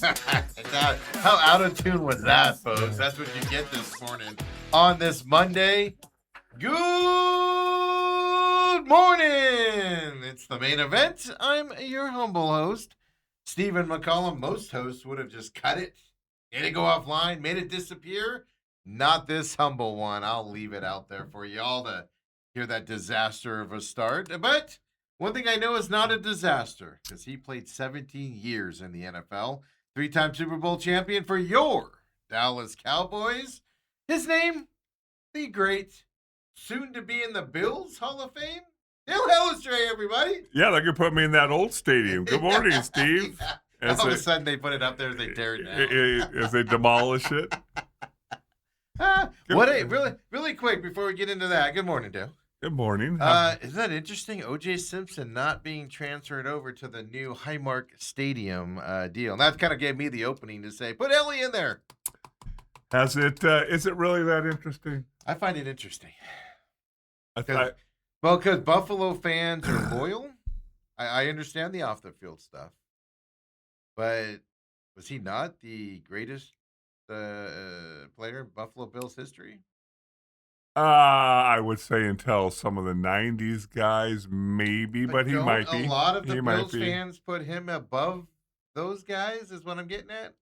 How out of tune was that, folks? That's what you get this morning on this Monday. Good morning. It's the main event. I'm your humble host, Stephen McCollum. Most hosts would have just cut it, made it go offline, made it disappear. Not this humble one. I'll leave it out there for you all to hear that disaster of a start. But one thing I know is not a disaster because he played 17 years in the NFL, three-time Super Bowl champion for your Dallas Cowboys. His name, the great, soon to be in the Bills Hall of Fame, Hellestrae, everybody. Yeah, they could put me in that old stadium. Good morning, Steve. Yeah. All of a sudden, they put it up there as they tear it down. As they demolish it. Really quick before we get into that. Good morning, Dale. Good morning. Isn't that interesting? O.J. Simpson not being transferred over to the new Highmark Stadium deal. And that kind of gave me the opening to say, put Ellie in there. Is it really that interesting? I find it interesting. Because Buffalo fans are loyal. I understand the off-the-field stuff. But was he not the greatest player in Buffalo Bills history? I would say until some of the 90s guys, maybe, but he might be. A lot of the Bills fans put him above those guys, is what I'm getting at?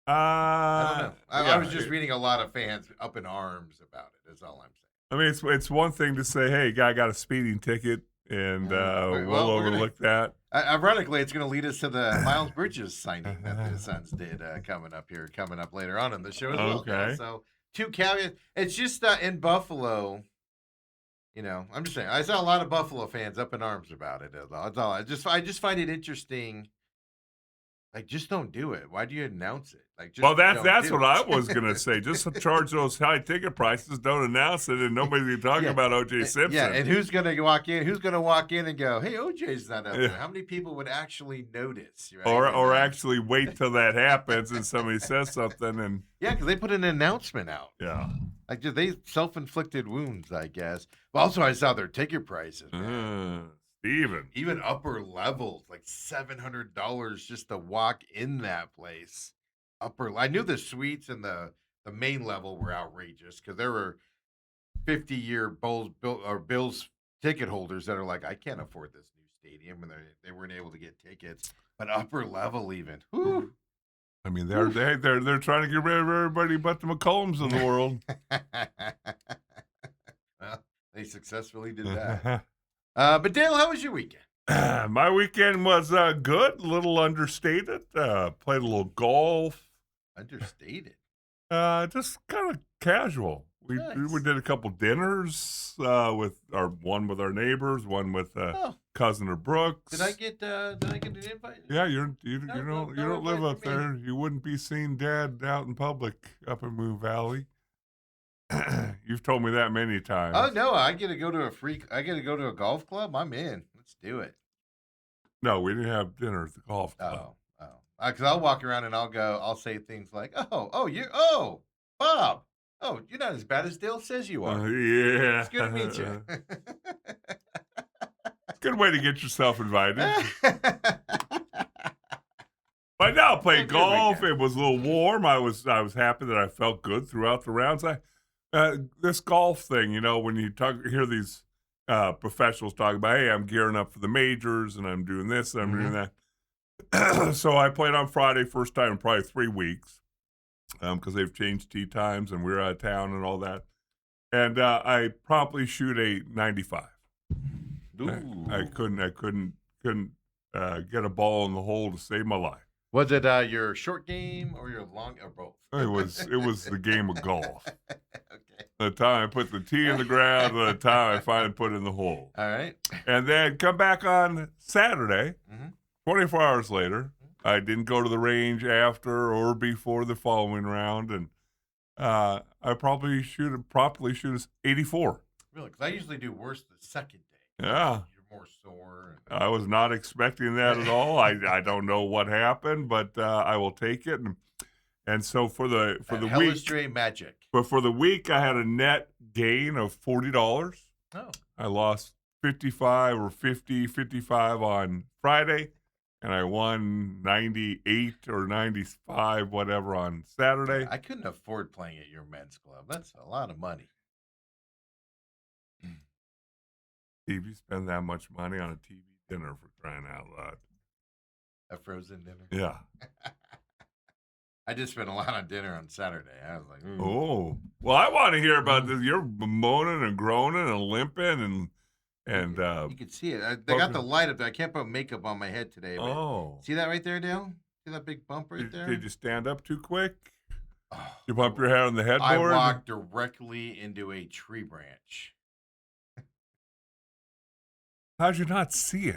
I don't know. I was just reading a lot of fans up in arms about it, is all I'm saying. I mean, it's one thing to say, hey, guy got a speeding ticket, and we'll overlook that. Ironically, it's going to lead us to the Miles Bridges signing that the Suns did coming up later on in the show as well. Okay. So, two caveats. It's just in Buffalo, I'm just saying, I saw a lot of Buffalo fans up in arms about it. That's all. I just find it interesting. Like, just don't do it. Why do you announce it? Like, that's what I was gonna say. Just charge those high ticket prices, don't announce it, and nobody's gonna talk about O.J. Simpson. Yeah, and who's gonna walk in? Who's gonna walk in and go, "Hey, O.J.'s not up there"? How many people would actually notice? Right? Or actually wait till that happens and somebody says something and because they put an announcement out. Yeah, like they self-inflicted wounds, I guess. But also, I saw their ticket prices. Even upper levels, like $700 just to walk in that place. I knew the suites and the main level were outrageous because there were 50-year Bills ticket holders that are like, I can't afford this new stadium, and they weren't able to get tickets. But upper level, even. Whew. I mean, they're trying to get rid of everybody but the McCollums of the world. Well, they successfully did that. But Dale, how was your weekend? My weekend was good, a little understated. Played a little golf. Understated? Just kind of casual. We did a couple dinners with one with our neighbors, one with cousin of Brooks. Did I get an invite? Yeah, you don't live up there. You wouldn't be seen dead out in public up in Moon Valley. You've told me that many times. Oh no, I get to go to a golf club. I'm in. Let's do it. No, we didn't have dinner at the golf club. Because I'll walk around and I'll say things like, Bob, you're not as bad as Dale says you are. Yeah, it's good to meet you. Good way to get yourself invited. But no, played golf. It was a little warm. I was happy that I felt good throughout the rounds. This golf thing, when you hear these professionals talk about, hey, I'm gearing up for the majors and I'm doing this and I'm doing that. So I played on Friday, first time in probably 3 weeks, because they've changed tee times and we're out of town and all that. And I promptly shoot a 95. I couldn't get a ball in the hole to save my life. Was it your short game or your long, or both? It was the game of golf. Okay. The time I put the tee in the ground, the time I finally put it in the hole. All right. And then come back on Saturday, 24 hours later. I didn't go to the range after or before the following round, and I probably shoot a 84. Really? Because I usually do worse the second day. Yeah. You're more sore. I was not expecting that at all. I don't know what happened, but I will take it. And so for the week, Hellestrae magic. But for the week, I had a net gain of $40. Oh. I lost 55 on Friday, and I won 98 or 95, whatever, on Saturday. I couldn't afford playing at your men's club. That's a lot of money. Steve, you spend that much money on a TV dinner for crying out loud. A frozen dinner. Yeah. I did spend a lot on dinner on Saturday. I was like, oh, well, I want to hear about this. You're moaning and groaning and limping and you can see it. They got the light up there. I can't put makeup on my head today. Oh, see that right there, Dale? See that big bump right there? Did you stand up too quick? You bump your head on the headboard? I walked directly into a tree branch. How'd you not see it?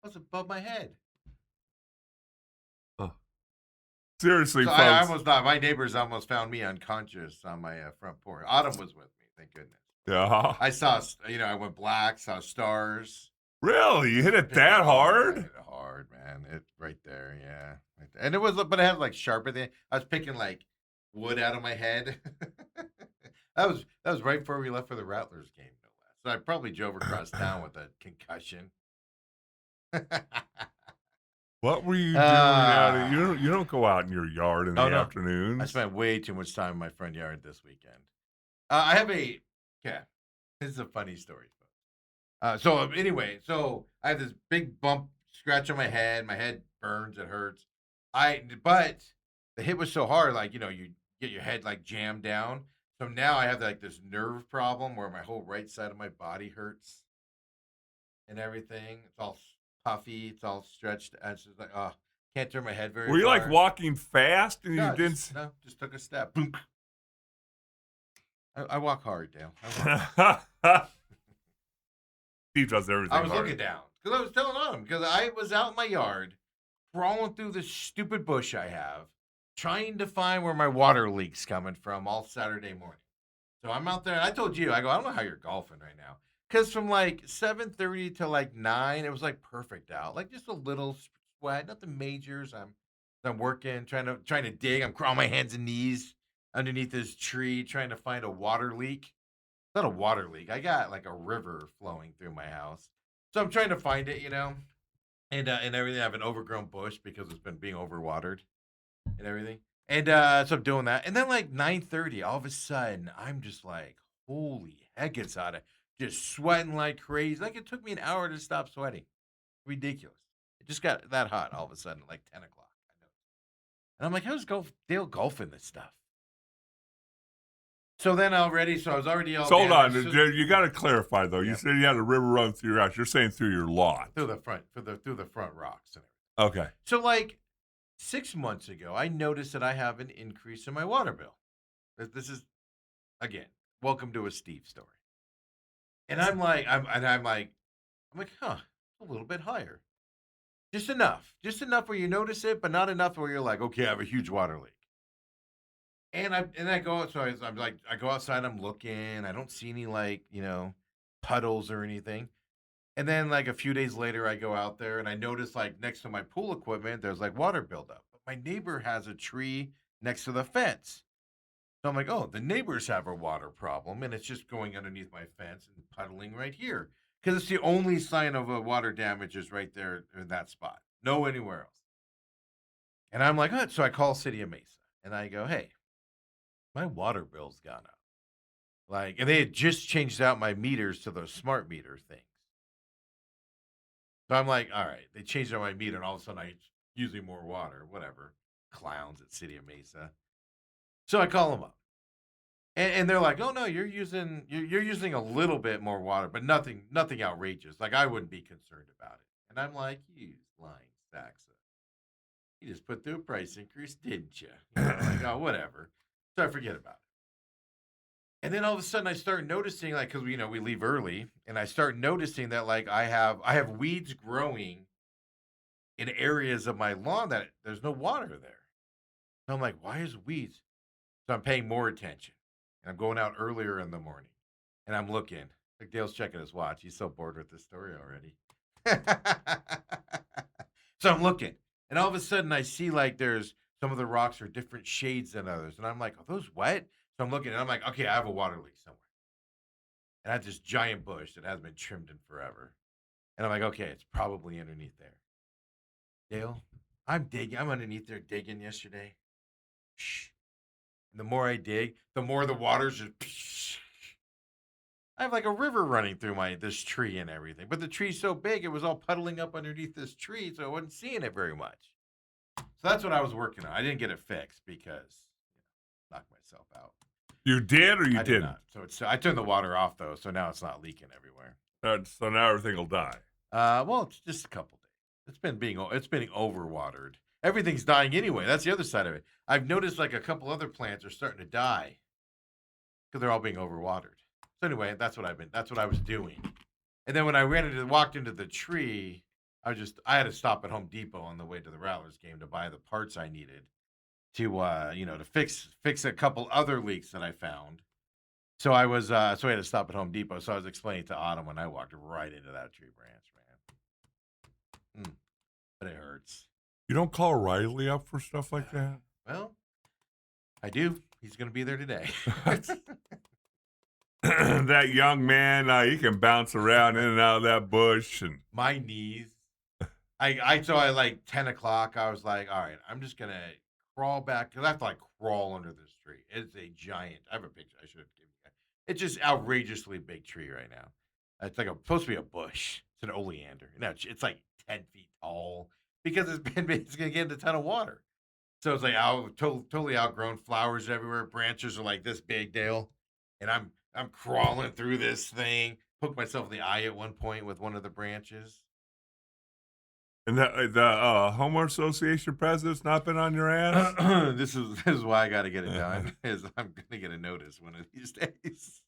It was above my head. Oh. Seriously, so folks. I almost died. My neighbors almost found me unconscious on my front porch. Autumn was with me, thank goodness. Yeah. I saw, I went black, saw stars. Really? You hit it that hard? I hit it hard, man. It right there, yeah. Right there. And it was, but it had like sharper thing. I was picking like wood out of my head. that was right before we left for the Rattlers game. So I probably drove across town with a concussion. What were you doing out? You don't go out in your yard in the afternoons. I spent way too much time in my front yard this weekend. I have this is a funny story. So anyway, I have this big bump scratch on my head. My head burns. It hurts. But the hit was so hard, like, you get your head like jammed down. So now I have like this nerve problem where my whole right side of my body hurts and everything. It's all puffy. It's all stretched. It's just like, can't turn my head very far. Were you like walking fast and you didn't? Just took a step. Boom. I walk hard, Dale. Steve does everything. I was looking down because I was telling on him because I was out in my yard crawling through this stupid bush I have, trying to find where my water leak's coming from all Saturday morning. So I'm out there, and I told you, I don't know how you're golfing right now. Because from like 7:30 to like 9, it was like perfect out. Like just a little sweat, nothing majors. I'm working, trying to dig. I'm crawling my hands and knees underneath this tree, trying to find a water leak. It's not a water leak. I got like a river flowing through my house. So I'm trying to find it, and everything. I have an overgrown bush because it's been being overwatered and everything. And so I'm doing that. And then like 9:30, all of a sudden, I'm just like, holy heck, it's hot. Just sweating like crazy. Like it took me an hour to stop sweating. Ridiculous. It just got that hot all of a sudden, like 10 o'clock. And I'm like, how's Dale golfing this stuff? So then I was already all. Hold on, you got to clarify though. You said you had a river run through your house. You're saying through your lawn, through the front, through the front rocks and everything. Okay. So like 6 months ago, I noticed that I have an increase in my water bill. This is, again, welcome to a Steve story. And I'm like, huh, a little bit higher. Just enough where you notice it, but not enough where you're like, okay, I have a huge water leak. And I go out, so I'm like, I go outside, I'm looking, I don't see any like, puddles or anything. And then like a few days later, I go out there and I notice like next to my pool equipment, there's like water buildup. But my neighbor has a tree next to the fence. So I'm like, oh, the neighbors have a water problem and it's just going underneath my fence and puddling right here. Because it's the only sign of a water damage is right there in that spot. No anywhere else. And I'm like, oh, so I call City of Mesa and I go, hey, my water bill's gone up. Like, and they had just changed out my meters to those smart meter things. So I'm like, all right, they changed out my meter, and all of a sudden I'm using more water, whatever. Clowns at City of Mesa. So I call them up. And they're like, oh no, you're using a little bit more water, but nothing outrageous. Like I wouldn't be concerned about it. And I'm like, you lying sacks. You just put through a price increase, didn't you? Like, oh, whatever. So I forget about it. And then all of a sudden I start noticing, like, because we leave early, and I start noticing that like I have weeds growing in areas of my lawn that there's no water there. So I'm like, why is weeds? So I'm paying more attention. And I'm going out earlier in the morning. And I'm looking. Like Dale's checking his watch. He's so bored with this story already. So I'm looking. And all of a sudden I see like there's some of the rocks are different shades than others. And I'm like, are those wet? So I'm looking and I'm like, okay, I have a water leak somewhere. And I have this giant bush that hasn't been trimmed in forever. And I'm like, okay, it's probably underneath there. Dale, I'm digging. I'm underneath there digging yesterday. Shh. And the more I dig, the more the water's just. I have like a river running through this tree and everything. But the tree's so big, it was all puddling up underneath this tree, so I wasn't seeing it very much. So that's what I was working on. I didn't get it fixed because knocked myself out. You did or you I did didn't? not. So I turned the water off though, so now it's not leaking everywhere. So now everything will die. Well, it's just a couple days. It's been overwatered. Everything's dying anyway. That's the other side of it. I've noticed like a couple other plants are starting to die because they're all being overwatered. So anyway, that's what I was doing. And then when I walked into the tree, I had to stop at Home Depot on the way to the Rattlers game to buy the parts I needed to to fix a couple other leaks that I found. So I had to stop at Home Depot. So I was explaining to Autumn when I walked right into that tree branch, man. But it hurts. You don't call Riley up for stuff like that? Well, I do. He's going to be there today. That young man, he can bounce around in and out of that bush. And my knees. I like 10 o'clock. I was like, all right, I'm just going to crawl back because I have to like crawl under this tree. It's a giant. I have a picture. I should have given you. It's just outrageously big tree right now. It's like supposed to be a bush. It's an oleander. No, it's like 10 feet tall because it's going to get a ton of water. So it's like totally outgrown, flowers everywhere. Branches are like this big, Dale. And I'm crawling through this thing. Poked myself in the eye at one point with one of the branches. And the homeowner association president's not been on your ass? This is why I got to get it done. Is I'm going to get a notice one of these days.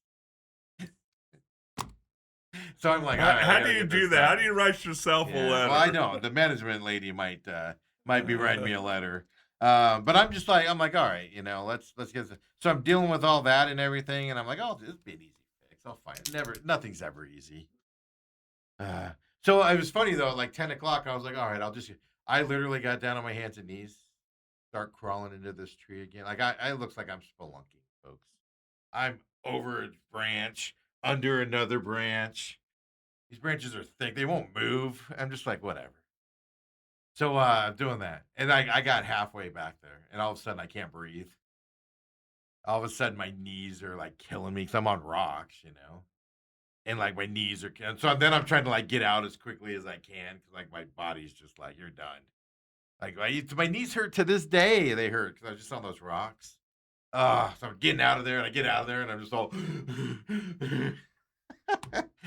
So I'm like, how do you do that? Done. How do you write yourself a letter? Well, I know the management lady might be writing me a letter. But I'm like, all right, let's get this. So I'm dealing with all that and everything, and I'm like, oh, this will be an easy fix. I'll find it. Nothing's ever easy. So it was funny though, like 10 o'clock, I was like, all right, I literally got down on my hands and knees, start crawling into this tree again. Like I looks like I'm spelunking, folks. I'm over a branch, under another branch. These branches are thick. They won't move. I'm just like, whatever. So I'm doing that. And I got halfway back there, and all of a sudden I can't breathe. All of a sudden my knees are like killing me because I'm on rocks, and like my knees are. So then I'm trying to like get out as quickly as I can because like my body's just like, you're done. Like my knees hurt to this day. They hurt because I was just on those rocks. So I'm getting out of there, and I get out of there, and I'm just all.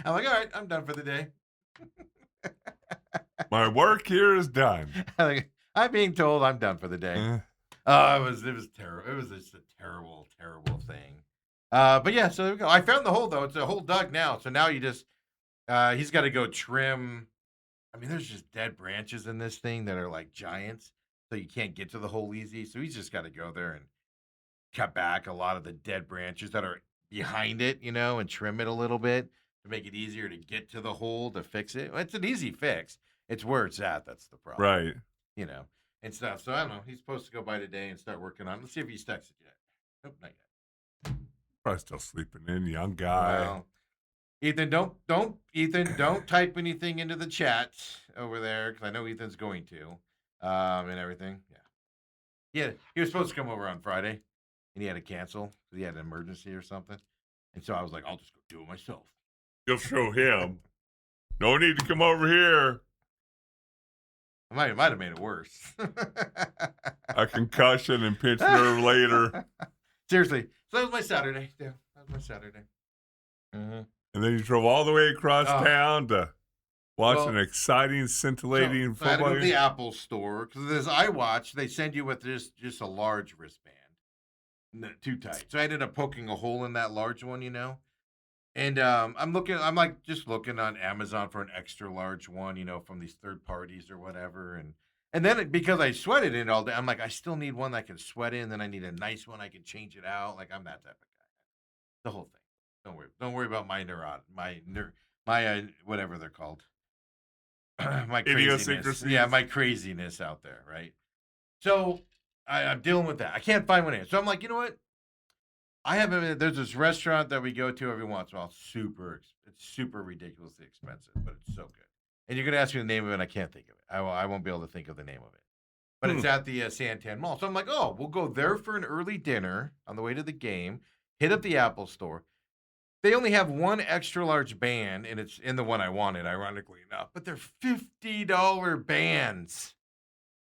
I'm like, all right, I'm done for the day. My work here is done. I'm being told I'm done for the day. It was terrible. It was just a terrible, terrible thing. But yeah, so there we go. I found the hole though. It's a hole dug now. So now he's got to go trim. I mean, there's just dead branches in this thing that are like giants, so you can't get to the hole easy. So he's just got to go there and cut back a lot of the dead branches that are behind it, and trim it a little bit to make it easier to get to the hole to fix it. It's an easy fix. It's where it's at. That's the problem. Right. And stuff. So I don't know. He's supposed to go by today and start working on it. Let's see if he's texted yet. Nope, not yet. Probably still sleeping in, young guy. Well, Ethan, don't type anything into the chat over there because I know Ethan's going to, and everything. Yeah, he was supposed to come over on Friday, and he had to cancel because he had an emergency or something. And so I was like, I'll just go do it myself. You'll show him. No need to come over here. I might have made it worse. A concussion and pinched nerve later. Seriously. So that was my Saturday. Yeah, that was my Saturday. Mm-hmm. And then you drove all the way across town to watch an exciting, scintillating football game. I had to go to the Apple store because this iWatch, they send you with just a large wristband. Too tight. So I ended up poking a hole in that large one, And I'm looking on Amazon for an extra large one, from these third parties or whatever. And then because I sweated in it all day, I'm like, I still need one that I can sweat in. Then I need a nice one I can change it out. Like I'm that type of guy. The whole thing. Don't worry about my whatever they're called. My craziness. Yeah, my craziness out there, right? So I'm dealing with that. I can't find one in. So I'm like, you know what? There's this restaurant that we go to every once in a while. It's super ridiculously expensive, but it's so good. And you're going to ask me the name of it, and I can't think of it. I won't be able to think of the name of it. But it's at the Santan Mall. So I'm like, oh, we'll go there for an early dinner on the way to the game, hit up the Apple store. They only have one extra large band, and it's in the one I wanted, ironically enough. But they're $50 bands.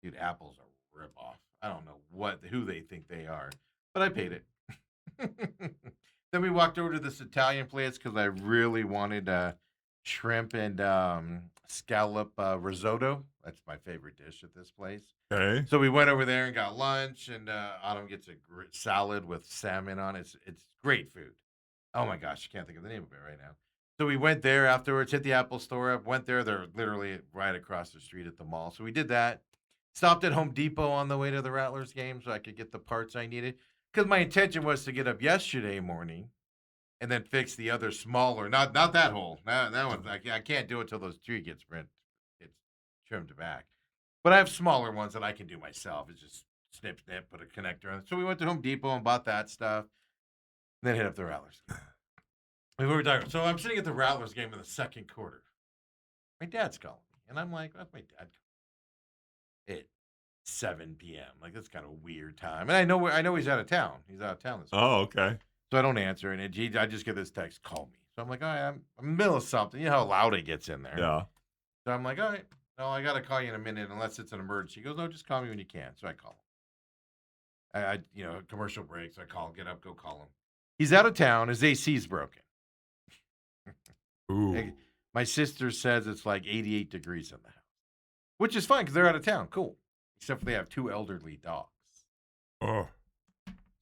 Dude, Apple's a ripoff. I don't know who they think they are, but I paid it. Then we walked over to this Italian place because I really wanted shrimp and scallop risotto. That's my favorite dish at this place. Okay. So we went over there and got lunch, and Autumn gets a salad with salmon on it. It's great food. Oh my gosh, I can't think of the name of it right now. So we went there afterwards, hit the Apple store up, went there. They're literally right across the street at the mall. So we did that. Stopped at Home Depot on the way to the Rattlers game so I could get the parts I needed. Because my intention was to get up yesterday morning and then fix the other smaller, not that hole. That one, I can't do it till those tree gets trimmed back. But I have smaller ones that I can do myself. It's just snip, put a connector on it. So we went to Home Depot and bought that stuff. Then hit up the Rattlers. So I'm sitting at the Rattlers game in the second quarter. My dad's calling me. And I'm like, what's my dad calling? At 7 p.m. Like, that's kind of a weird time. And I know he's out of town. He's out of town this week. Oh, okay. So I don't answer. And I just get this text, call me. So I'm like, all right, I'm in the middle of something. You know how loud it gets in there. Yeah. So I'm like, all right. No, I got to call you in a minute unless it's an emergency. He goes, no, just call me when you can. So I call him. Commercial breaks. I call, get up, go call him. He's out of town. His AC's broken. Ooh. My sister says it's like 88 degrees in the house, which is fine because they're out of town. Cool. Except for they have 2 elderly dogs. Oh.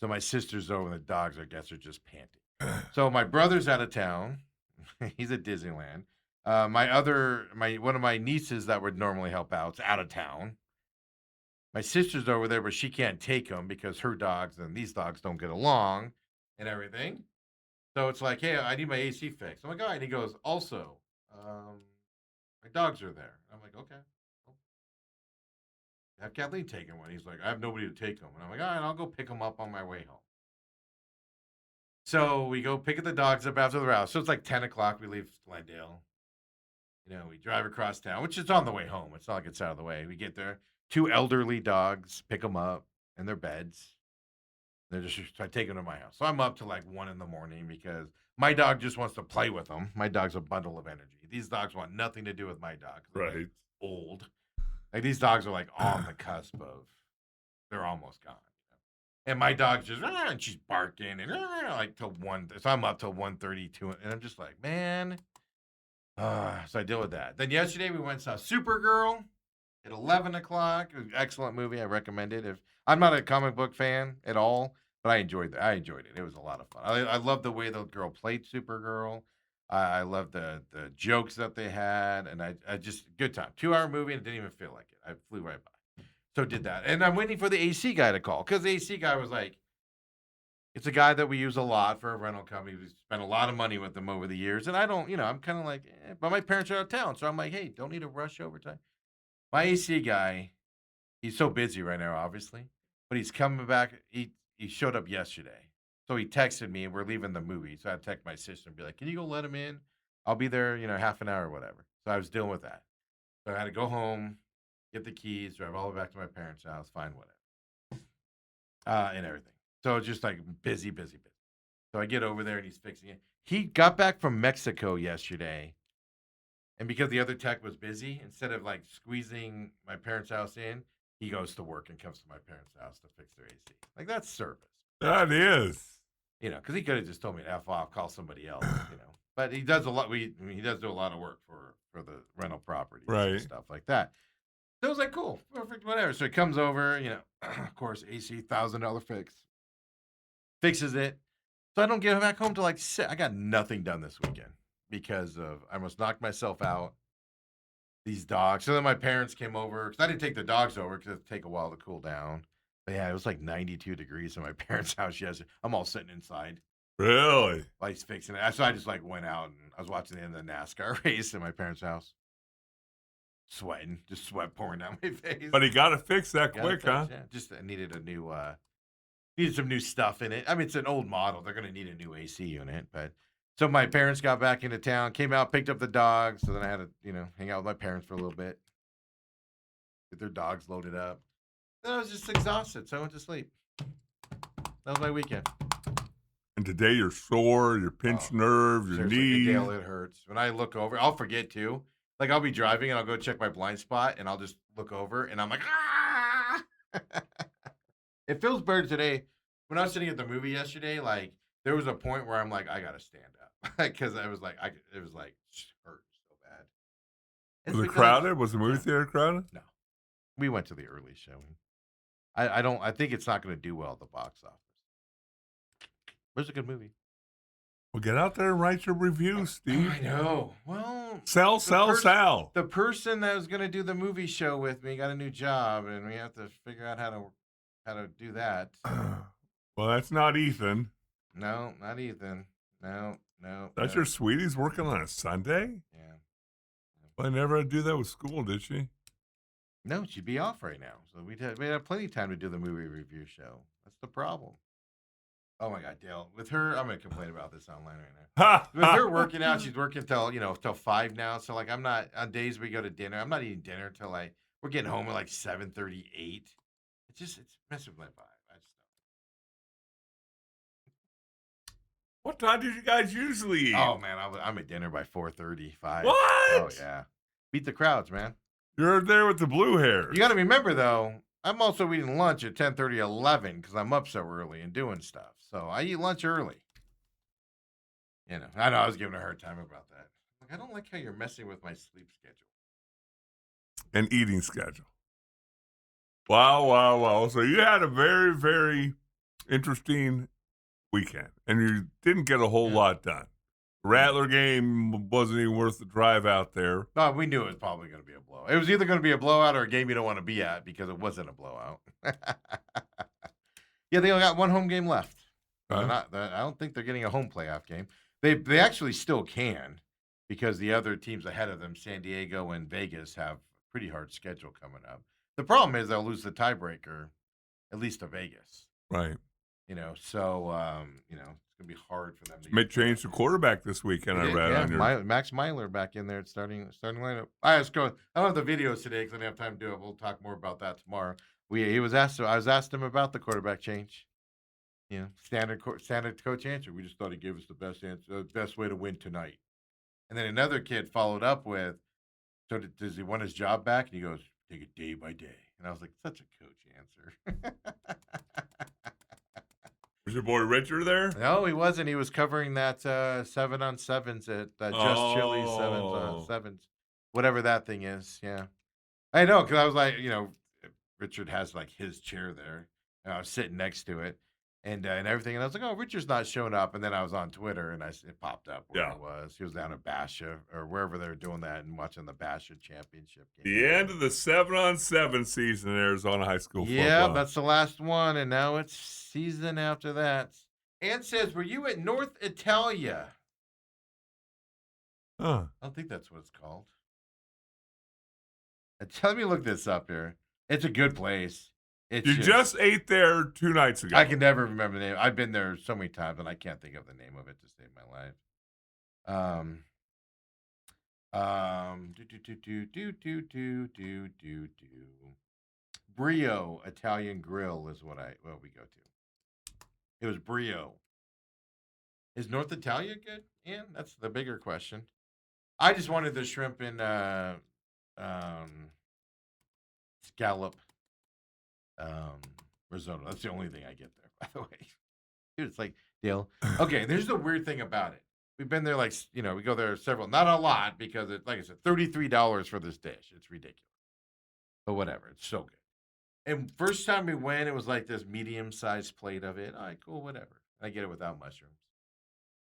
So my sister's over, and the dogs, I guess, are just panting. So my brother's out of town. He's at Disneyland. One of my nieces that would normally help out is out of town. My sister's over there, but she can't take them because her dogs and these dogs don't get along and everything. So it's like, hey, I need my AC fixed. I'm like, all right. And he goes, also, my dogs are there. I'm like, okay. Cool. Have Kathleen taken one. He's like, I have nobody to take them. And I'm like, all right, I'll go pick them up on my way home. So we go pick the dogs up after the route. So it's like 10 o'clock. We leave Glendale. We drive across town, which is on the way home. It's not like it's out of the way. We get there. 2 elderly dogs, pick them up in their beds. They're just taking them to my house. So I'm up to like 1 in the morning because my dog just wants to play with them. My dog's a bundle of energy. These dogs want nothing to do with my dog. Right. Old. Like these dogs are like on the cusp of, they're almost gone. And my dog's just, and she's barking and like till 1. So I'm up till 1:32. And I'm just like, man. So I deal with that. Then yesterday we went and saw Supergirl at 11 o'clock. It was an excellent movie. I recommend it. I'm not a comic book fan at all, but I enjoyed it. It was a lot of fun. I love the way the girl played Supergirl. I love the jokes that they had, and I just good time. 2-hour movie, and it didn't even feel like it. I flew right by. So did that, and I'm waiting for the AC guy to call because the AC guy was like, it's a guy that we use a lot for a rental company. We spent a lot of money with them over the years, and I don't, I'm kind of like, but my parents are out of town, so I'm like, hey, don't need to rush overtime. My AC guy, he's so busy right now, obviously, but he's coming back. He showed up yesterday. So he texted me, and we're leaving the movie. So I text my sister and be like, can you go let him in? I'll be there, half an hour or whatever. So I was dealing with that. So I had to go home, get the keys, drive all the way back to my parents' house, find whatever. And everything. So it's just like busy. So I get over there, and he's fixing it. He got back from Mexico yesterday. And because the other tech was busy, instead of like squeezing my parents' house in, he goes to work and comes to my parents' house to fix their AC. Like, that's service. That is. Because he could have just told me to F off, call somebody else, But he does a lot. He does do a lot of work for the rental properties and stuff like that. So I was like, cool, perfect, whatever. So he comes over, of course, AC, $1,000 fix. Fixes it. So I don't get back home till like 6. I got nothing done this weekend because I almost knocked myself out. These dogs. So then my parents came over because I didn't take the dogs over because it take a while to cool down. But yeah, it was like 92 degrees in my parents' house yesterday. I'm all sitting inside. Really? Lights fixing it. So I just like went out and I was watching the end of the NASCAR race in my parents' house. Sweating, just sweat pouring down my face. But he got it fixed that quick, huh? Yeah, just needed a new, needed some new stuff in it. I mean, it's an old model. They're going to need a new AC unit, but So my parents got back into town, came out, picked up the dogs. So then I had to, hang out with my parents for a little bit, get their dogs loaded up. Then I was just exhausted, so I went to sleep. That was my weekend. And today you're sore, your pinched nerve, your Seriously, knee. Dale, it hurts. When I look over, I'll forget too. Like I'll be driving and I'll go check my blind spot and I'll just look over and I'm like, ah! It feels better today. When I was sitting at the movie yesterday, like there was a point where I'm like, I gotta stand up because I was like, it was like hurt so bad. It's Was it because crowded? Was the movie yeah. theater crowded? No, we went to the early showing. I don't. I think it's not going to do well at the box office. But it's a good movie. Well, get out there and write your review, Steve. I know. Well, Sell. The person that was going to do the movie show with me got a new job, and we have to figure out how to do that. Well, that's not Ethan. No, not Ethan. No. That's your sweetie's working on a Sunday? Yeah. Well, I never had to do that with school, did she? No, she'd be off right now. So we'd have plenty of time to do the movie review show. That's the problem. Oh my God, Dale. With her, I'm gonna complain about this online right now. With her working out, she's working till 5 now. So like I'm not on days we go to dinner. I'm not eating dinner till we're getting home at like 7:38. It's messing with my vibe. I just don't. What time did you guys usually eat? Oh man, I'm at dinner by 4:35. What? Oh yeah. Beat the crowds, man. You're there with the blue hair. You got to remember though, I'm also eating lunch at 10:30, 11 because I'm up so early and doing stuff. So I eat lunch early. I know I was giving her a hard time about that. Like, I don't like how you're messing with my sleep schedule. And eating schedule. Wow. So you had a very, very interesting weekend, and you didn't get a whole lot done. The Rattler game wasn't even worth the drive out there. No, we knew it was probably going to be a blowout. It was either going to be a blowout or a game you don't want to be at because it wasn't a blowout. Yeah, they only got one home game left. I don't think they're getting a home playoff game. They actually still can because the other teams ahead of them, San Diego and Vegas, have a pretty hard schedule coming up. The problem is they'll lose the tiebreaker, at least to Vegas. Right. So it's gonna be hard for them to may change the quarterback this weekend. I read on your Max Myler back in there at starting lineup. I was going. I don't have the videos today because I didn't have time to do it. We'll talk more about that tomorrow. I was asked him about the quarterback change. Standard coach answer. We just thought he gave us the best answer, the best way to win tonight. And then another kid followed up with, "So does he want his job back?" And he goes, "Take it day by day." And I was like, "Such a coach answer." Was your boy Richard there? No, he wasn't. He was covering that 7-on-7s at Just Chili 7-on-7s, whatever that thing is. Yeah, I know because I was like, Richard has like his chair there, and I was sitting next to it, and everything, and I was like, oh, Richard's not showing up, and then I was on Twitter, and it popped up where he was. He was down at Basha or wherever they were doing that and watching the Basha championship game. The end of the 7-on-7 season in Arizona high school football. Yeah, that's the last one, and now it's season after that. Ann says, were you at North Italia? Huh. I don't think that's what it's called. Let me look this up here. It's a good place. You just ate there 2 nights ago. I can never remember the name. I've been there so many times, and I can't think of the name of it to save my life. Brio Italian Grill is what we go to. It was Brio. Is North Italia good, Ian? That's the bigger question. I just wanted the shrimp and scallop risotto. That's the only thing I get there, by the way. Dude, it's like, Dale. Okay, there's the weird thing about it. We've been there we go there not a lot because it's, like I said, $33 for this dish. It's ridiculous. But whatever, it's so good. And first time we went, it was like this medium-sized plate of it. All right, cool, whatever. I get it without mushrooms.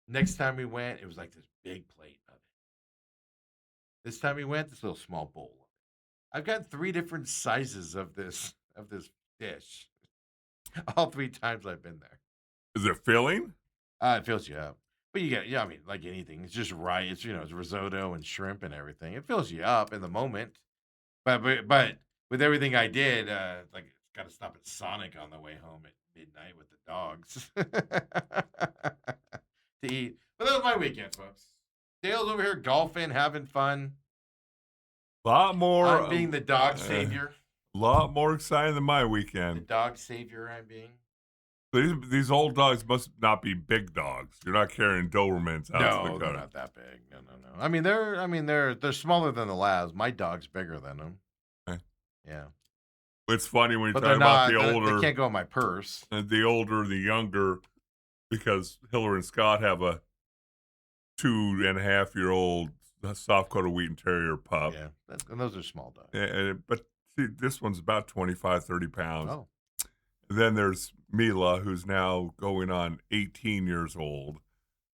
Next time we went, it was like this big plate of it. This time we went, this little small bowl. I've got 3 different sizes of this dish. All 3 times I've been there. Is it filling? It fills you up. But you get, I mean, like anything, it's just rice, it's risotto and shrimp and everything. It fills you up in the moment. But with everything I did, got to stop at Sonic on the way home at midnight with the dogs to eat. But that was my weekend, folks. Dale's over here golfing, having fun. A lot more. I'm being the dog savior. A lot more exciting than my The weekend. dog savior I'm being. These old dogs must not be big dogs. You're not carrying Dobermans out to the No, gutter. they're not that big. No. I mean, they're smaller than the labs. My dog's bigger than them. Okay. Yeah. It's funny when you But talk they're about not. the older, They can't go in my purse. the older, the younger, because Hiller and Scott have a 2.5-year-old soft-coated Wheaten Terrier pup. Yeah, and those are small dogs. But see, this one's about 25, 30 pounds. Oh. Then there's Mila, who's now going on 18 years old,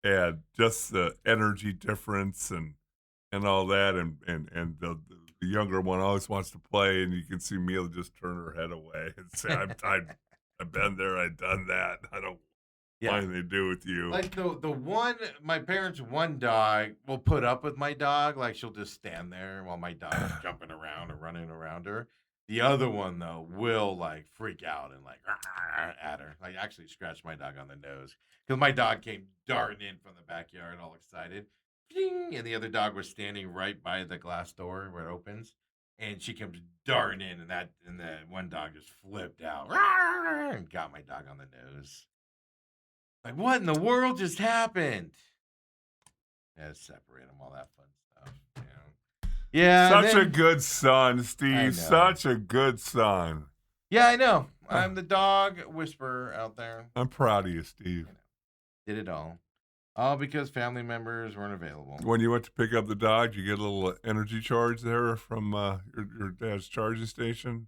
and just the energy difference and all that, and the younger one always wants to play, and you can see Mila just turn her head away and say, I've been there, I've done that. I don't want anything to do with you. Like the one, my parents' one dog will put up with my dog. Like she'll just stand there while my dog is jumping around or running around her. The other one, though, will like freak out and like at her. Like actually scratch my dog on the nose. Because my dog came darting in from the backyard all excited. Ding! And the other dog was standing right by the glass door where it opens. And she comes darting in, and the one dog just flipped out and got my dog on the nose. Like, what in the world just happened? Yeah, separate them, all that fun stuff. You know? Yeah. Such a good son, Steve. Such a good son. Yeah, I know. I'm the dog whisperer out there. I'm proud of you, Steve. Did it all. All because family members weren't available. When you went to pick up the dog, you get a little energy charge there from your dad's charging station?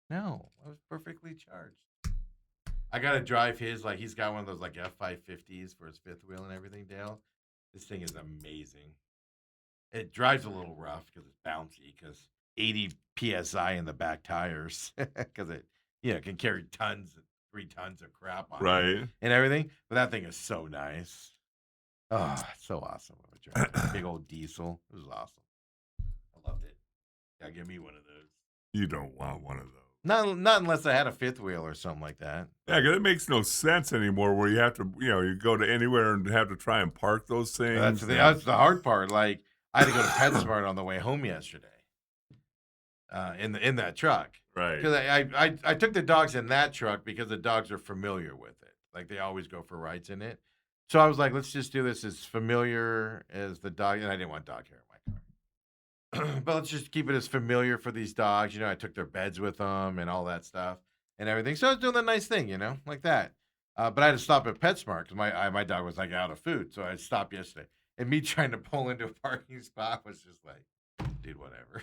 No, I was perfectly charged. I got to drive his, like, he's got one of those, like, F550s for his fifth wheel and everything, Dale. This thing is amazing. It drives a little rough because it's bouncy, because 80 PSI in the back tires, because it, can carry 3 tons of crap on it and everything. But that thing is so nice. Oh, it's so awesome. Big old diesel. It was awesome. I loved it. Yeah, give me one of those. You don't want one of those. Not unless I had a fifth wheel or something like that. Yeah, because it makes no sense anymore where you have to, you go to anywhere and have to try and park those things. That's the hard part. Like, I had to go to PetSmart on the way home yesterday in that truck. Right. Because I took the dogs in that truck because the dogs are familiar with it. Like, they always go for rides in it. So I was like, let's just do this as familiar as the dog. And I didn't want dog hair in my car. But let's just keep it as familiar for these dogs. I took their beds with them and all that stuff and everything. So I was doing the nice thing, like that. But I had to stop at PetSmart because my dog was like out of food. So I stopped yesterday. And me trying to pull into a parking spot was just like, dude, whatever.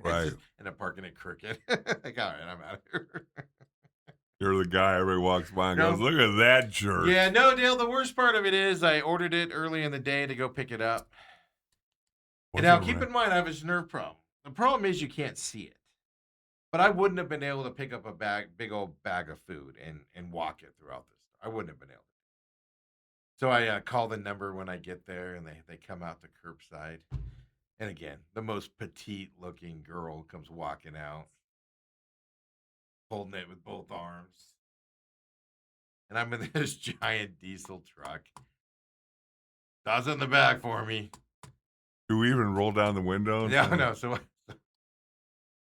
Right. And I'm parking at Crooked. Like, all right, I'm out of here. You're the guy everybody walks by and goes, look at that jerk. Yeah, no, Dale, the worst part of it is I ordered it early in the day to go pick it up. And now, keep in mind, I have this nerve problem. The problem is you can't see it. But I wouldn't have been able to pick up a big old bag of food and walk it throughout this. I wouldn't have been able to. So I call the number when I get there, and they come out the curbside. And again, the most petite-looking girl comes walking out, holding it with both arms. And I'm in this giant diesel truck. Toss it in the back for me. Do we even roll down the window? No. So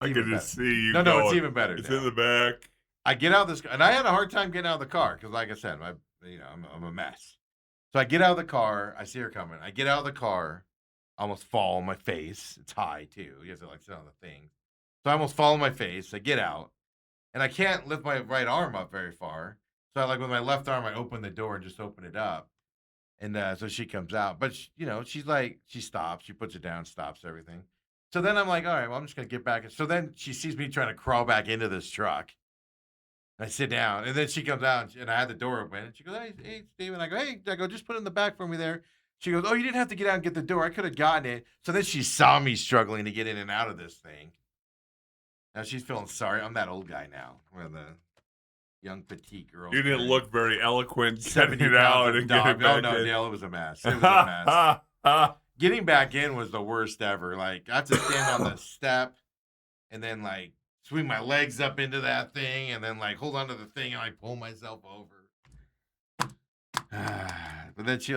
I could just see you. No, it's even better. It's in the back. I get out of this, and I had a hard time getting out of the car because, like I said, I'm a mess. So I get out of the car. I see her coming. I get out of the car. I almost fall on my face. It's high too. You have to sit on the thing. So I almost fall on my face. I get out, and I can't lift my right arm up very far. So with my left arm, I open the door and just open it up. And so she comes out, but she's like, she stops, she puts it down, stops everything. So then I'm like, all right, well, I'm just going to get back. So then she sees me trying to crawl back into this truck. And I sit down, and then she comes out, and I had the door open, and she goes, hey, Steven. I go, just put it in the back for me there. She goes, oh, you didn't have to get out and get the door. I could have gotten it. So then she saw me struggling to get in and out of this thing. Now she's feeling sorry. I'm that old guy now. With the young petite girl. You didn't look very eloquent getting it out and getting back in. No, Dale, it was a mess. It was a mess. Getting back in was the worst ever. Like, I had to stand on the step and then, like, swing my legs up into that thing and then, like, hold on to the thing and, like, pull myself over. But then she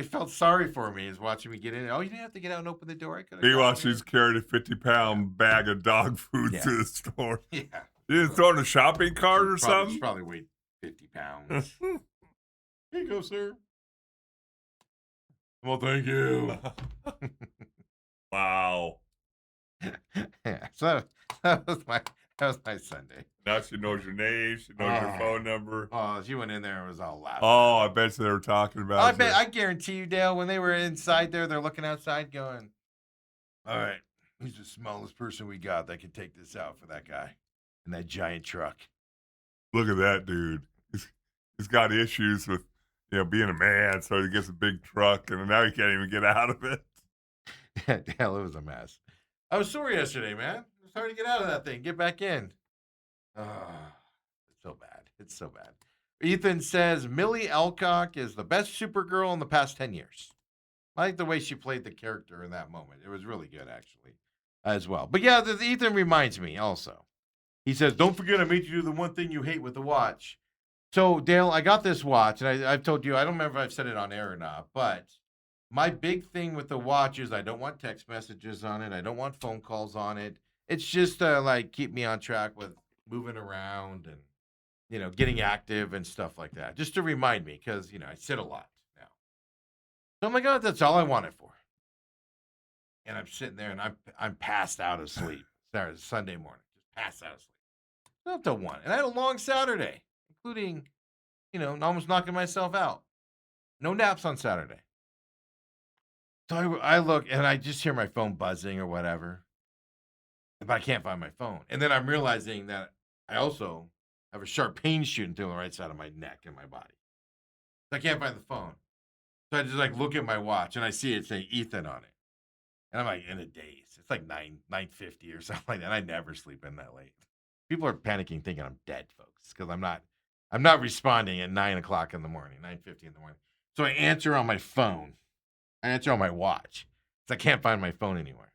felt sorry for me, is watching me get in. Oh, you didn't have to get out and open the door. I could have Meanwhile, gone she's in. carried a Yeah, 50-pound bag of dog food yeah, to the store. yeah. You didn't throw in a shopping cart or She something? probably weighed 50 pounds. Here you go, sir. Well, thank you. Wow. Yeah, so that was my Sunday. Now she knows your name. She knows your phone number. Oh, she went in there and was all laughing. Oh, I bet you they were talking about you. I guarantee you, Dale, when they were inside there, they're looking outside going, all right, who's the smallest person we got that can take this out for that guy in that giant truck? Look at that dude. He's got issues with being a man, so he gets a big truck, and now he can't even get out of it. Yeah, Dale, it was a mess. I was sore yesterday, man. It was hard to get out of that thing, get back in. It's so bad. It's so bad. Ethan says Millie Alcock is the best Supergirl in the past 10 years. I like the way she played the character in that moment. It was really good, actually, as well. But yeah, Ethan reminds me also. He says, don't forget I made you do the one thing you hate with the watch. So, Dale, I got this watch, and I've told you, I don't remember if I've said it on air or not, but my big thing with the watch is I don't want text messages on it. I don't want phone calls on it. It's just to keep me on track with moving around and getting active and stuff like that. Just to remind me, because I sit a lot now. So I'm like, oh, that's all I want it for. And I'm sitting there and I'm passed out of sleep. Sunday morning, just passed out of sleep. Up to 1. And I had a long Saturday, including, almost knocking myself out. No naps on Saturday. So I look and I just hear my phone buzzing or whatever, but I can't find my phone. And then I'm realizing that I also have a sharp pain shooting through the right side of my neck and my body. So I can't find the phone. So I just look at my watch and I see it saying Ethan on it. And I'm like in a daze. It's like 9:50 or something like that. I never sleep in that late. People are panicking thinking I'm dead, folks, because I'm not responding at 9:00 in the morning, 9:50 in the morning. So I answer on my phone. I answer on my watch. Because I can't find my phone anywhere.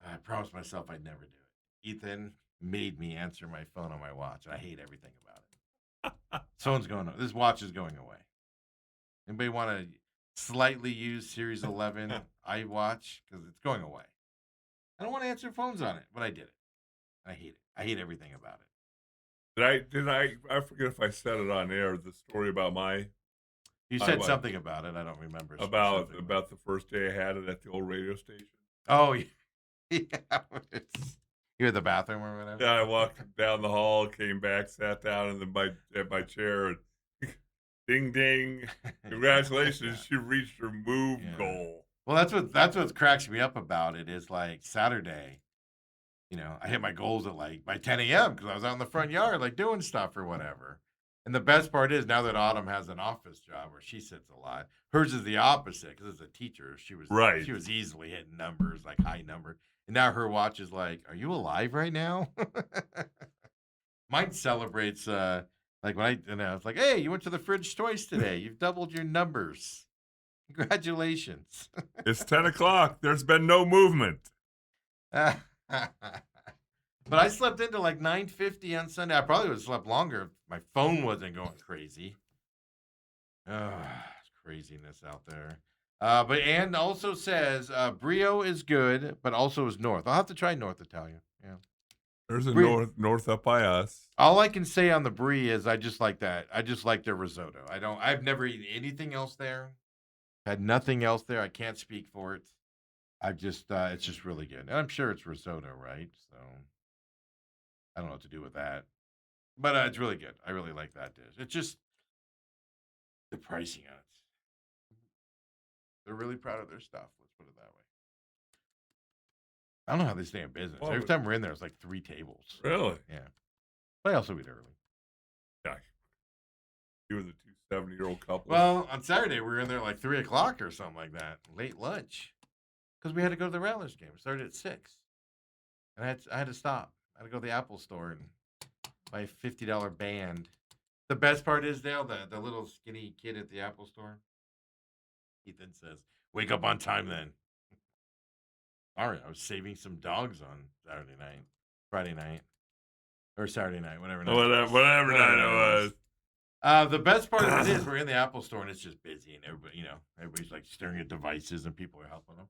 I promised myself I'd never do it. Ethan made me answer my phone on my watch. And I hate everything about it. This watch is going away. Anybody want to slightly use Series 11 iWatch? Because it's going away. I don't want to answer phones on it, but I did it. I hate it. I hate everything about it. I forget if I said it on air, the story about You said something about it. I don't remember. About the first day I had it at the old radio station. Oh, yeah. You at the bathroom or whatever? Yeah, I walked down the hall, came back, sat down at my chair, and ding, ding. Congratulations, you reached your move goal. Well, that's what cracks me up about it is Saturday, I hit my goals at by 10 a.m. because I was out in the front yard doing stuff or whatever. And the best part is now that Autumn has an office job where she sits a lot, hers is the opposite because as a teacher, she was easily hitting numbers, high number. And now her watch is are you alive right now? Mine celebrates when it's like, hey, you went to the fridge twice today. You've doubled your numbers. Congratulations. It's 10 o'clock. There's been no movement. But I slept into 9:50 on Sunday. I probably would have slept longer if my phone wasn't going crazy. It's craziness out there. But Ann also says Brio is good, but also is North. I'll have to try North Italian. Yeah. There's a north up by us. All I can say on the Brie is I just like that. I just like their risotto. I've never eaten anything else there. Had nothing else there. I can't speak for it. It's just really good. And I'm sure it's risotto, right? So I don't know what to do with that. But it's really good. I really like that dish. It's just the pricing on it. They're really proud of their stuff. Let's put it that way. I don't know how they stay in business. Every time we're in there, it's 3 tables. Really? Yeah. But I also eat early. Yeah. You were the 270-year-old couple. Well, on Saturday, we were in there 3 o'clock or something like that. Late lunch. Because we had to go to the Rattlers game. It started at 6. And I had to stop. I had to go to the Apple store and buy a $50 band. The best part is, Dale, the little skinny kid at the Apple store. Ethan says, wake up on time then. All right, I was saving some dogs on Friday night, or Saturday night, whatever night. Whatever night it was. The best part of it is we're in the Apple store and it's just busy and everybody's like staring at devices and people are helping them.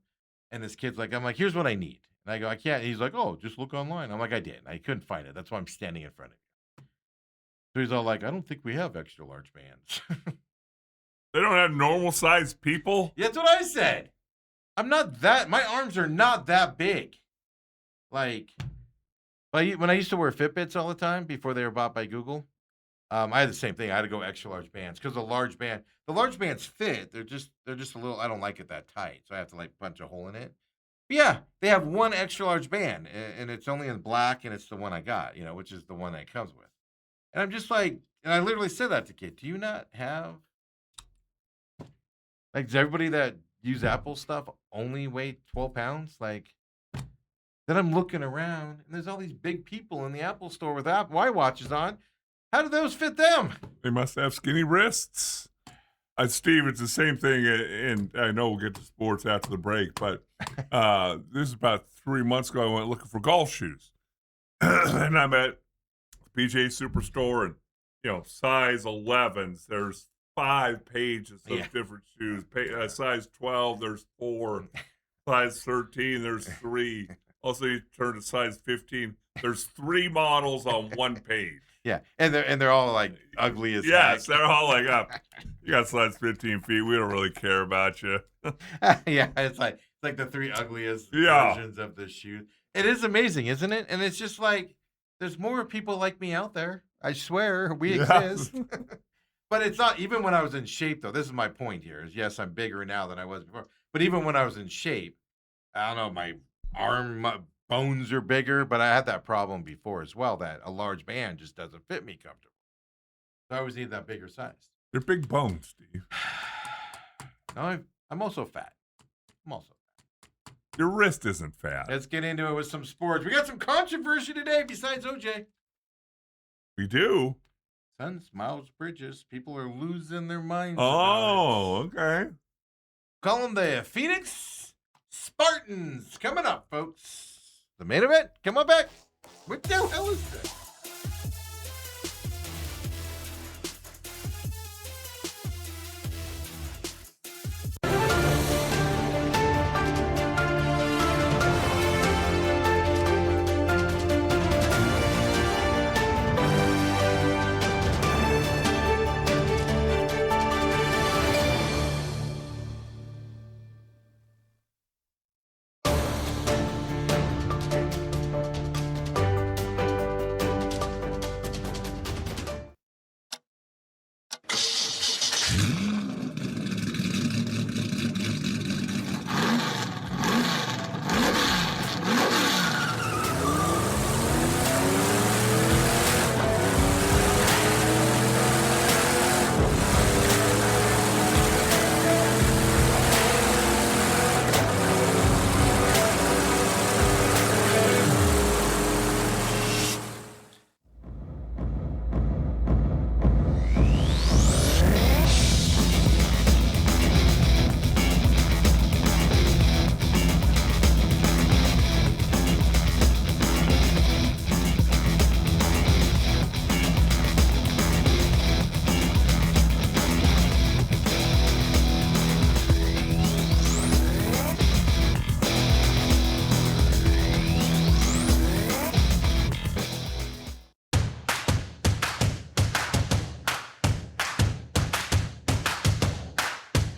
And this kid's like, I'm like, here's what I need. And I go, I can't. He's like, oh, just look online. I'm like, I did. I couldn't find it. That's why I'm standing in front of you. So he's all like, I don't think we have extra large bands. They don't have normal sized people? That's what I said. My arms are not that big. Like, when I used to wear Fitbits all the time before they were bought by Google, I had the same thing. I had to go extra large bands because the large bands fit. They're just a little. I don't like it that tight, so I have to like punch a hole in it. But yeah, they have one extra large band, and it's only in black, and it's the one I got, which is the one that it comes with. And I'm just like, and I literally said that to kid. Do you not have like does everybody that use Apple stuff only weigh 12 pounds? Like. Then I'm looking around, and there's all these big people in the Apple store with Apple watches on. How do those fit them? They must have skinny wrists. Steve, it's the same thing, and I know we'll get to sports after the break, but this is about 3 months ago. I went looking for golf shoes, and I'm at the PGA Superstore, and size 11s. There's 5 pages of different shoes. Size 12, there's 4. Size 13, there's 3. Also, you turn to size 15. There's 3 models on 1 page. Yeah, and they're all like ugly as yes, heck. They're all like, you got size 15 feet. We don't really care about you. Yeah, it's like the 3 ugliest versions of the shoe. It is amazing, isn't it? And it's just like there's more people like me out there. I swear we exist. But it's not even when I was in shape though. This is my point here. Is yes, I'm bigger now than I was before. But even when I was in shape, I don't know, my bones are bigger, but I had that problem before as well, that a large band just doesn't fit me comfortable. So I always need that bigger size. They're big bones, Steve. No, I'm also fat. Your wrist isn't fat. Let's get into it with some sports. We got some controversy today besides OJ. We do? Sons, Miles Bridges. People are losing their minds. Oh, okay. Call them the Phoenix Spartans. Coming up, folks. The main event. Come on back. What the hell is this?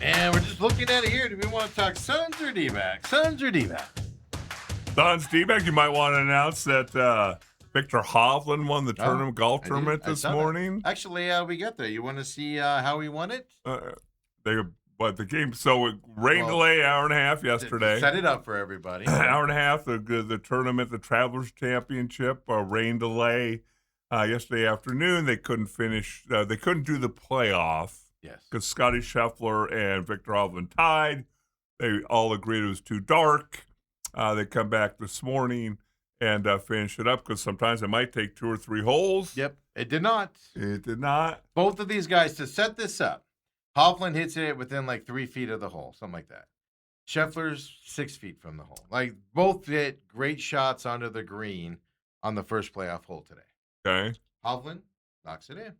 And we're just looking at it here. Do we want to talk Suns or D-back? Suns or D-back? Suns, D-back, you might want to announce that Victor Hovland won the golf tournament this morning. That. Actually, we got there. You want to see how he won it? The game, so it rain delay hour and a half yesterday. Set it up for everybody. Hour and a half, the tournament, the Travelers Championship, rain delay yesterday afternoon. They couldn't finish, they couldn't do the playoff. Yes. Because Scotty Scheffler and Victor Hovland tied. They all agreed it was too dark. They come back this morning and finish it up because sometimes it might take 2 or 3 holes. Yep. It did not. It did not. Both of these guys, to set this up, Hovland hits it within like 3 feet of the hole, something like that. Scheffler's 6 feet from the hole. Like both hit great shots onto the green on the first playoff hole today. Okay. Hovland knocks it in.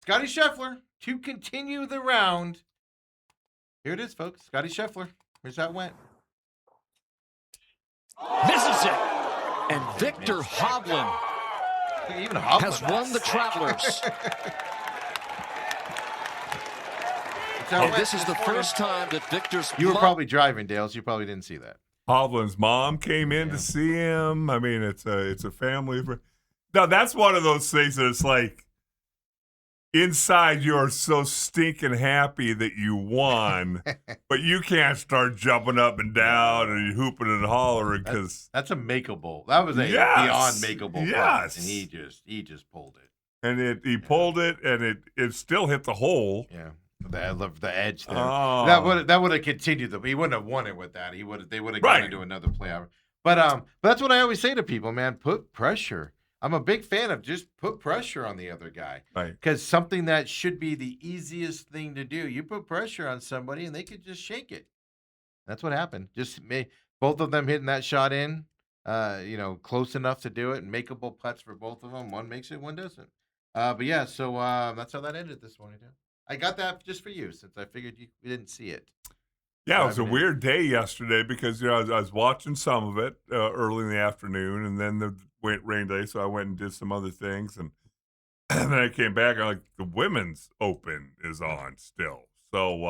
Scotty Scheffler to continue the round. Here it is, folks. Scotty Scheffler. Here's how it went. Misses it. And Victor Hovland Even Hovland has won the Travelers. And this is the first time that Victor's... You were probably driving, Dale, so you probably didn't see that. Hovland's mom came in to see him. I mean, it's a family. Now, that's one of those things that it's like, inside you're so stinking happy that you won, but you can't start jumping up and down and hooping and hollering because that's a makeable. That was a beyond makeable. Yes, and he just pulled it. And he pulled it, and it still hit the hole. Yeah. The edge there. Oh. That would have continued. He wouldn't have won it with that. They would have gone into another playoff. But that's what I always say to people, man. Put pressure. I'm a big fan of just put pressure on the other guy. Right. Because something that should be the easiest thing to do, you put pressure on somebody and they could just shake it. That's what happened. Both of them hitting that shot in, close enough to do it, and makeable putts for both of them. One makes it, one doesn't. But yeah, so that's how that ended this morning. I got that just for you since I figured you didn't see it. Yeah, it was a weird day yesterday because I was watching some of it early in the afternoon, and then the rain day, so I went and did some other things, and then I came back. I'm like, the Women's Open is on still, so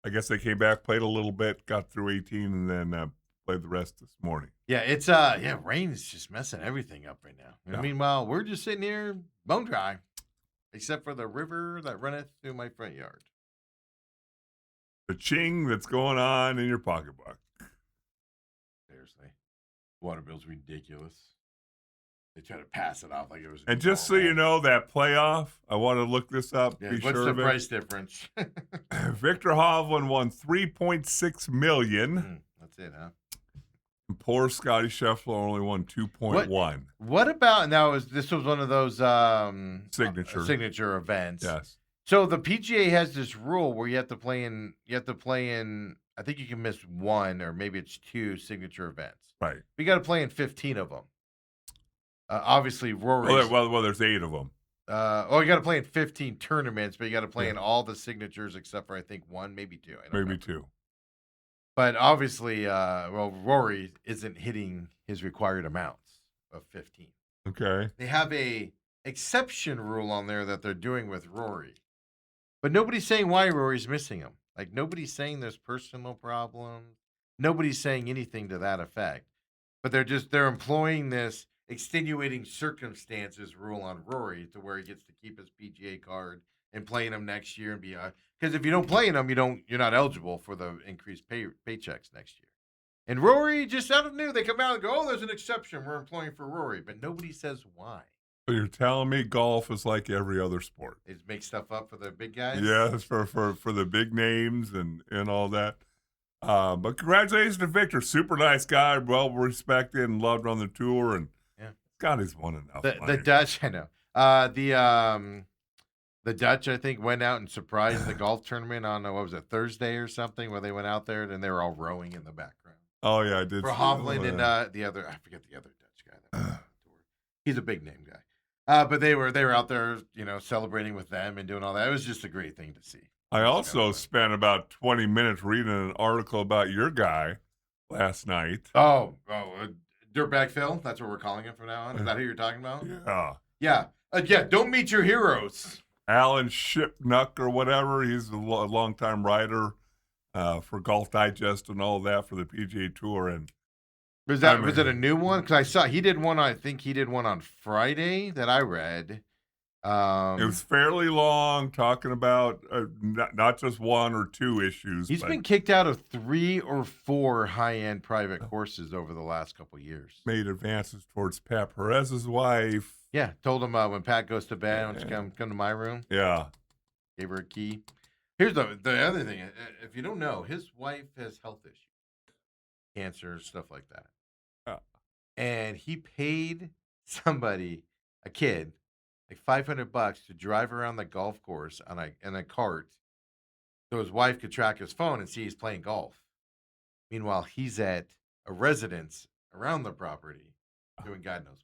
I guess I came back, played a little bit, got through 18, and then played the rest this morning. Yeah, it's rain is just messing everything up right now. Yeah. Meanwhile, we're just sitting here bone dry. Except for the river that runneth through my front yard. The ching that's going on in your pocketbook. Seriously. Water bill's ridiculous. They try to pass it off like it was. And just so you know, that playoff, I want to look this up. Yeah, be what's sure the of it. price difference? Victor Hovland won $3.6 million. That's it, huh? And poor Scotty Scheffler only won 2.1. What about now? This was one of those signature events. Yes. So the PGA has this rule where you have to play in. I think you can miss one or maybe it's two signature events. Right. You got to play in 15 of them. Obviously, Rory. Well, there's 8 of them. You got to play in 15 tournaments, but you got to play in all the signatures except for I think one, maybe two. Maybe 2. But obviously, Rory isn't hitting his required amounts of 15. Okay. They have a exception rule on there that they're doing with Rory. But nobody's saying why Rory's missing them. Like, nobody's saying there's personal problems. Nobody's saying anything to that effect. But they're employing this extenuating circumstances rule on Rory to where he gets to keep his PGA card and playing them next year and be because if you don't play in them, you're not eligible for the increased paychecks next year. And Rory just out of new, they come out and go, oh, there's an exception we're employing for Rory, but nobody says why. So you're telling me golf is like every other sport? They make stuff up for the big guys. Yes, for the big names and all that. But congratulations to Victor, super nice guy, well respected and loved on the tour, and Scotty's won enough. The Dutch, I know. The Dutch, I think, went out and surprised the golf tournament on, Thursday or something, where they went out there and they were all rowing in the background. Oh, yeah, I did. For Hovland and the other, I forget the other Dutch guy. That was on the tour. He's a big name guy. But they were out there, celebrating with them and doing all that. It was just a great thing to see. I also spent about 20 minutes reading an article about your guy last night. Dirtbag Phil, that's what we're calling him from now on. Is that who you're talking about? Yeah. Yeah. Don't meet your heroes. Alan Shipnuck or whatever. He's a longtime writer for Golf Digest and all that for the PGA Tour. And was it a new one? Because I saw he did one. I think he did one on Friday that I read. It was fairly long, talking about not just one or two issues. He's been kicked out of 3 or 4 high-end private courses over the last couple of years. Made advances towards Pat Perez's wife. Yeah, told him when Pat goes to bed, I want you to come to my room. Yeah. Gave her a key. Here's the other thing. If you don't know, his wife has health issues. Cancer, stuff like that. Yeah. And he paid somebody, a kid, like $500 to drive around the golf course in a cart so his wife could track his phone and see he's playing golf. Meanwhile, he's at a residence around the property doing God knows what.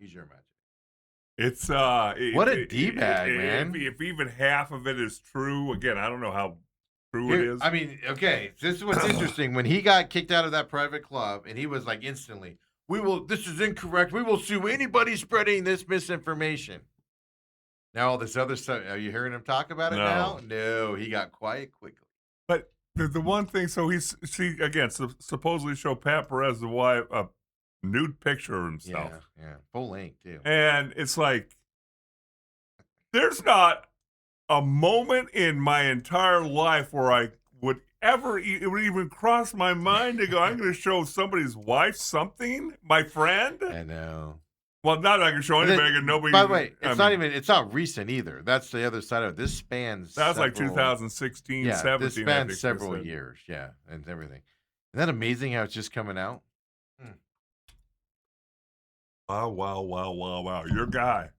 Use your imagination. It's What a D-bag, man. If even half of it is true, again, I don't know how true it is. I mean, okay, this is what's interesting. When he got kicked out of that private club, and he was like instantly, this is incorrect. We will sue anybody spreading this misinformation. Now all this other stuff, are you hearing him talk about it now? No, he got quiet quickly. But the one thing, so supposedly showed Pat Perez, the wife, a nude picture of himself. Yeah, full length too. And it's like, there's not a moment in my entire life where I would ever, it would even cross my mind to go, I'm going to show somebody's wife something, my friend. I know. Well, not that I can show anybody, and nobody. By the way, it's not recent either. That's the other side of it. This spans. That was like 2016, 17. This spans several years, and everything. Isn't that amazing how it's just coming out? Wow. Your guy.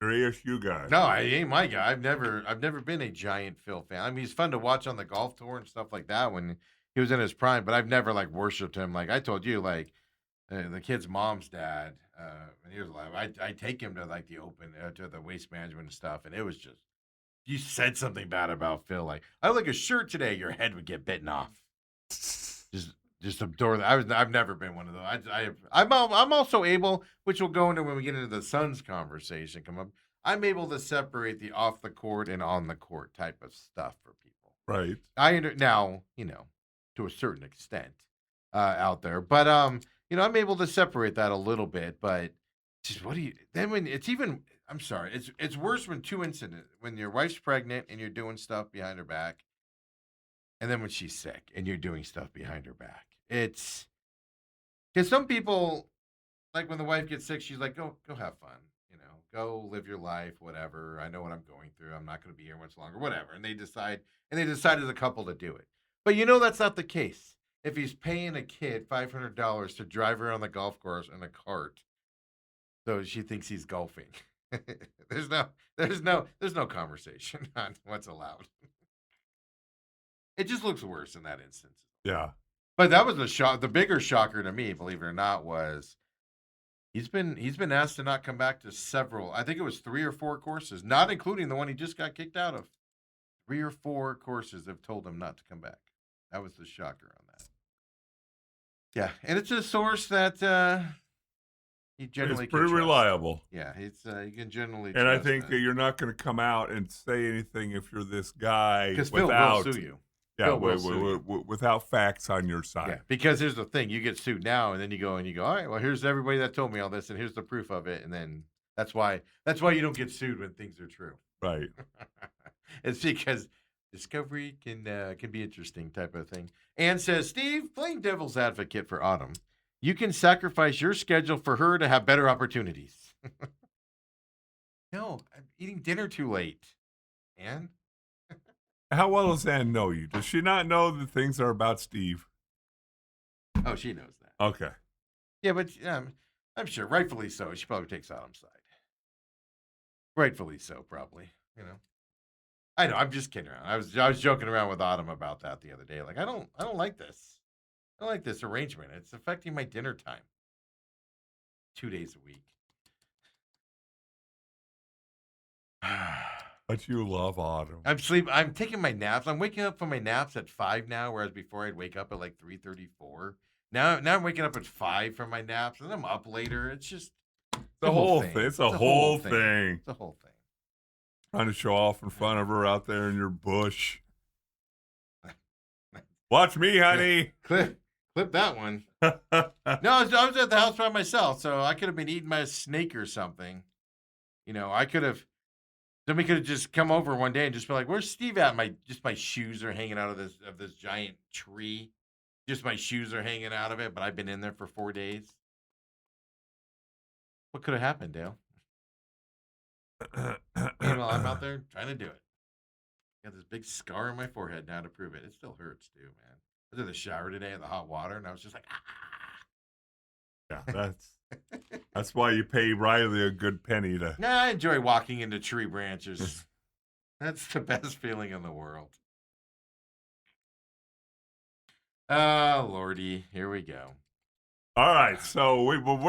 Your ASU guy. No, he ain't my guy. I've never been a giant Phil fan. I mean, he's fun to watch on the golf tour and stuff like that when he was in his prime, but I've never like worshipped him. Like I told you, like the kid's mom's dad, when he was alive, I take him to like the Open, to the Waste Management and stuff, and it was just, you said something bad about Phil, like I like a shirt today, your head would get bitten off. Just adore that. I've never been one of those. I'm also able, which we'll go into when we get into the Suns conversation. I'm able to separate the off the court and on the court type of stuff for people. Right. Now, to a certain extent, out there, but I'm able to separate that a little bit. But just when it's even, I'm sorry, it's worse when when your wife's pregnant and you're doing stuff behind her back, and then when she's sick and you're doing stuff behind her back. It's because some people, like when the wife gets sick, she's like, go have fun, go live your life, whatever. I know what I'm going through. I'm not going to be here much longer, whatever. And they decide as a couple to do it. But that's not the case. If he's paying a kid $500 to drive around the golf course in a cart, so she thinks he's golfing, there's no conversation on what's allowed. It just looks worse in that instance. Yeah. But that was the bigger shocker to me, believe it or not, was he's been asked to not come back to several. I think it was 3 or 4 courses, not including the one he just got kicked out of. 3 or 4 courses have told him not to come back. That was the shocker on that. Yeah, and it's a source that he generally it's pretty reliable. Yeah, it's you can generally. And I think you're not going to come out and say anything if you're this guy because Phil will sue you. Yeah, without facts on your side. Yeah, because here's the thing: you get sued now, and then you go, all right, well, here's everybody that told me all this, and here's the proof of it, and then that's why you don't get sued when things are true. Right. It's because discovery can be interesting type of thing. Ann says, Steve, playing devil's advocate for Autumn, you can sacrifice your schedule for her to have better opportunities. No, I'm eating dinner too late, Ann. How well does Ann know you? Does she not know the things are about Steve? Oh, she knows that. Okay. Yeah, but I'm sure, rightfully so. She probably takes Autumn's side. Rightfully so, probably. I know. I'm just kidding around. I was joking around with Autumn about that the other day. Like, I don't like this. I don't like this arrangement. It's affecting my dinner time. 2 days a week. But you love Autumn. I'm taking my naps. I'm waking up from my naps at 5 now, whereas before I'd wake up at like 3:34. Now I'm waking up at 5 from my naps, and I'm up later. It's just the whole thing. It's a whole thing. It's a whole thing. Trying to show off in front of her out there in your bush. Watch me, honey. Clip that one. No, I was at the house by myself, so I could have been eating my snake or something. Somebody could have just come over one day and just be like, "Where's Steve at?" My shoes are hanging out of this giant tree. Just my shoes are hanging out of it, but I've been in there for 4 days. What could have happened, Dale? Meanwhile, I'm out there trying to do it. Got this big scar on my forehead now to prove it. It still hurts too, man. I did the shower today in the hot water, and I was just like, ah. Yeah, that's why you pay Riley a good penny to. Nah, I enjoy walking into tree branches. That's the best feeling in the world. Oh, Lordy, here we go. All right, so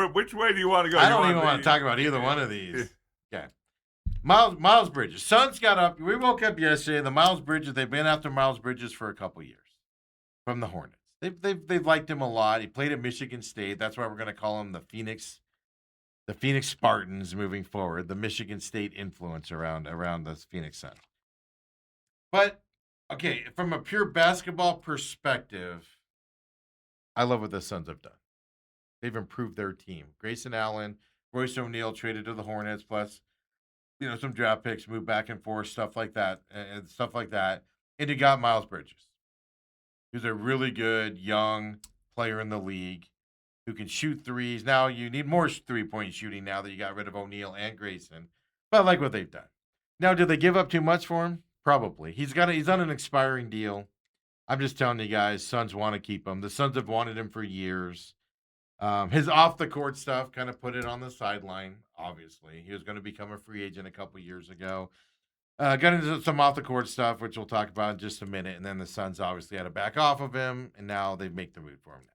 which way do you want to go? I don't even want to talk about either one of these. Miles Bridges. Suns got up. We woke up yesterday. The Miles Bridges. They've been after Miles Bridges for a couple years from the Hornets. They've liked him a lot. He played at Michigan State. That's why we're going to call him the Phoenix Spartans moving forward. The Michigan State influence around the Phoenix Suns. But okay, from a pure basketball perspective, I love what the Suns have done. They've improved their team. Grayson Allen, Royce O'Neal traded to the Hornets, plus some draft picks, move back and forth, stuff like that, and stuff like that. And you got Miles Bridges, who's a really good young player in the league who can shoot threes. Now you need more 3-point shooting now that you got rid of O'Neal and Grayson. But I like what they've done. Now, did they give up too much for him? Probably. He's on an expiring deal. I'm just telling you guys, Suns want to keep him. The Suns have wanted him for years. His off the court stuff kind of put it on the sideline. Obviously, he was going to become a free agent a couple years ago. Got into some off the court stuff, which we'll talk about in just a minute. And then the Suns obviously had to back off of him, and now they make the move for him. Now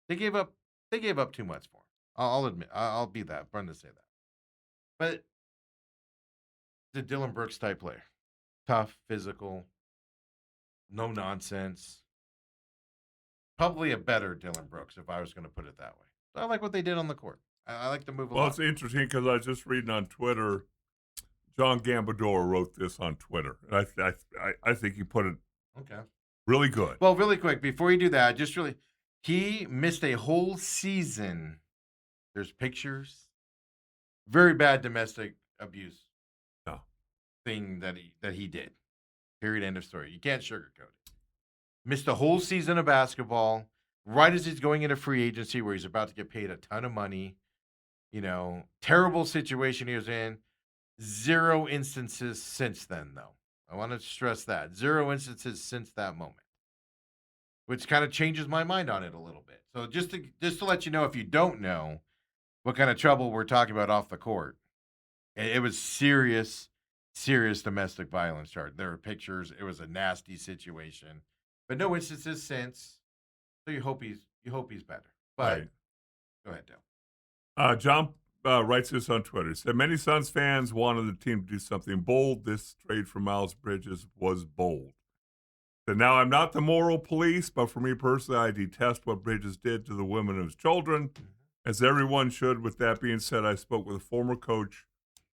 they gave up too much for him. I'll admit. I'll be that. Fun to say that. But the Dylan Brooks type player, tough, physical, no nonsense. Probably a better Dylan Brooks if I was going to put it that way. So I like what they did on the court. I like the move a lot. Well, it's interesting because I was just reading on Twitter. John Gambador wrote this on Twitter, and I think he put it really good. Well, really quick before you do that, he missed a whole season. There's pictures. Very bad domestic abuse thing that he did. Period. End of story. You can't sugarcoat it. Missed a whole season of basketball right as he's going into free agency where he's about to get paid a ton of money. Terrible situation he was in. 0 instances since then, though. I want to stress that. 0 instances since that moment, which kind of changes my mind on it a little bit. So just to let you know, if you don't know what kind of trouble we're talking about off the court, it was serious domestic violence charge. There were pictures. It was a nasty situation, but no instances since. So you hope he's better. But right. Go ahead, Dale. John writes this on Twitter. He said, many Suns fans wanted the team to do something bold. This trade for Miles Bridges was bold. So now I'm not the moral police, but for me personally, I detest what Bridges did to the women and his children, as everyone should. With that being said, I spoke with a former coach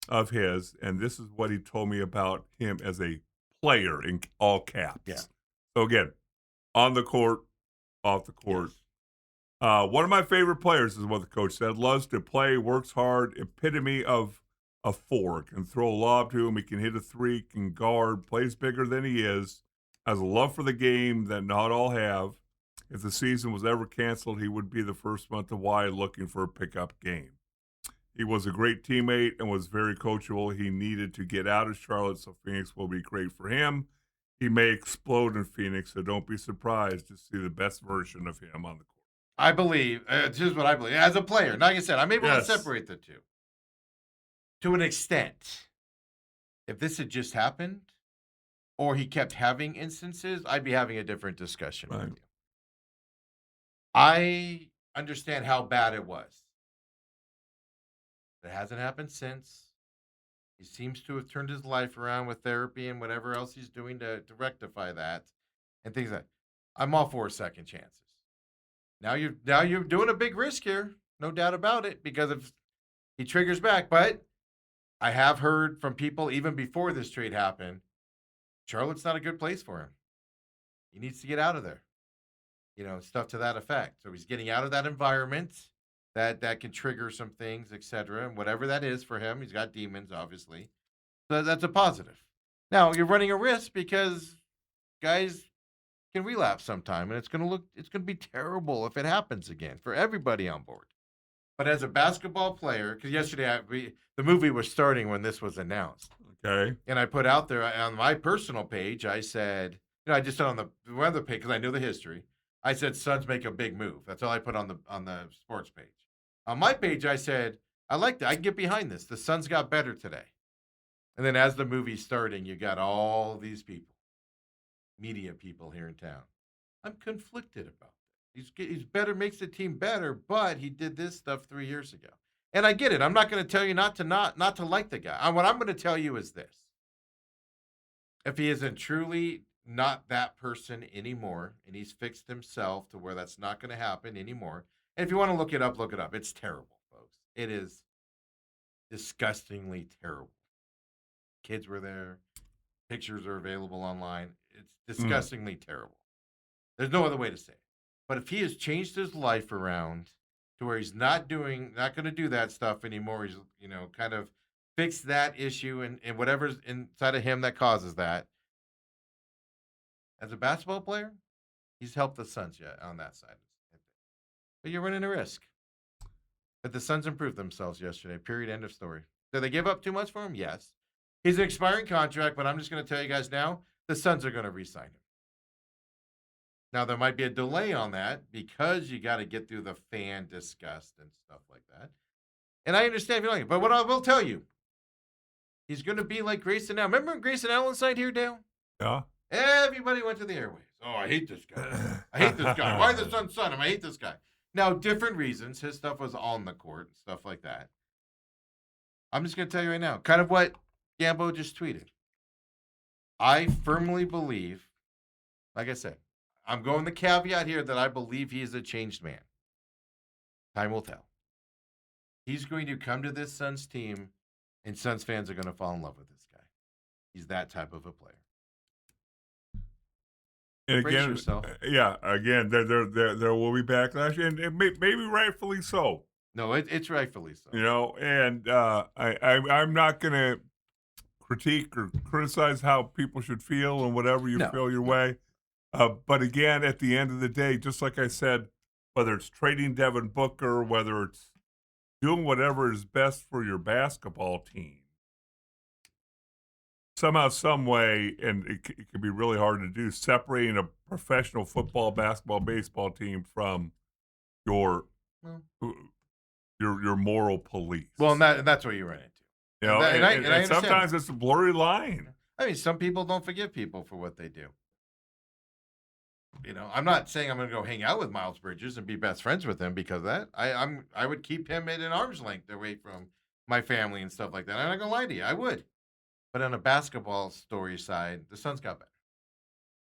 of his, and this is what he told me about him as a player in all caps. Yeah. So again, on the court, off the court. Yes. One of my favorite players is what the coach said. Loves to play, works hard, epitome of a 4. Can throw a lob to him. He can hit a 3, can guard, plays bigger than he is. Has a love for the game that not all have. If the season was ever canceled, he would be the first one to Hawaii looking for a pickup game. He was a great teammate and was very coachable. He needed to get out of Charlotte, so Phoenix will be great for him. He may explode in Phoenix, so don't be surprised to see the best version of him on the court. I believe, here's what I believe. As a player, like I said, I'm able to separate the two. To an extent. If this had just happened, or he kept having instances, I'd be having a different discussion with you. I understand how bad it was. It hasn't happened since. He seems to have turned his life around with therapy and whatever else he's doing to rectify that and things like that. I'm all for second chances. Now you're doing a big risk here, no doubt about it, because if he triggers back. But I have heard from people even before this trade happened, Charlotte's not a good place for him. He needs to get out of there. Stuff to that effect. So he's getting out of that environment that can trigger some things, etc. And whatever that is for him, he's got demons, obviously. So that's a positive. Now you're running a risk because guys can relapse sometime, and it's going to be terrible if it happens again for everybody on board. But as a basketball player, because yesterday the movie was starting when this was announced. Okay. And I put out there on my personal page, I said, I just said on the weather page because I knew the history. I said Suns make a big move. That's all I put on the sports page. On my page, I said I like that. I can get behind this. The Suns got better today. And then as the movie's starting, you got all these people, media people here in town. I'm conflicted about that. He's better, makes the team better, but he did this stuff 3 years ago. And I get it. I'm not going to tell you not to like the guy. What I'm going to tell you is this. If he isn't truly not that person anymore, and he's fixed himself to where that's not going to happen anymore. And if you want to look it up, look it up. It's terrible, folks. It is disgustingly terrible. Kids were there. Pictures are available online. It's disgustingly terrible. There's no other way to say it. But if he has changed his life around to where he's not going to do that stuff anymore, he's, kind of fixed that issue and whatever's inside of him that causes that. As a basketball player, he's helped the Suns on that side. But you're running a risk. But the Suns improved themselves yesterday. Period. End of story. Did they give up too much for him? Yes. He's an expiring contract, but I'm just going to tell you guys now, the Suns are going to re-sign him. Now, there might be a delay on that because you got to get through the fan disgust and stuff like that. And I understand if you like it. But what I will tell you, he's going to be like Grayson Allen. Remember when Grayson Allen signed here, Dale? Yeah. Everybody went to the airways. Oh, I hate this guy. I hate this guy. Why the Suns sign him? I hate this guy. Now, different reasons. His stuff was on the court and stuff like that. I'm just going to tell you right now, kind of what Gambo just tweeted. I firmly believe, like I said, I'm going the caveat here that I believe he is a changed man. Time will tell. He's going to come to this Suns team, and Suns fans are going to fall in love with this guy. He's that type of a player. And Brace again, yourself. again, there will be backlash, and maybe rightfully so. No, it's rightfully so. And I'm not going to critique or criticize how people should feel and whatever you feel your way. But again, at the end of the day, just like I said, whether it's trading Devin Booker, whether it's doing whatever is best for your basketball team, somehow, some way, and it can be really hard to do, separating a professional football, basketball, baseball team from your moral police. Well, and that's what you run into. And sometimes it's a blurry line. I mean, some people don't forgive people for what they do. I'm not saying I'm going to go hang out with Miles Bridges and be best friends with him because of that. I would keep him at an arm's length away from my family and stuff like that. I'm not going to lie to you. I would. But on a basketball story side, the Suns got better.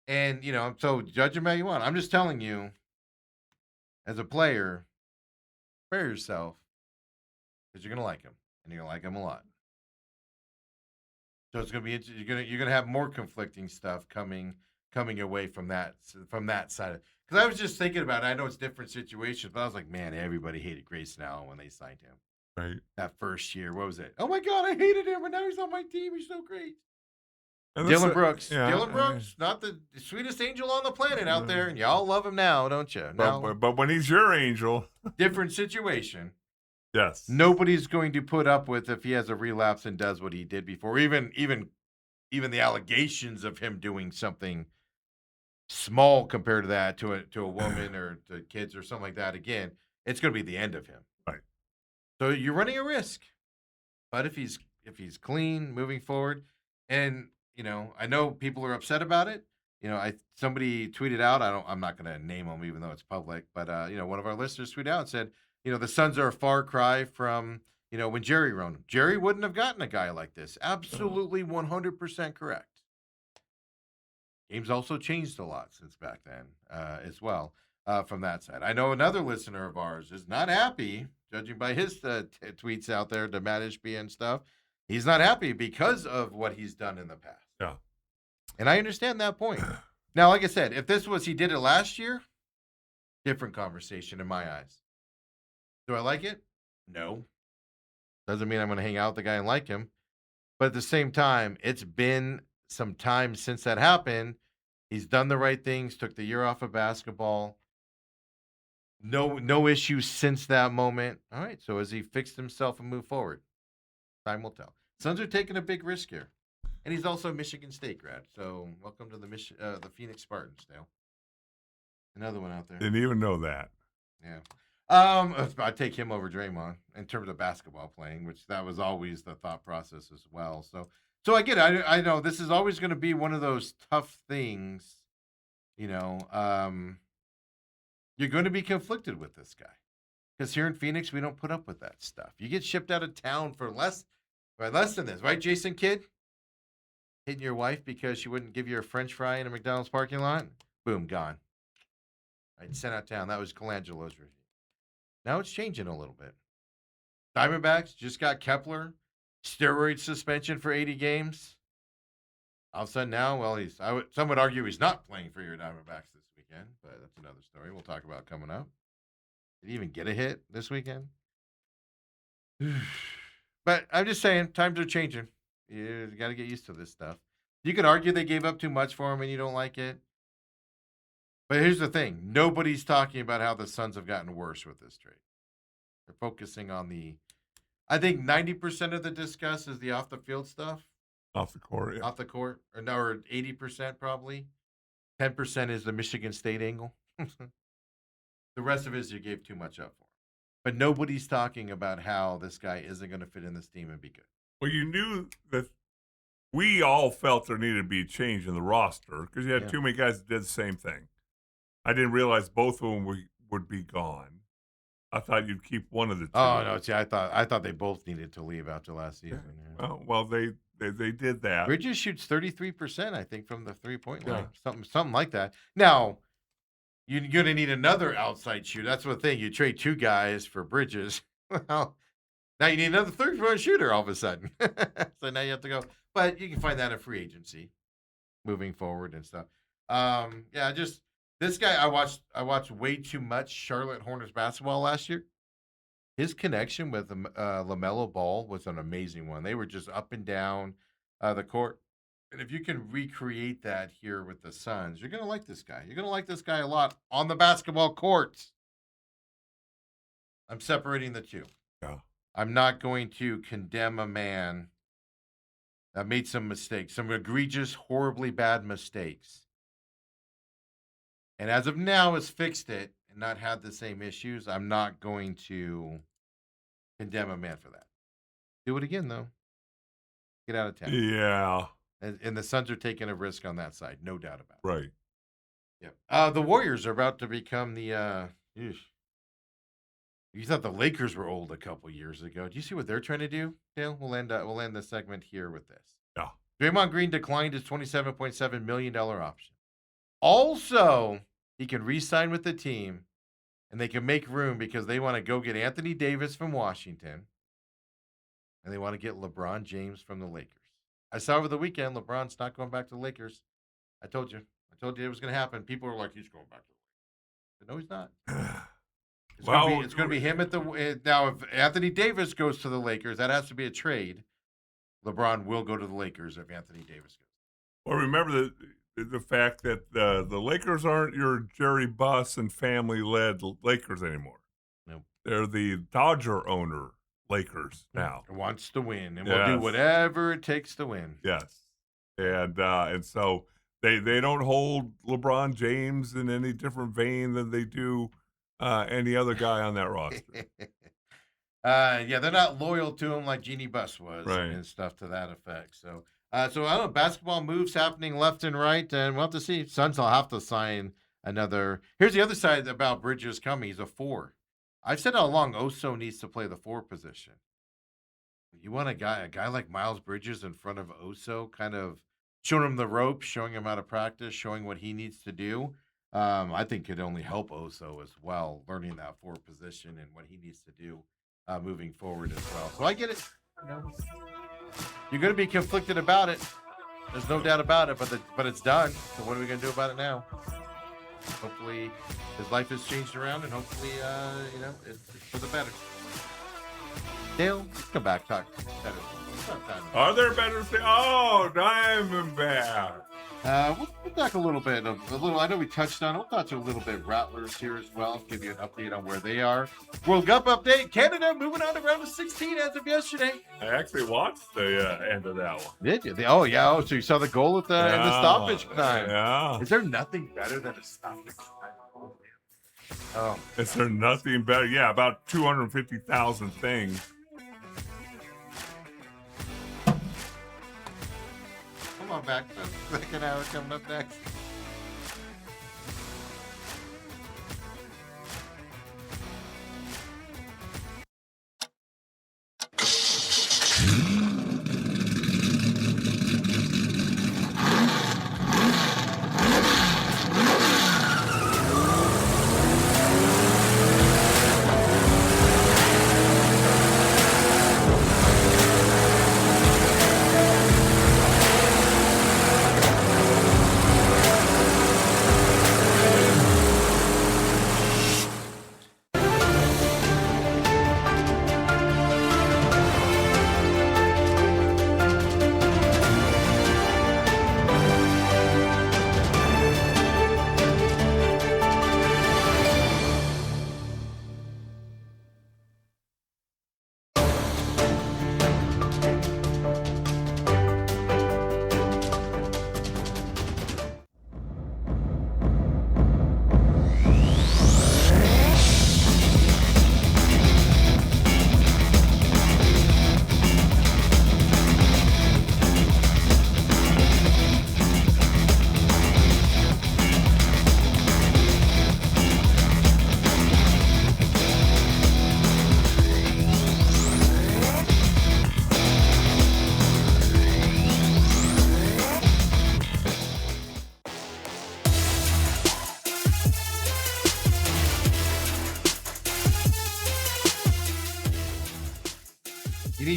And, so judge him how you want. I'm just telling you, as a player, prepare yourself because you're going to like him. And you're going to like him a lot. So it's going to be you're going to have more conflicting stuff coming away from that side. Because I was just thinking about it. I know it's different situations, but I was like, man, everybody hated Grayson Allen when they signed him. Right. That first year. What was it? Oh, my God, I hated him, but now he's on my team. He's so great. And Dylan Brooks. Yeah, Dylan Brooks, not the sweetest angel on the planet out there, and y'all love him now, don't you? But when he's your angel. Different situation. Yes. Nobody's going to put up with if he has a relapse and does what he did before. Even the allegations of him doing something small compared to that to a woman or to kids or something like that. Again, it's going to be the end of him. Right. So you're running a risk. But if he's clean moving forward, and I know people are upset about it. Somebody tweeted out. I'm not going to name them even though it's public. But one of our listeners tweeted out and said, the Suns are a far cry from when Jerry owned them. Jerry wouldn't have gotten a guy like this. Absolutely, 100% correct. Game's also changed a lot since back then as well from that side. I know another listener of ours is not happy, judging by his tweets out there to Matt Ishbia and stuff. He's not happy because of what he's done in the past. Yeah. And I understand that point. Now, like I said, if he did it last year, different conversation in my eyes. Do I like it? No. Doesn't mean I'm going to hang out with the guy and like him. But at the same time, it's been some time since that happened. He's done the right things, took the year off of basketball. No issues since that moment. All right, so has he fixed himself and moved forward? Time will tell. Suns are taking a big risk here. And he's also a Michigan State grad. So welcome to the Phoenix Spartans, Dale. Another one out there. Didn't even know that. Yeah. I'd take him over Draymond in terms of basketball playing, which that was always the thought process as well. So I get it. I know this is always going to be one of those tough things. You're going to be conflicted with this guy Because here in Phoenix, we don't put up with that stuff. You get shipped out of town for less than this, right, Jason Kidd? Hitting your wife because she wouldn't give you a French fry in a McDonald's parking lot? Boom, gone. Right, sent out town. That was Colangelo's regime. Now it's changing a little bit. Diamondbacks just got Kepler, steroid suspension for 80 games. All of a sudden now, well, some would argue he's not playing for your Diamondbacks this weekend, but that's another story we'll talk about coming up. Did he even get a hit this weekend? But I'm just saying, times are changing. You got to get used to this stuff. You could argue they gave up too much for him and you don't like it. But here's the thing. Nobody's talking about how the Suns have gotten worse with this trade. They're focusing on I think 90% of the discuss is the off-the-field stuff. Off the court, yeah. Off the court. Or 80% probably. 10% is the Michigan State angle. The rest of it is you gave too much up for. But nobody's talking about how this guy isn't going to fit in this team and be good. Well, you knew that we all felt there needed to be a change in the roster because you had too many guys that did the same thing. I didn't realize both of them would be gone. I thought you'd keep one of the two. Oh no! See, I thought they both needed to leave after last season. Yeah. Well, they did that. Bridges shoots 33%, I think, from the 3-point line, something like that. Now, you're going to need another outside shooter. That's the thing. You trade two guys for Bridges. Well, now you need another 3-point shooter all of a sudden. So now you have to go. But you can find that in free agency, moving forward and stuff. Just. This guy, I watched way too much Charlotte Hornets basketball last year. His connection with LaMelo Ball was an amazing one. They were just up and down the court. And if you can recreate that here with the Suns, you're going to like this guy. You're going to like this guy a lot on the basketball courts. I'm separating the two. Yeah. I'm not going to condemn a man that made some mistakes, some egregious, horribly bad mistakes. And as of now, has fixed it and not had the same issues. I'm not going to condemn a man for that. Do it again, though. Get out of town. Yeah. And the Suns are taking a risk on that side, no doubt about it. Right. Yeah. The Warriors are about to become the. You thought the Lakers were old a couple years ago. Do you see what they're trying to do? Dale, we'll end the segment here with this. Yeah. Draymond Green declined his $27.7 million option. Also, he can re-sign with the team, and they can make room because they want to go get Anthony Davis from Washington, and they want to get LeBron James from the Lakers. I saw over the weekend, LeBron's not going back to the Lakers. I told you it was going to happen. People were like, he's going back to the Lakers. But no, he's not. It's going to be him at the – now, if Anthony Davis goes to the Lakers, that has to be a trade. LeBron will go to the Lakers if Anthony Davis goes. Well, remember the fact that the Lakers aren't your Jerry Buss and family-led Lakers anymore. Nope. They're the Dodger owner Lakers now. Wants to win, and will do whatever it takes to win. Yes. And so they don't hold LeBron James in any different vein than they do any other guy on that roster. They're not loyal to him like Jeannie Buss was and stuff to that effect. So I don't know, basketball moves happening left and right, and we'll have to see. Suns will have to sign another. Here's the other side about Bridges coming. He's a 4. I've said all along, Oso needs to play the 4 position. You want a guy like Miles Bridges in front of Oso, kind of showing him the ropes, showing him how to practice, showing what he needs to do. I think could only help Oso as well, learning that 4 position and what he needs to do moving forward as well. So I get it. You're going to be conflicted about it. There's no doubt about it, but it's done. So what are we going to do about it now? Hopefully his life has changed around, and hopefully, it's for the better. Dale, come back, talk better. Are there better things? Oh, Diamondback. We'll talk a little bit. I know we touched on. We'll touch a little bit Rattlers here as well. Give you an update on where they are. World Cup update. Canada moving on to round of 16 as of yesterday. I actually watched the end of that one. Did you? Oh yeah. Oh, so you saw the goal at the in the stoppage time. Yeah. Is there nothing better than a stoppage time? Oh. Is there nothing better? Yeah, about 250,000 things. Come on back. Second hour coming up next.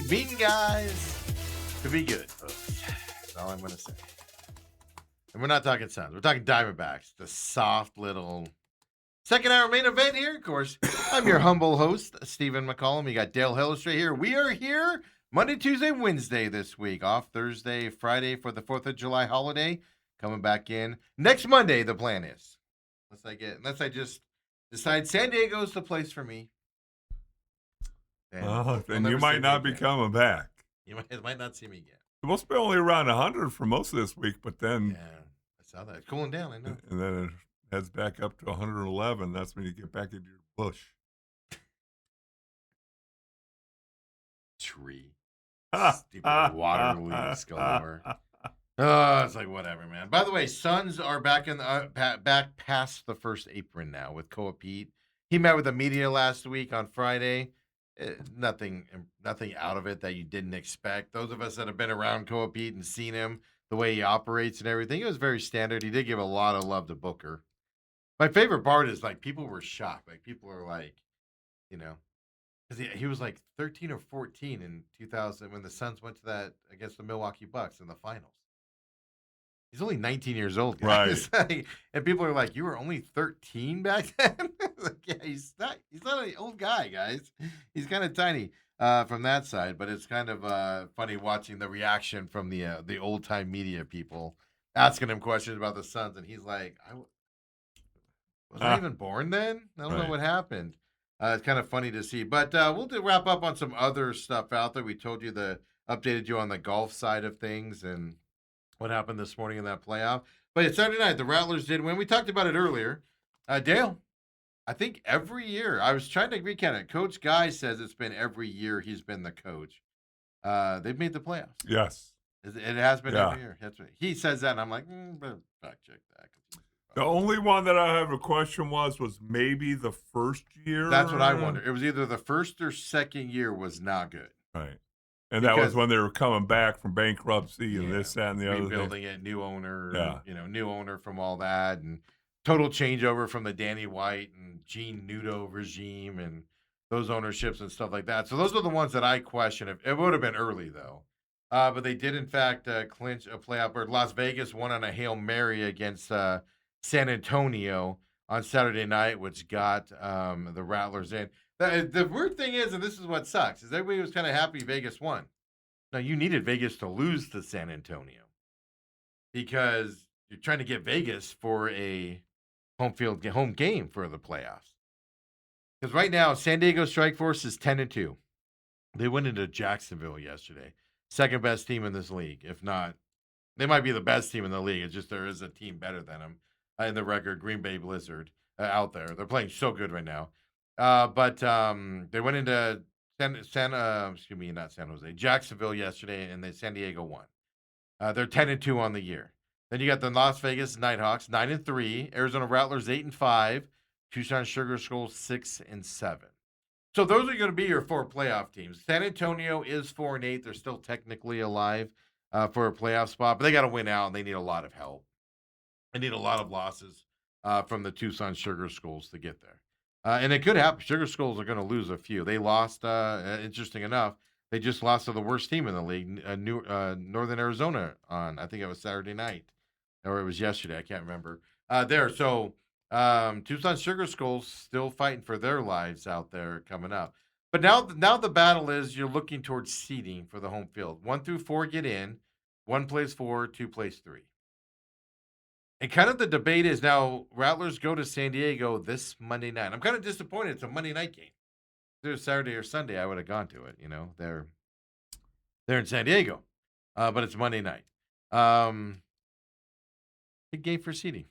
Meeting guys to be good, folks. That's all I'm going to say. And we're not talking Suns. We're talking Diamondbacks. The soft little second hour main event here. Of course, I'm your humble host, Stephen McCollum. You got Dale Hellestrae here. We are here Monday, Tuesday, Wednesday this week. Off Thursday, Friday for the 4th of July holiday. Coming back in next Monday, the plan is. Unless I just decide San Diego's the place for me. Then you might not be coming back. You might not see me again. Supposed to be only around 100 for most of this week, but then... Yeah, I saw that. It's cooling down, I know. And then it heads back up to 111. That's when you get back into your bush. Tree. Stupid water leaks galore. Oh, it's like whatever, man. By the way, Suns are back in back past the first apron now with Koa Pete. He met with the media last week on Friday. Nothing out of it that you didn't expect. Those of us that have been around Koa Pete and seen him, the way he operates and everything, it was very standard. He did give a lot of love to Booker. My favorite part is like people were shocked. Like people are like, because he was like 13 or 14 in 2000 when the Suns went to that against the Milwaukee Bucks in the finals. He's only 19 years old, guys. Right. And people are like, "You were only 13 back then." Like, yeah, he's not an old guy, guys. He's kind of tiny from that side, but it's kind of funny watching the reaction from the old time media people asking him questions about the Suns, and he's like, "Was I even born then? I don't know what happened." It's kind of funny to see, but we'll wrap up on some other stuff out there. We told you updated you on the golf side of things and what happened this morning in that playoff. But it's Saturday night. The Rattlers did win. We talked about it earlier. Dale, I think every year, I was trying to recount it. Coach Guy says it's been every year he's been the coach. They've made the playoffs. Yes. It has been every year. That's right. He says that, and I'm like, better fact check that. The only one that I have a question was maybe the first year. That's what I wonder. It was either the first or second year was not good. Right. And that was when they were coming back from bankruptcy and this, that, and the other thing. Rebuilding it, new owner, new owner from all that, and total changeover from the Danny White and Gene Nudo regime and those ownerships and stuff like that. So those are the ones that I question. If it would have been early, though. But they did, in fact, clinch a playoff berth. Las Vegas won on a Hail Mary against San Antonio on Saturday night, which got the Rattlers in. The weird thing is, and this is what sucks, is everybody was kind of happy Vegas won. Now, you needed Vegas to lose to San Antonio because you're trying to get Vegas for a home game for the playoffs. Because right now, San Diego Strikeforce is 10-2. They went into Jacksonville yesterday. Second best team in this league. If not, they might be the best team in the league. It's just there is a team better than them in the record, Green Bay Blizzard, out there. They're playing so good right now. But they went into Jacksonville yesterday, and San Diego won. They're 10-2 on the year. Then you got the Las Vegas Nighthawks 9-3, Arizona Rattlers 8-5, Tucson Sugar Skulls 6-7. So those are going to be your four playoff teams. San Antonio is 4-8. They're still technically alive for a playoff spot, but they got to win out, and they need a lot of help. They need a lot of losses from the Tucson Sugar Skulls to get there. And it could happen. Sugar Skulls are going to lose a few. They lost, interesting enough, they just lost to the worst team in the league, Northern Arizona, on, I think it was Saturday night, or it was yesterday. I can't remember. So Tucson Sugar Skulls still fighting for their lives out there coming up. But now the battle is you're looking towards seeding for the home field. 1 through 4 get in. 1 plays 4, 2 plays 3. And kind of the debate is now Rattlers go to San Diego this Monday night. I'm kind of disappointed it's a Monday night game. If it was Saturday or Sunday, I would have gone to it. They're in San Diego, but it's Monday night. Big game for seeding,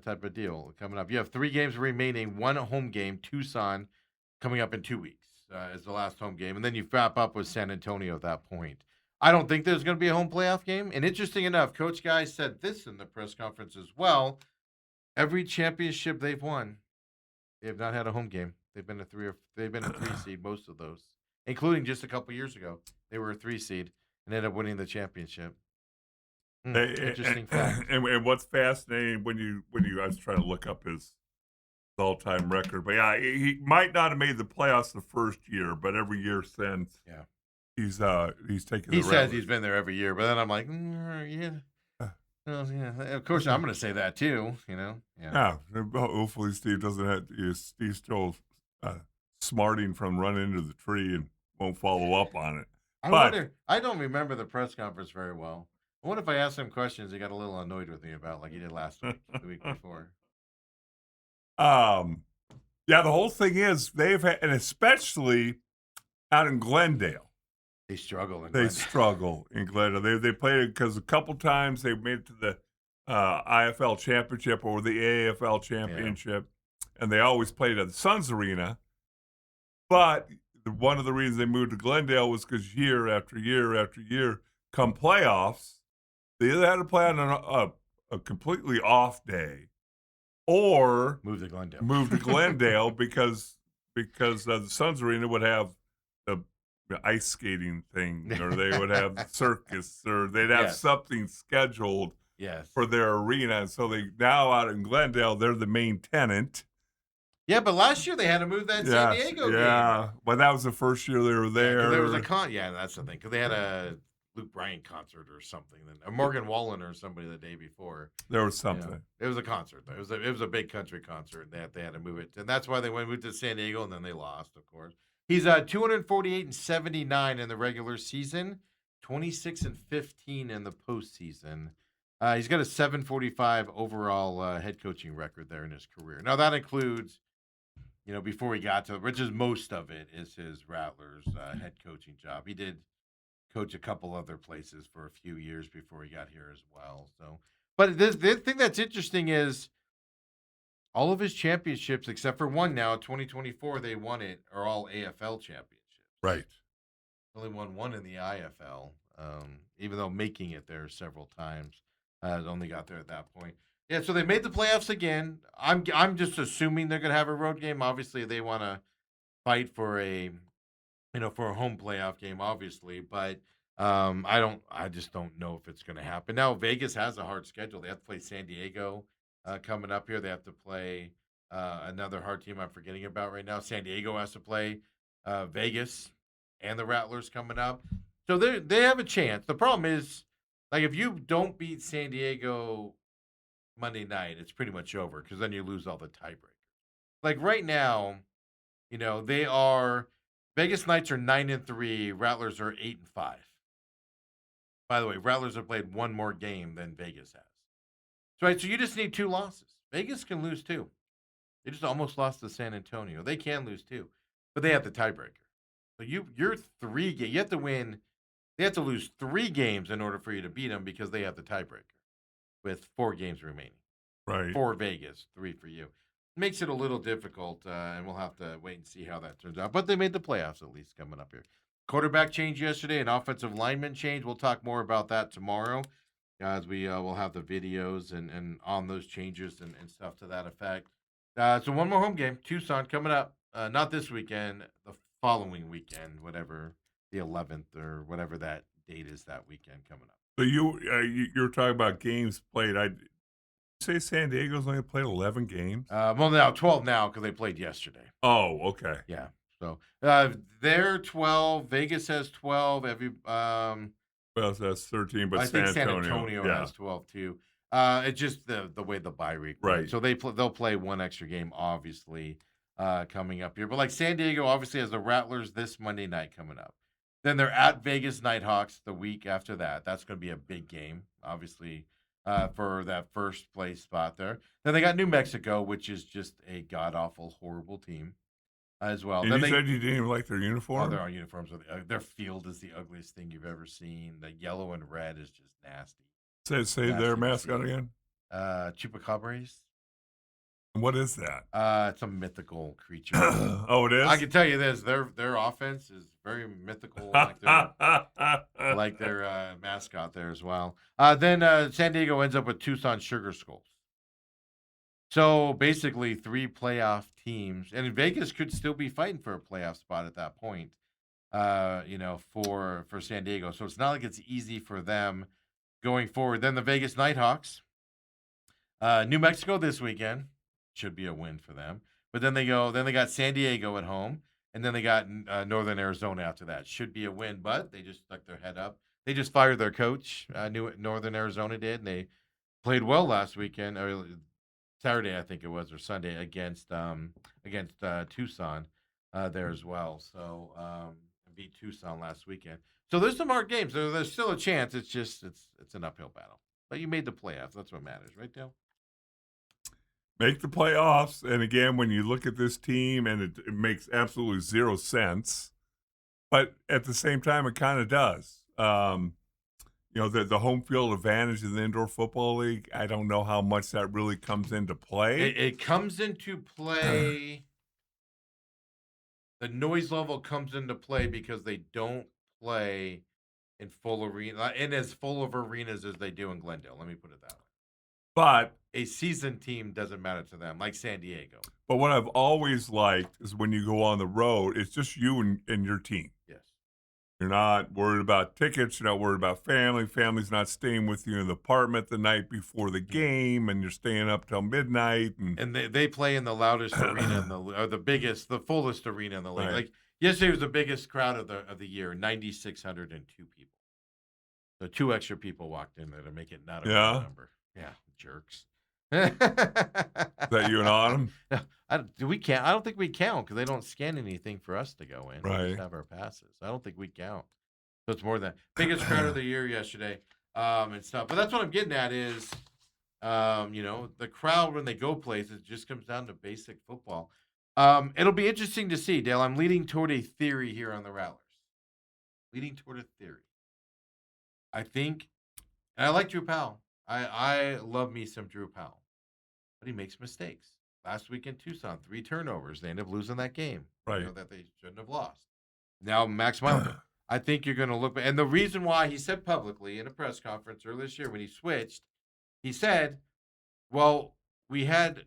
type of deal coming up. You have 3 games remaining, 1 home game, Tucson, coming up in 2 weeks is the last home game. And then you wrap up with San Antonio at that point. I don't think there's going to be a home playoff game. And interesting enough, Coach Guy said this in the press conference as well. Every championship they've won, they have not had a home game. They've been a 3 seed, most of those, including just a couple years ago. They were a 3 seed and ended up winning the championship. Interesting fact. And what's fascinating when I was trying to look up his all-time record, but yeah, he might not have made the playoffs the first year, but every year since, he's taking He the says Rattlers. he's been there every year, but then I'm like, yeah. Well, yeah, of course I'm going to say that too. Yeah. Yeah. Hopefully Steve doesn't have Steve's still smarting from running into the tree and won't follow up on it. I wonder. I don't remember the press conference very well. I wonder if I asked him questions he got a little annoyed with me about, like he did last week, the week before. Yeah, the whole thing is they've had, and especially out in Glendale. They struggle in They struggle in Glendale. They played it because a couple times they made it to the IFL championship or the AFL championship, and they always played at the Suns Arena. But one of the reasons they moved to Glendale was because year after year after year, come playoffs, they either had to play on a completely off day, or move to Glendale. because the Suns Arena would have the ice skating thing, or they would have the circus, or they'd have something scheduled for their arena. And so they now out in Glendale, they're the main tenant. Yeah, but last year they had to move that San Diego game. Yeah, but that was the first year they were there. There was a that's the thing, because they had a Luke Bryan concert or something, a Morgan Wallen or somebody the day before. There was something. It was a concert. It was a big country concert. They had to move it, and that's why they moved to San Diego, and then they lost, of course. He's 248-79 in the regular season, 26-15 in the postseason. He's got a 745 overall head coaching record there in his career. Now that includes, before he got to, which is most of it, is his Rattlers head coaching job. He did coach a couple other places for a few years before he got here as well. So, but the thing that's interesting is all of his championships, except for one now, 2024, they won it, are all AFL championships. Right. Only won one in the IFL, even though making it there several times. Only got there at that point. Yeah, so they made the playoffs again. I'm just assuming they're going to have a road game. Obviously, they want to fight for a home playoff game, obviously, but I just don't know if it's going to happen. Now, Vegas has a hard schedule. They have to play San Diego coming up here. They have to play another hard team I'm forgetting about right now. San Diego has to play Vegas and the Rattlers coming up. So they have a chance. The problem is, like, if you don't beat San Diego Monday night, it's pretty much over, because then you lose all the tiebreakers. Like right now, they are Vegas Knights are 9-3, Rattlers are 8-5. By the way, Rattlers have played one more game than Vegas has. So you just need 2 losses. Vegas can lose 2. They just almost lost to San Antonio. They can lose 2, but they have the tiebreaker. So you're 3 games. You have to win. They have to lose 3 games in order for you to beat them, because they have the tiebreaker with 4 games remaining. Right. 4 Vegas, 3 for you. Makes it a little difficult, and we'll have to wait and see how that turns out. But they made the playoffs, at least, coming up here. Quarterback change yesterday, an offensive lineman change. We'll talk more about that tomorrow, as we will have the videos and on those changes and stuff to that effect. So one more home game, Tucson, coming up. Not this weekend, the following weekend, whatever, the 11th or whatever that date is that weekend coming up. So you're talking about games played. I say San Diego's only played 11 games. Well, now 12 now, because they played yesterday. Oh, okay. Yeah. So they're 12. Vegas has 12. Well, so that's 13, but I think San Antonio has 12 too. It's just the way the bye week. Right. So they'll play one extra game, obviously, coming up here. But like San Diego obviously has the Rattlers this Monday night coming up. Then they're at Vegas Nighthawks the week after that. That's going to be a big game, obviously, for that first place spot there. Then they got New Mexico, which is just a god-awful, horrible team as well. And then you said you didn't even like their uniform? Oh, their uniforms. Their field is the ugliest thing you've ever seen. The yellow and red is just nasty. Say their mascot again? Chupacabras. What is that? It's a mythical creature. Oh, it is? I can tell you this: their offense is very mythical, like their mascot there as well. Then San Diego ends up with Tucson Sugar Skulls. So basically, 3 playoff teams, and Vegas could still be fighting for a playoff spot at that point. For San Diego, so it's not like it's easy for them going forward. Then the Vegas Nighthawks, New Mexico this weekend. Should be a win for them. But then they got San Diego at home. And then they got Northern Arizona after that. Should be a win, but they just stuck their head up. They just fired their coach. Northern Arizona did, and they played well last weekend, or Saturday, I think it was, or Sunday against Tucson there as well. So beat Tucson last weekend. So there's some hard games. There's still a chance. It's just it's an uphill battle. But you made the playoffs. That's what matters, right, Dale? Make the playoffs, and again, when you look at this team, and it makes absolutely zero sense, but at the same time, it kind of does. The home field advantage in the indoor football league, I don't know how much that really comes into play. It comes into play. The noise level comes into play because they don't play in full arena, in as full of arenas as they do in Glendale. Let me put it that way. But a seasoned team doesn't matter to them, like San Diego. But what I've always liked is when you go on the road, it's just you and your team. Yes. You're not worried about tickets. You're not worried about family. Family's not staying with you in the apartment the night before the game, and you're staying up till midnight. And they play in the loudest arena, or the fullest arena in the league. Right. Like yesterday was the biggest crowd of the year, 9,602 people. So 2 extra people walked in there to make it not a round number. Yeah, jerks. Is that you and Autumn? I don't think we count because they don't scan anything for us to go in. Right. We just have our passes. I don't think we count. So it's more than biggest crowd of the year yesterday, and stuff. But that's what I'm getting at is, the crowd when they go places just comes down to basic football. It'll be interesting to see, Dale. I'm leading toward a theory here on the Rattlers. Leading toward a theory. I think, and I like Drew Powell. I love me some Drew Powell, but he makes mistakes. Last week in Tucson, 3 turnovers. They ended up losing that game. Right. That they shouldn't have lost. Now, Max Meyer, I think you're going to look. And the reason why he said publicly in a press conference earlier this year when he switched, he said, well, we've had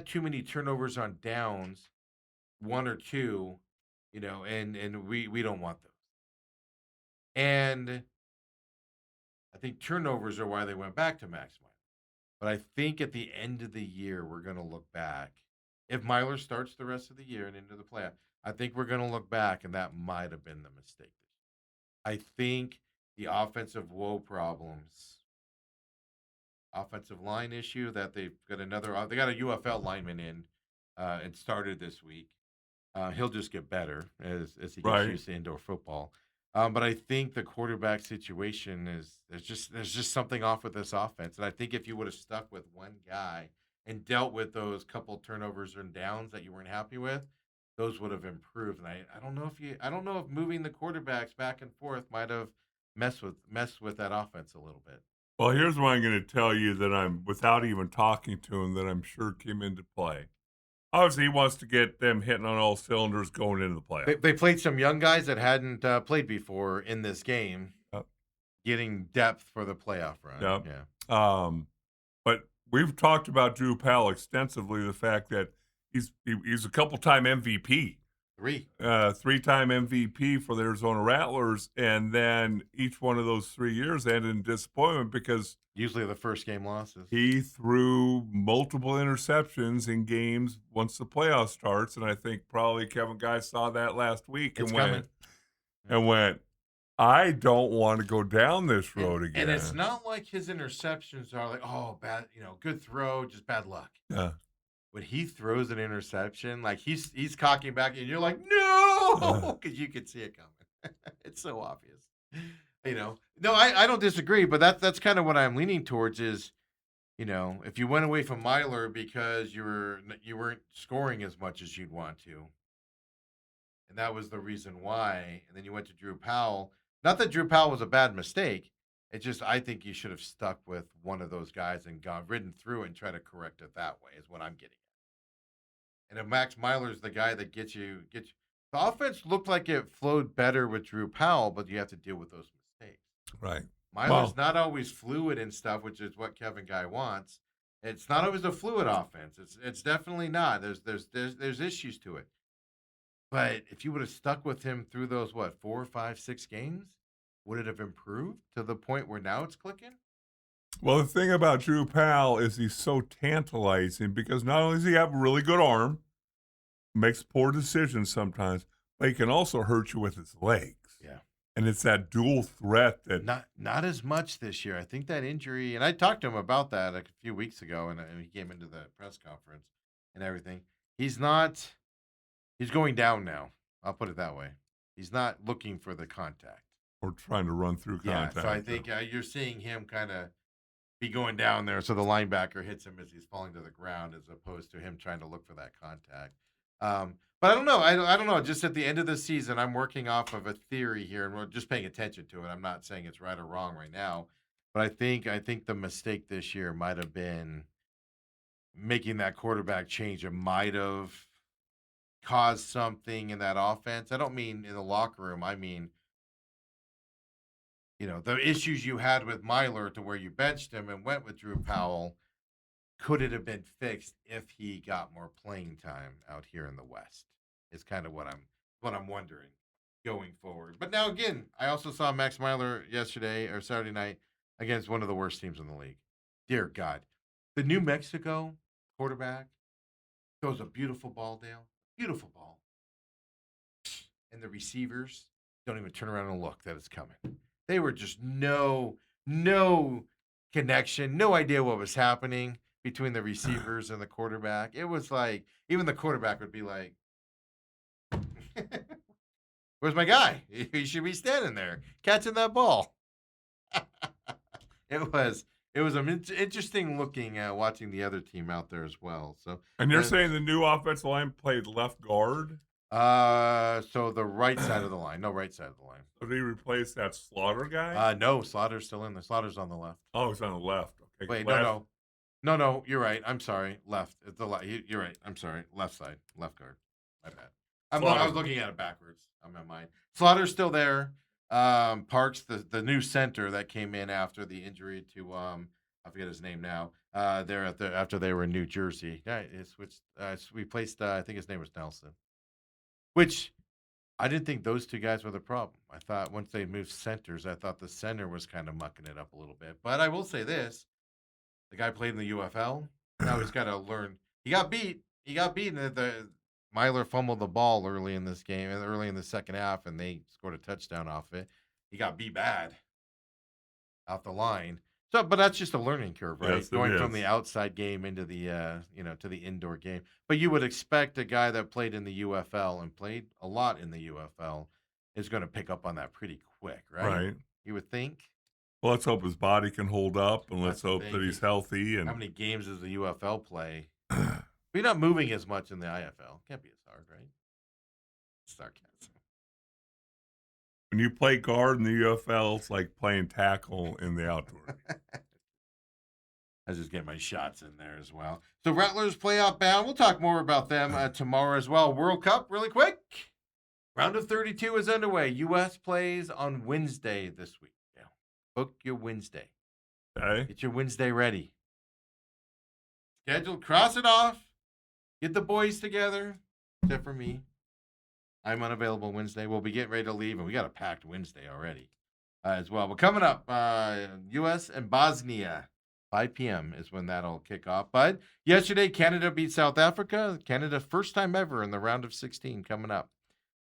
too many turnovers on downs, 1 or 2, and we don't want those. And I think turnovers are why they went back to Max Meyer. But I think at the end of the year, we're going to look back. If Myler starts the rest of the year and into the playoff, I think we're going to look back, and that might have been the mistake. I think the offensive woe problems, offensive line issue that they got a UFL lineman in and started this week. He'll just get better as he gets used to indoor football. But I think the quarterback situation there's just something off with this offense. And I think if you would have stuck with one guy and dealt with those couple turnovers and downs that you weren't happy with, those would have improved. And I don't know if moving the quarterbacks back and forth might have messed with that offense a little bit. Well, here's what I'm going to tell you that I'm, without even talking to him, that I'm sure came into play. Obviously, he wants to get them hitting on all cylinders going into the playoffs. They played some young guys that hadn't played before in this game, getting depth for the playoff run. Yeah. But we've talked about Drew Powell extensively, the fact that he's a couple-time MVP. 3-time MVP for the Arizona Rattlers, and then each one of those 3 years ended in disappointment because usually the first game losses. He threw multiple interceptions in games once the playoff starts, and I think probably Kevin Guy saw that last week and went, I don't want to go down this road again. And it's not like his interceptions are like, oh, bad, good throw, just bad luck. Yeah. When he throws an interception, like he's cocking back, and you're like, no, because you can see it coming. It's so obvious. No, I don't disagree, but that's kind of what I'm leaning towards is, if you went away from Myler because you weren't scoring as much as you'd want to, and that was the reason why, and then you went to Drew Powell. Not that Drew Powell was a bad mistake. It's just I think you should have stuck with one of those guys and ridden through it and try to correct it that way is what I'm getting at. And if Max Myler's the guy that gets you, the offense looked like it flowed better with Drew Powell, but you have to deal with those mistakes. Right. Myler's not always fluid and stuff, which is what Kevin Guy wants. It's not always a fluid offense. It's definitely not. There's issues to it. But if you would have stuck with him through those 4, 5, 6 games, would it have improved to the point where now it's clicking? Well, the thing about Drew Powell is he's so tantalizing because not only does he have a really good arm, makes poor decisions sometimes, but he can also hurt you with his legs. Yeah. And it's that dual threat that Not as much this year. I think that injury, and I talked to him about that a few weeks ago, and he came into the press conference and everything. He's going down now. I'll put it that way. He's not looking for the contact. we're trying to run through contact. Yeah, so I think you're seeing him kind of be going down there, so the linebacker hits him as he's falling to the ground, as opposed to him trying to look for that contact. But I don't know. I don't know. Just at the end of the season, I'm working off of a theory here, and we're just paying attention to it. I'm not saying it's right or wrong right now, but I think the mistake this year might have been making that quarterback change. It might have caused something in that offense. I don't mean in the locker room. I mean, the issues you had with Myler to where you benched him and went with Drew Powell. Could it have been fixed if he got more playing time out here in the West? Is kind of what I'm wondering going forward. But now again, I also saw Max Myler yesterday or Saturday night against one of the worst teams in the league. Dear God, the New Mexico quarterback throws a beautiful ball down, beautiful ball, and the receivers don't even turn around and look that it's coming. They were just no connection, no idea what was happening between the receivers and the quarterback. It was like, even the quarterback would be like, where's my guy? He should be standing there catching that ball. It was interesting looking watching the other team out there as well. So, and you're saying the new offensive line played left guard? So the right side of the line. No, right side of the line. So did he replace that Slaughter guy? No, Slaughter's still in there. Slaughter's on the left. Oh, he's on the left. Okay. Wait, left. No, you're right. I'm sorry. Left. It's the left. You're right. I'm sorry. Left side. Left guard. My bad. I was looking at it backwards on my mind. Slaughter's still there. Parks, the new center that came in after the injury to I forget his name now. After they were in New Jersey. Yeah, we placed I think his name was Nelson. Which I didn't think those two guys were the problem. I thought once they moved centers, I thought the center was kind of mucking it up a little bit. But I will say this. The guy played in the UFL. Now he's got to learn. He got beat. The Myler fumbled the ball early in this game, early in the second half, and they scored a touchdown off it. He got beat bad off the line. So, but that's just a learning curve, right? Yes, going from the outside game into the to the indoor game. But you would expect a guy that played in the UFL and played a lot in the UFL is going to pick up on that pretty quick, right? Right. You would think. Well, let's hope his body can hold up, and let's That's the hope thing. that he's healthy. And How many games does the UFL play? We're not moving as much in the IFL. Can't be as hard, right? Sarcasm. when you play guard in the UFL, it's like playing tackle in the outdoor. I was just getting my shots in there as well. So Rattlers playoff bound. We'll talk more about them tomorrow as well. World Cup, really quick. Round of 32 is underway. U.S. plays on Wednesday this week. Yeah. Book your Wednesday. Okay. Get your Wednesday ready. Schedule, cross it off. Get the boys together, except for me. I'm unavailable Wednesday. We'll be getting ready to leave, and we got a packed Wednesday already as well. But coming up, U.S. and Bosnia, 5 p.m. is when that'll kick off. But yesterday, Canada beat South Africa. Canada, first time ever in the round of 16 coming up.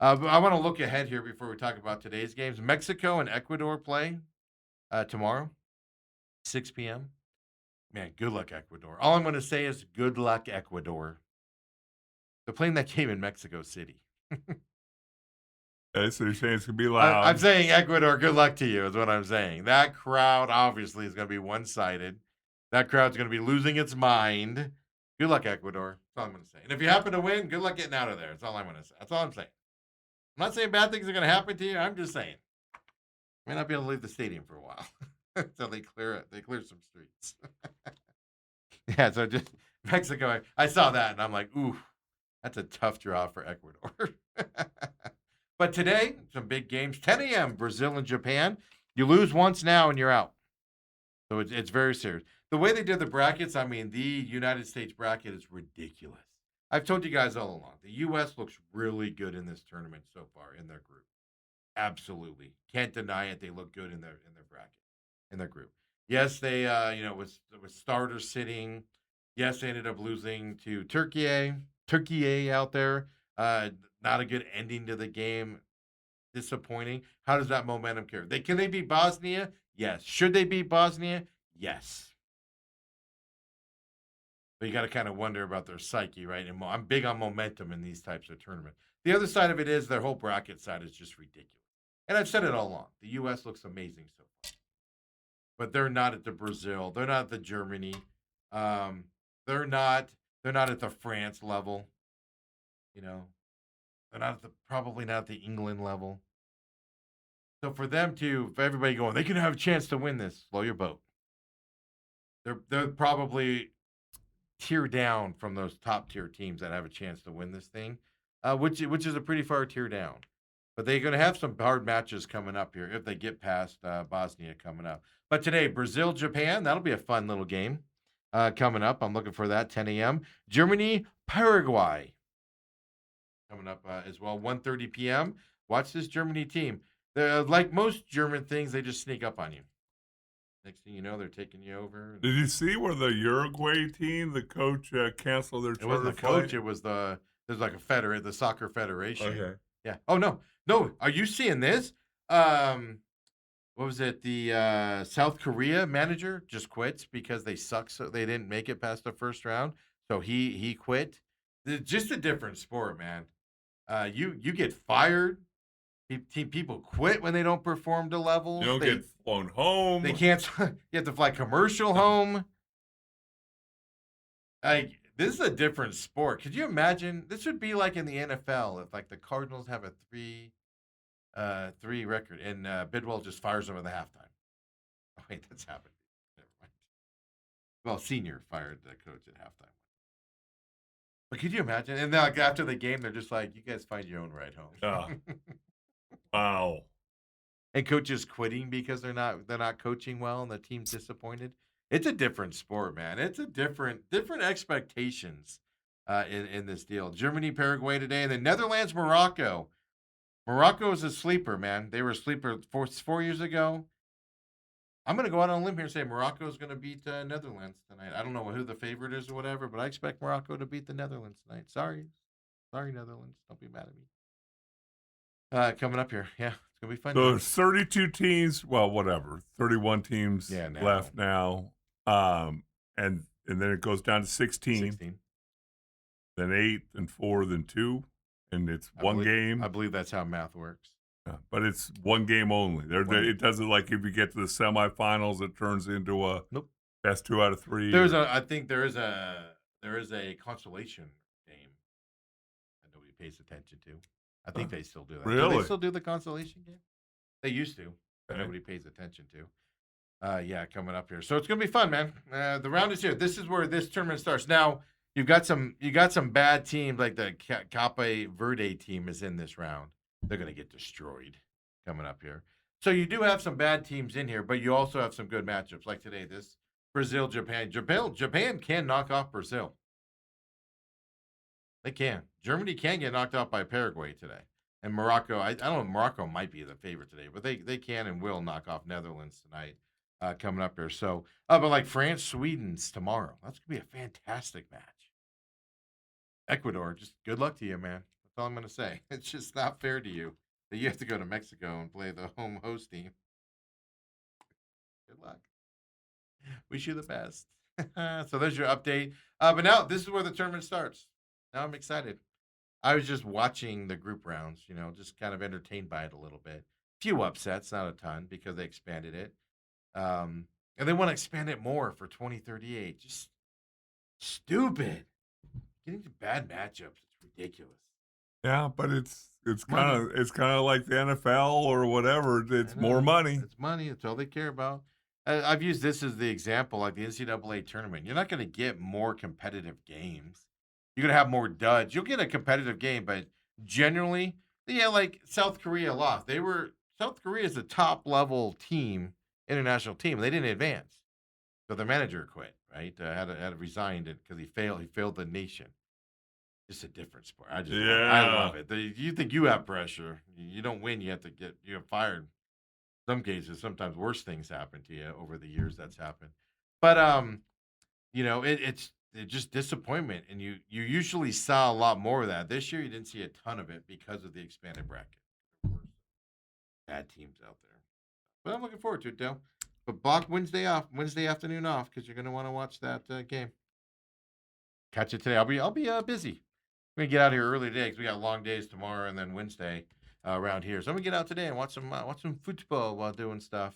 I want to look ahead here before we talk about today's games. Mexico and Ecuador play tomorrow, 6 p.m. Man, good luck, Ecuador. All I'm going to say is good luck, Ecuador. They're playing that game in Mexico City. Okay, so you're saying it's going to be loud. I'm saying Ecuador, good luck to you is what I'm saying. That crowd obviously is going to be one-sided. That crowd's going to be losing its mind. Good luck, Ecuador. That's all I'm going to say. And if you happen to win, good luck getting out of there. That's all I'm going to say. That's all I'm saying. I'm not saying bad things are going to happen to you. I'm just saying. You may not be able to leave the stadium for a while until they clear it. They clear some streets. Yeah, so just Mexico. I saw that, and I'm like, ooh, that's a tough draw for Ecuador. But today, some big games. 10 a.m., Brazil and Japan. You lose once now, and you're out. So it's very serious. The way they did the brackets, I mean, the United States bracket is ridiculous. I've told you guys all along, the U.S. looks really good in this tournament so far in their group. Absolutely. Can't deny it. They look good in their bracket, in their group. Yes, they, with starters sitting. Yes, they ended up losing to Turkey out there. Uh, Not a good ending to the game. Disappointing. How does that momentum carry? Can they beat Bosnia? Yes. Should they beat Bosnia? Yes. But you got to kind of wonder about their psyche, right? And I'm big on momentum in these types of tournaments. The other side of it is their whole bracket side is just ridiculous. And I've said it all along. The U.S. looks amazing so far, but they're not at the Brazil. They're not at the Germany. Um, they're not. They're not at the France level. You know, they're not at probably not at the England level. So for everybody going, they can have a chance to win this. Slow your boat. They're probably tier down from those top tier teams that have a chance to win this thing, which is a pretty far tier down. But they're going to have some hard matches coming up here if they get past Bosnia coming up. But today, Brazil, Japan, that'll be a fun little game coming up. I'm looking for that, 10 a.m. Germany, Paraguay coming up as well, 1:30 p.m. Watch this Germany team. Like most German things, they just sneak up on you. Next thing you know, they're taking you over. Did you see where the Uruguay team, the coach canceled their charter It wasn't the coach. flight? It was there's like the soccer federation. Okay. Yeah. Oh no. Are you seeing this? What was it? The South Korea manager just quits because they suck. So they didn't make it past the first round. So he quit. It's just a different sport, man. You get fired. People quit when they don't perform to levels. You don't get flown home. They can't. You have to fly commercial home. Like, this is a different sport. Could you imagine? This would be like in the NFL if like the Cardinals have a 3 record and Bidwell just fires them at the halftime. Oh, wait, that's happened. Never mind. Well, Senior fired the coach at halftime. But could you imagine? And then like, after the game, they're just like, "You guys find your own ride home." Wow. And coaches quitting because they're not coaching well and the team's disappointed. It's a different sport, man. It's a different expectations in this deal. Germany, Paraguay today, and then Netherlands, Morocco. Morocco is a sleeper, man. They were a sleeper 4 years ago. I'm going to go out on a limb here and say Morocco is going to beat Netherlands tonight. I don't know who the favorite is or whatever, but I expect Morocco to beat the Netherlands tonight. Sorry, Netherlands. Don't be mad at me. Coming up here, yeah, it's gonna be fun. So there's 32 teams. Well, whatever, 31 teams left now. And then it goes down to 16. Then 8 and 4, then 2, and it's one game. I believe that's how math works. Yeah, but it's one game only. It doesn't, like, if you get to the semifinals, it turns into a best 2 out of 3. I think there is a consolation game that nobody pays attention to. I think they still do that. Really? Do they still do the consolation game? They used to, but nobody pays attention to. Yeah, coming up here. So it's gonna be fun, man. The round is here. This is where this tournament starts. Now you got some bad teams like the Cape Verde team is in this round. They're gonna get destroyed coming up here. So you do have some bad teams in here, but you also have some good matchups. Like today, this Brazil, Japan. Japan can knock off Brazil. They can. Germany can get knocked out by Paraguay today. And Morocco, I don't know, Morocco might be the favorite today, but they can and will knock off Netherlands tonight coming up here. So, but like France, Sweden's tomorrow. That's going to be a fantastic match. Ecuador, just good luck to you, man. That's all I'm going to say. It's just not fair to you that you have to go to Mexico and play the home host team. Good luck. Wish you the best. So there's your update. But now this is where the tournament starts. Now I'm excited. I was just watching the group rounds, just kind of entertained by it a little bit. Few upsets, not a ton, because they expanded it. And they want to expand it more for 2038. Just stupid. Getting to bad matchups. It's ridiculous. Yeah, but it's kind of like the NFL or whatever. It's more money. It's money. It's all they care about. I've used this as the example, like the NCAA tournament. You're not going to get more competitive games. You're going to have more duds. You'll get a competitive game, but generally, like South Korea lost. South Korea is a top-level team, international team. They didn't advance. So the manager quit, right? Had to resign because he failed. He failed the nation. Just a different sport. I love it. You think you have pressure. You don't win, you get fired. Some cases, sometimes worse things happen to you over the years that's happened. But, it's just disappointment, and you usually saw a lot more of that. This year, you didn't see a ton of it because of the expanded bracket. Bad teams out there, but I'm looking forward to it, Dale. But block Wednesday afternoon off because you're going to want to watch that game. Catch it today. I'll be busy. We're gonna get out here early today because we got long days tomorrow and then Wednesday around here. So I'm gonna get out today and watch some football while doing stuff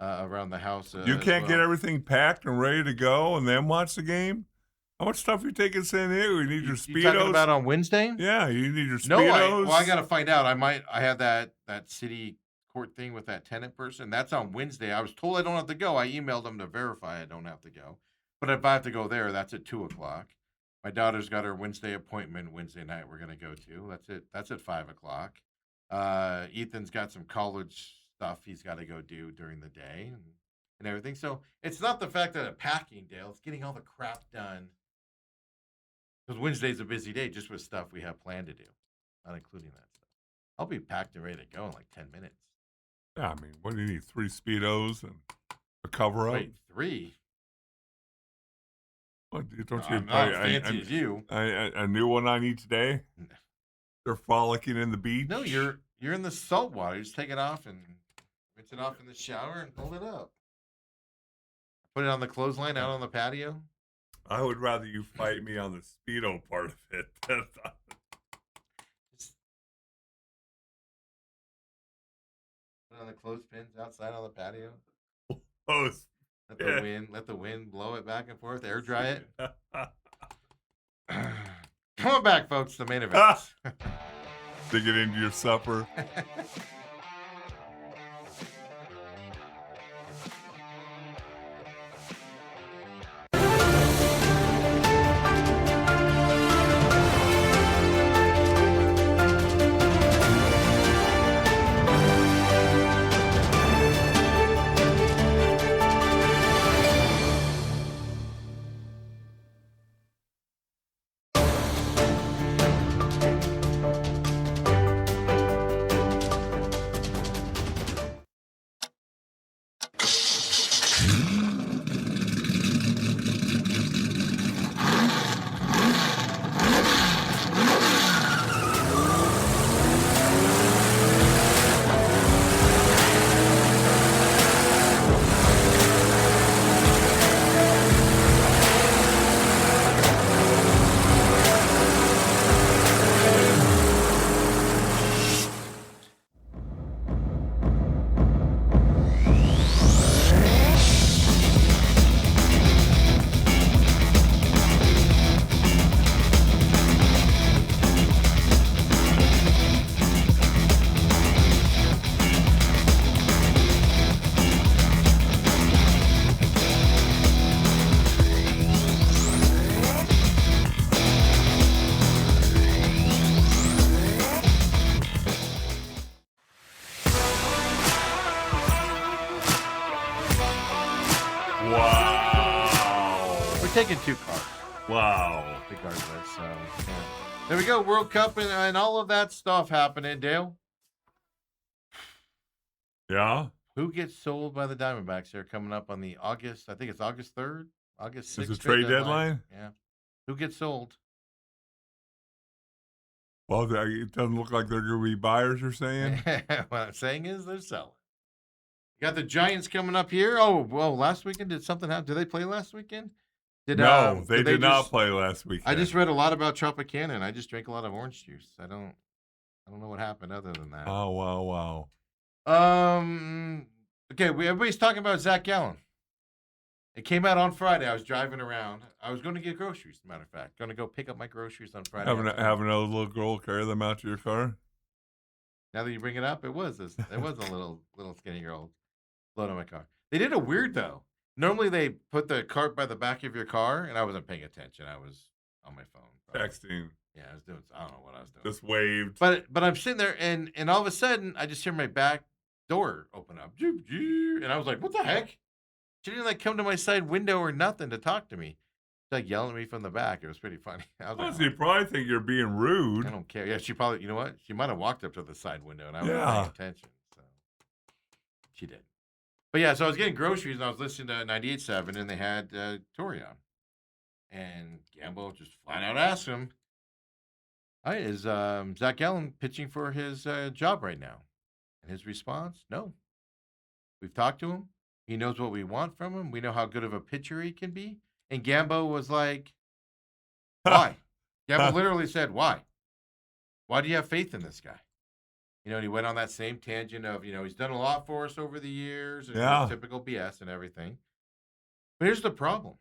around the house. You as can't well. get everything packed and ready to go and then watch the game? How much stuff you take in San Diego? You need your You talking Speedos? about on Wednesday? Yeah, you need your No, Speedos. I gotta find out. I have that city court thing with that tenant person. That's on Wednesday. I was told I don't have to go. I emailed them to verify I don't have to go. But if I have to go there, that's at 2:00. My daughter's got her Wednesday appointment Wednesday night. We're gonna go to. That's it. That's at 5:00. Ethan's got some college stuff he's got to go do during the day and everything. So it's not the fact that I'm packing, Dale. It's getting all the crap done. Because Wednesday's a busy day just with stuff we have planned to do, not including that stuff. I'll be packed and ready to go in like 10 minutes. Yeah, I mean, what do you need? 3 Speedos and a cover-up? Wait, 3? What, don't I'm not as fancy as you. A new one I need today? They're frolicking in the beach? No, you're in the salt water. You just take it off and rinse it off in the shower and hold it up. Put it on the clothesline out on the patio. I would rather you fight me on the Speedo part of it. Just put it on the clothespins outside on the patio. Oh, Let the wind blow it back and forth, air dry it. Come on back, folks. The main event. To get into your supper. Taking 2 cars. Wow. Regardless, so yeah. There we go. World Cup and all of that stuff happening, Dale. Yeah? Who gets sold by the Diamondbacks? They're coming up on the August 3rd, August 6th. Is the trade deadline? Yeah. Who gets sold? Well, it doesn't look like they're going to be buyers, you're saying? What I'm saying is they're selling. You got the Giants coming up here. Oh, well, last weekend, did something happen? Did they play last weekend? No, they did not play last weekend. I just read a lot about Tropicana, and I just drank a lot of orange juice. I don't know what happened other than that. Oh, wow. Okay, everybody's talking about Zach Gallen. It came out on Friday. I was driving around. I was going to get groceries, as a matter of fact. Going to go pick up my groceries on Friday. Have another little girl carry them out to your car? Now that you bring it up, it was a little skinny girl loaded on my car. They did a weird, though. Normally, they put the cart by the back of your car, and I wasn't paying attention. I was on my phone. Probably. Texting. Yeah, I was doing. I don't know what I was doing. Just waved. But I'm sitting there, and all of a sudden, I just hear my back door open up, and I was like, "What the heck?" She didn't come to my side window or nothing to talk to me. She's yelling at me from the back. It was pretty funny. I was You probably think you're being rude. I don't care. Yeah, she probably. You know what? She might have walked up to the side window, and I wasn't paying attention. So she did. But yeah, so I was getting groceries and I was listening to 98.7 and they had Tori on. And Gambo just flat out asked him, "All right, is Zach Gallen pitching for his job right now?" And his response, "No. We've talked to him. He knows what we want from him. We know how good of a pitcher he can be." And Gambo was like, "Why?" Gambo literally said, "Why? Why do you have faith in this guy?" And he went on that same tangent of, he's done a lot for us over the years and Yeah. typical BS and everything. But here's the problem.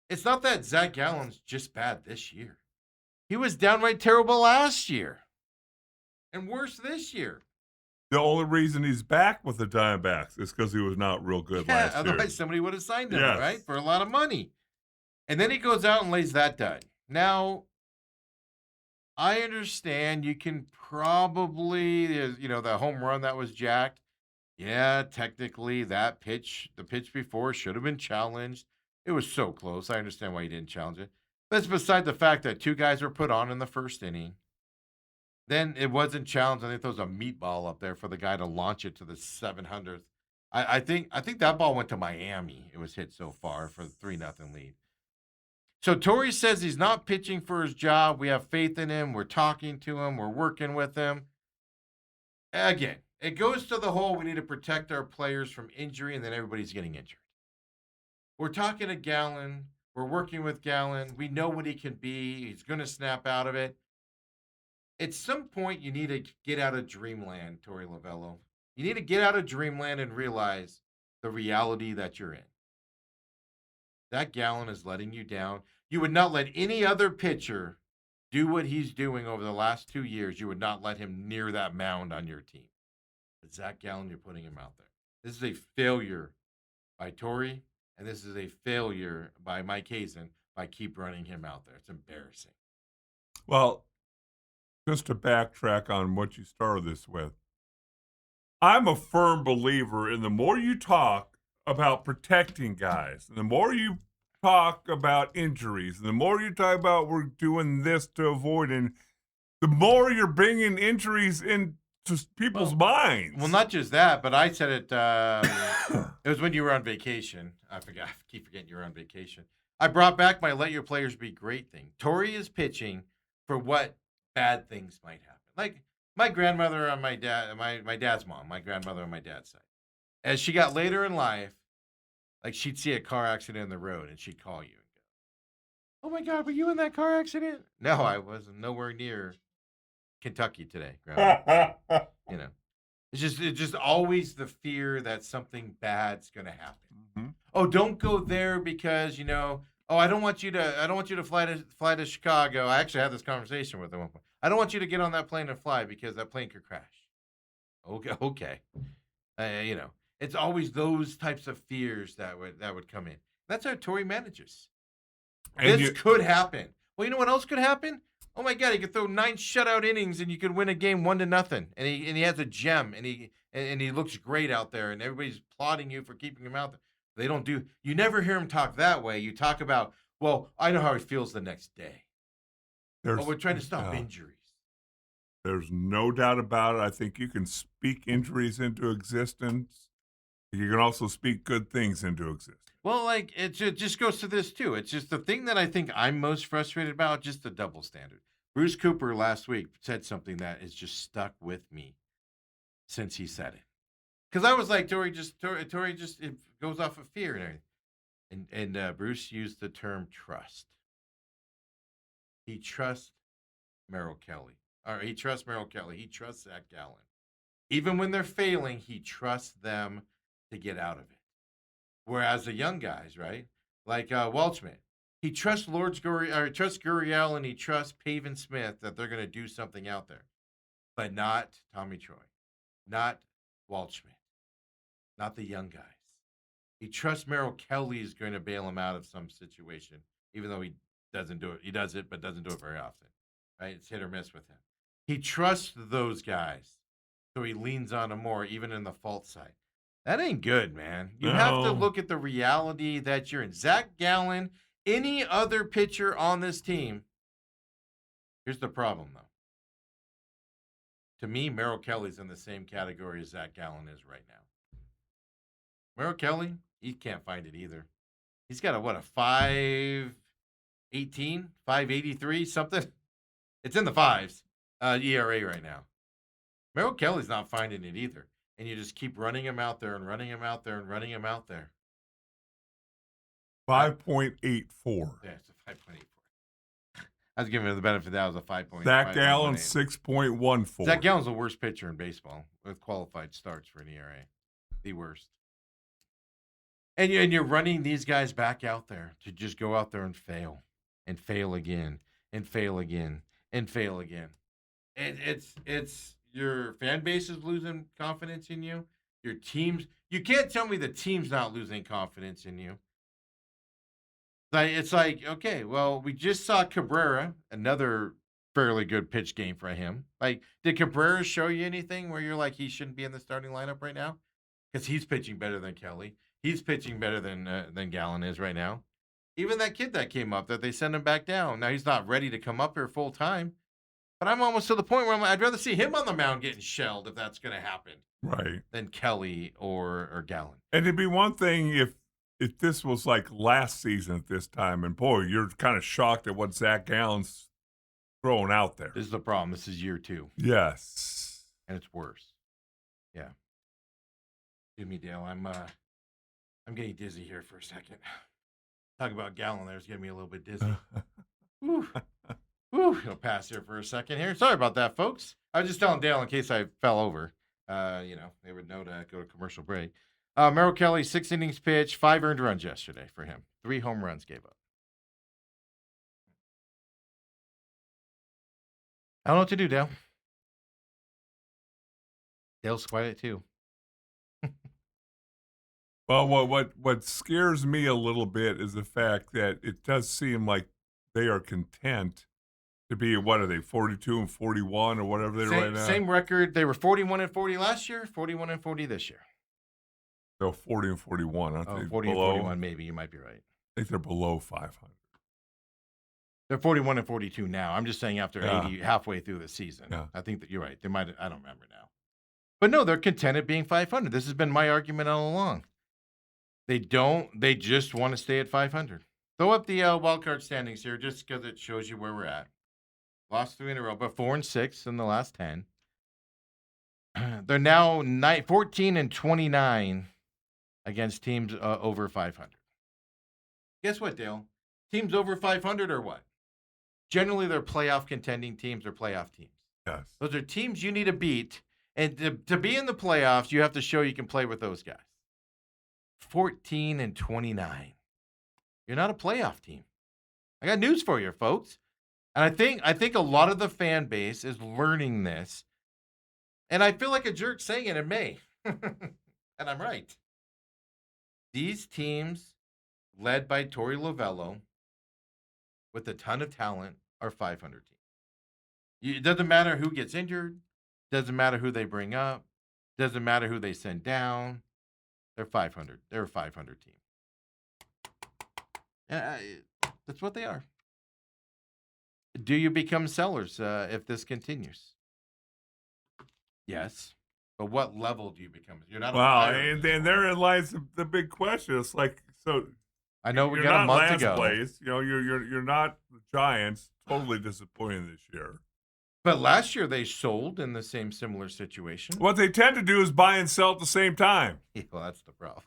It's not that Zach Gallen's just bad this year. He was downright terrible last year and worse this year. The only reason he's back with the Diamondbacks is because he was not real good last year. Otherwise somebody would have signed him, Yes. right? For a lot of money. And then he goes out and lays that dud. Now, I understand you can probably, the home run that was jacked. Yeah, technically the pitch before should have been challenged. It was so close. I understand why you didn't challenge it. But it's beside the fact that two guys were put on in the first inning. Then it wasn't challenged. I think there was a meatball up there for the guy to launch it to the 700th. I think that ball went to Miami. It was hit so far for the 3-0 lead. So Torrey says he's not pitching for his job. We have faith in him. We're talking to him. We're working with him. Again, it goes to the whole we need to protect our players from injury, and then everybody's getting injured. We're talking to Gallen. We're working with Gallen. We know what he can be. He's going to snap out of it. At some point, you need to get out of dreamland, Torey Lovello. You need to get out of dreamland and realize the reality that you're in. That Gallen is letting you down. You would not let any other pitcher do what he's doing over the last 2 years. You would not let him near that mound on your team. But Zach Gallen, you're putting him out there. This is a failure by Torrey, and this is a failure by Mike Hazen by keep running him out there. It's embarrassing. Well, just to backtrack on what you started this with, I'm a firm believer in the more you talk about protecting guys, and the more you talk about injuries, and the more you talk about we're doing this to avoid, and the more you're bringing injuries into people's minds. Well, not just that, but I said it. It was when you were on vacation. I keep forgetting you were on vacation. I brought back my "let your players be great" thing. Torrey is pitching for what bad things might happen. Like my grandmother on my dad's mom, my grandmother on my dad's side. As she got later in life, like she'd see a car accident in the road and she'd call you and go, "Oh my God, were you in that car accident?" "No, I wasn't nowhere near Kentucky today, Grandma." It's just always the fear that something bad's gonna happen. Mm-hmm. Oh, don't go there because I don't want you to fly to Chicago. I actually had this conversation with them at one point. I don't want you to get on that plane and fly because that plane could crash. Okay. It's always those types of fears that would come in. That's how Torrey manages. And this could happen. Well, you know what else could happen? Oh my God, he could throw 9 shutout innings and you could win a game 1-0. And he has a gem and he looks great out there and everybody's applauding you for keeping him out there. They don't do. You never hear him talk that way. You talk about, well, I know how he feels the next day. We're trying to stop injuries. There's no doubt about it. I think you can speak injuries into existence. You can also speak good things into existence. Well, it just goes to this too. It's just the thing that I think I'm most frustrated about, just the double standard. Bruce Cooper last week said something that has just stuck with me since he said it. Because I was like, Torrey just it goes off of fear and everything. And Bruce used the term trust. He trusts Merrill Kelly. Or he trusts Merrill Kelly. He trusts Zach Gallen. Even when they're failing, he trusts them to get out of it. Whereas the young guys, right, like Welchman, he trusts Gurriel and he trusts Pavin Smith that they're going to do something out there. But not Tommy Troy, not Welchman, not the young guys. He trusts Merrill Kelly is going to bail him out of some situation, even though he doesn't do it. He does it, but doesn't do it very often, right? It's hit or miss with him. He trusts those guys, so he leans on them more, even in the fault side. That ain't good, man. You have to look at the reality that you're in. Zach Gallen, any other pitcher on this team. Here's the problem, though. To me, Merrill Kelly's in the same category as Zach Gallen is right now. Merrill Kelly, he can't find it either. He's got a 18, 583, something. It's in the fives, ERA right now. Merrill Kelly's not finding it either. And you just keep running him out there and running him out there and running him out there. 5.84. Yeah, it's a 5.84. I was giving it the benefit that was a 5.5. Zach Gallen, 6.14. Zach Gallen's the worst pitcher in baseball with qualified starts for an ERA. The worst. And you're running these guys back out there to just go out there and fail again and fail again and fail again. And it's your fan base is losing confidence in you. Your teams, you can't tell me the team's not losing confidence in you. It's like, okay, well, we just saw Cabrera, another fairly good pitch game for him. Like, did Cabrera show you anything where you're like, he shouldn't be in the starting lineup right now? Because he's pitching better than Kelly. He's pitching better than Gallen is right now. Even that kid that came up, that they sent him back down. Now he's not ready to come up here full time. But I'm almost to the point where I'd rather see him on the mound getting shelled if that's going to happen. Right. Than Kelly or Gallen. And it'd be one thing if this was like last season at this time, and boy, you're kind of shocked at what Zach Gallen's throwing out there. This is the problem. This is year 2. Yes. And it's worse. Yeah. Excuse me, Dale. I'm getting dizzy here for a second. Talk about Gallen there is getting me a little bit dizzy. Whew. Whew. It'll pass here for a second here. Sorry about that, folks. I was just telling Dale in case I fell over. They would know to go to commercial break. Merrill Kelly, 6 innings pitched, 5 earned runs yesterday for him. 3 home runs gave up. I don't know what to do, Dale. Dale's quiet too. Well, what scares me a little bit is the fact that it does seem like they are content to be, what are they, 42 and 41 or whatever they're right now? Same record. They were 41 and 40 last year, 41 and 40 this year. So 40 and 41, aren't they? 40 below, and 41, maybe. You might be right. I think they're below 500. They're 41 and 42 now. I'm just saying after 80, halfway through the season. Yeah. I think that you're right. They might. I don't remember now. But no, they're content at being 500. This has been my argument all along. They just want to stay at 500. Throw up the wild card standings here just because it shows you where we're at. Lost 3 in a row, but 4 and 6 in the last 10. They're now 14 and 29 against teams over 500. Guess what, Dale? Teams over 500 are what? Generally, they're playoff contending teams or playoff teams. Yes. Those are teams you need to beat. And to be in the playoffs, you have to show you can play with those guys. 14 and 29. You're not a playoff team. I got news for you, folks. And I think a lot of the fan base is learning this. And I feel like a jerk saying it in May. And I'm right. These teams, led by Torey Lovello, with a ton of talent, are 500 teams. It doesn't matter who gets injured. Doesn't matter who they bring up. Doesn't matter who they send down. They're 500. They're a 500 team. That's what they are. Do you become sellers if this continues? Yes. But what level do you become? You're not. Wow, and then therein lies the big question. It's like, so I know we you're got not a month last to go. place. You know, you're not the Giants. Totally disappointing this year. But last year they sold in the same similar situation. What they tend to do is buy and sell at the same time. Yeah, well, that's the problem.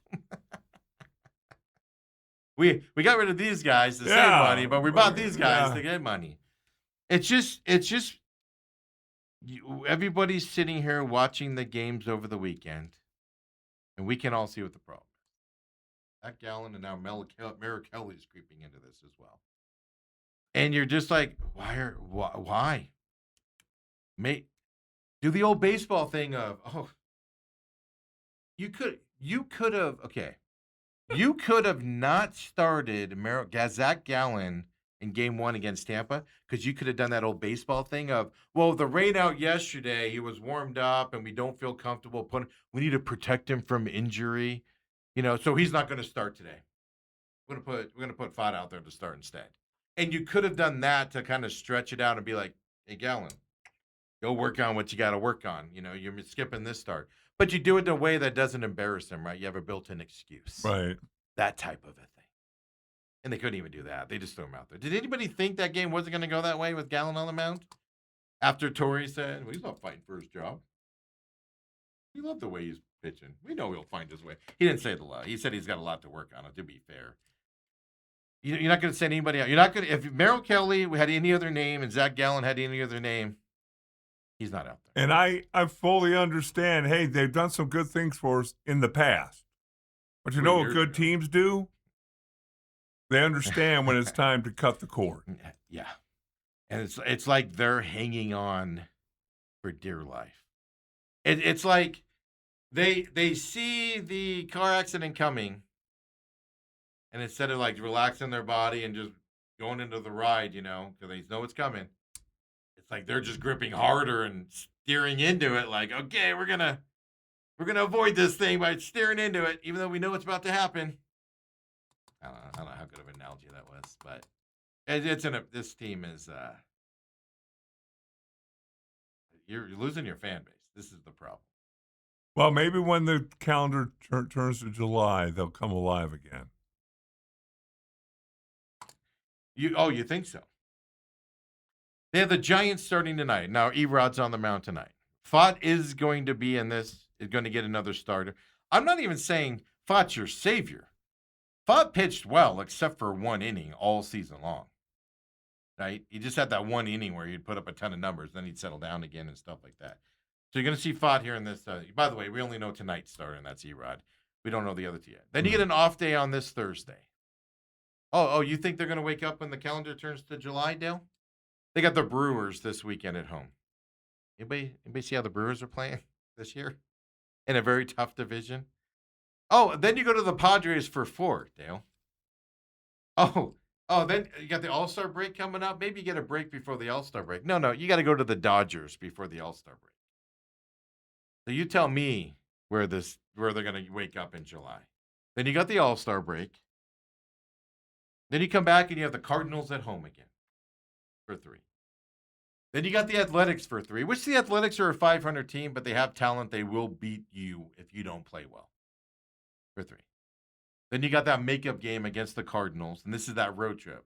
we got rid of these guys to save money, but we bought these guys to get money. It's just everybody's sitting here watching the games over the weekend, and we can all see what the problem is. That Gallen and now Merrill Kelly's creeping into this as well. And you're just like, why? Do the old baseball thing of, you could have not started Zach Gallen in game 1 against Tampa because you could have done that old baseball thing of, well, the rain out yesterday, he was warmed up and we don't feel comfortable we need to protect him from injury, so he's not going to start today. We're going to put Fod out there to start instead. And you could have done that to kind of stretch it out and be like, hey, Gallen, go work on what you got to work on. You're skipping this start. But you do it in a way that doesn't embarrass him, right? You have a built-in excuse. Right. That type of a thing. And they couldn't even do that. They just threw him out there. Did anybody think that game wasn't going to go that way with Gallen on the mound? After Torrey said, well, he's not fighting for his job. We love the way he's pitching. We know he'll find his way. He didn't say the lot. He said he's got a lot to work on it, to be fair. You're not going to send anybody out. You're not going to, if Merrill Kelly had any other name and Zach Gallen had any other name, he's not out there. And I fully understand, hey, they've done some good things for us in the past. But you know what good teams do? They understand when it's time to cut the cord. Yeah. And it's like they're hanging on for dear life. It's like they see the car accident coming, and instead of like relaxing their body and just going into the ride, because they know it's coming, it's like they're just gripping harder and steering into it. Like, okay, we're gonna avoid this thing by steering into it, even though we know it's about to happen. I don't know how good of an analogy that was, but this team is you're losing your fan base. This is the problem. Well, maybe when the calendar turns to July, they'll come alive again. You think so? They have the Giants starting tonight. Now, Erod's on the mound tonight. Fott is going to be in this, is going to get another starter. I'm not even saying Fott's your savior. Fott pitched well, except for one inning all season long. Right? He just had that one inning where he'd put up a ton of numbers, then he'd settle down again and stuff like that. So you're going to see Fott here in this. By the way, we only know tonight's starter, and that's Erod. We don't know the other two yet. Then you get an off day on this Thursday. Oh, you think they're going to wake up when the calendar turns to July, Dale? They got the Brewers this weekend at home. Anybody see how the Brewers are playing this year? In a very tough division. Oh, then you go to the Padres for 4, Dale. Oh, then you got the All-Star break coming up. Maybe you get a break before the All-Star break. No, you got to go to the Dodgers before the All-Star break. So you tell me where they're going to wake up in July. Then you got the All-Star break. Then you come back and you have the Cardinals at home again for 3. Then you got the Athletics for 3, which the Athletics are a 500 team, but they have talent. They will beat you if you don't play well for 3. Then you got that makeup game against the Cardinals, and this is that road trip.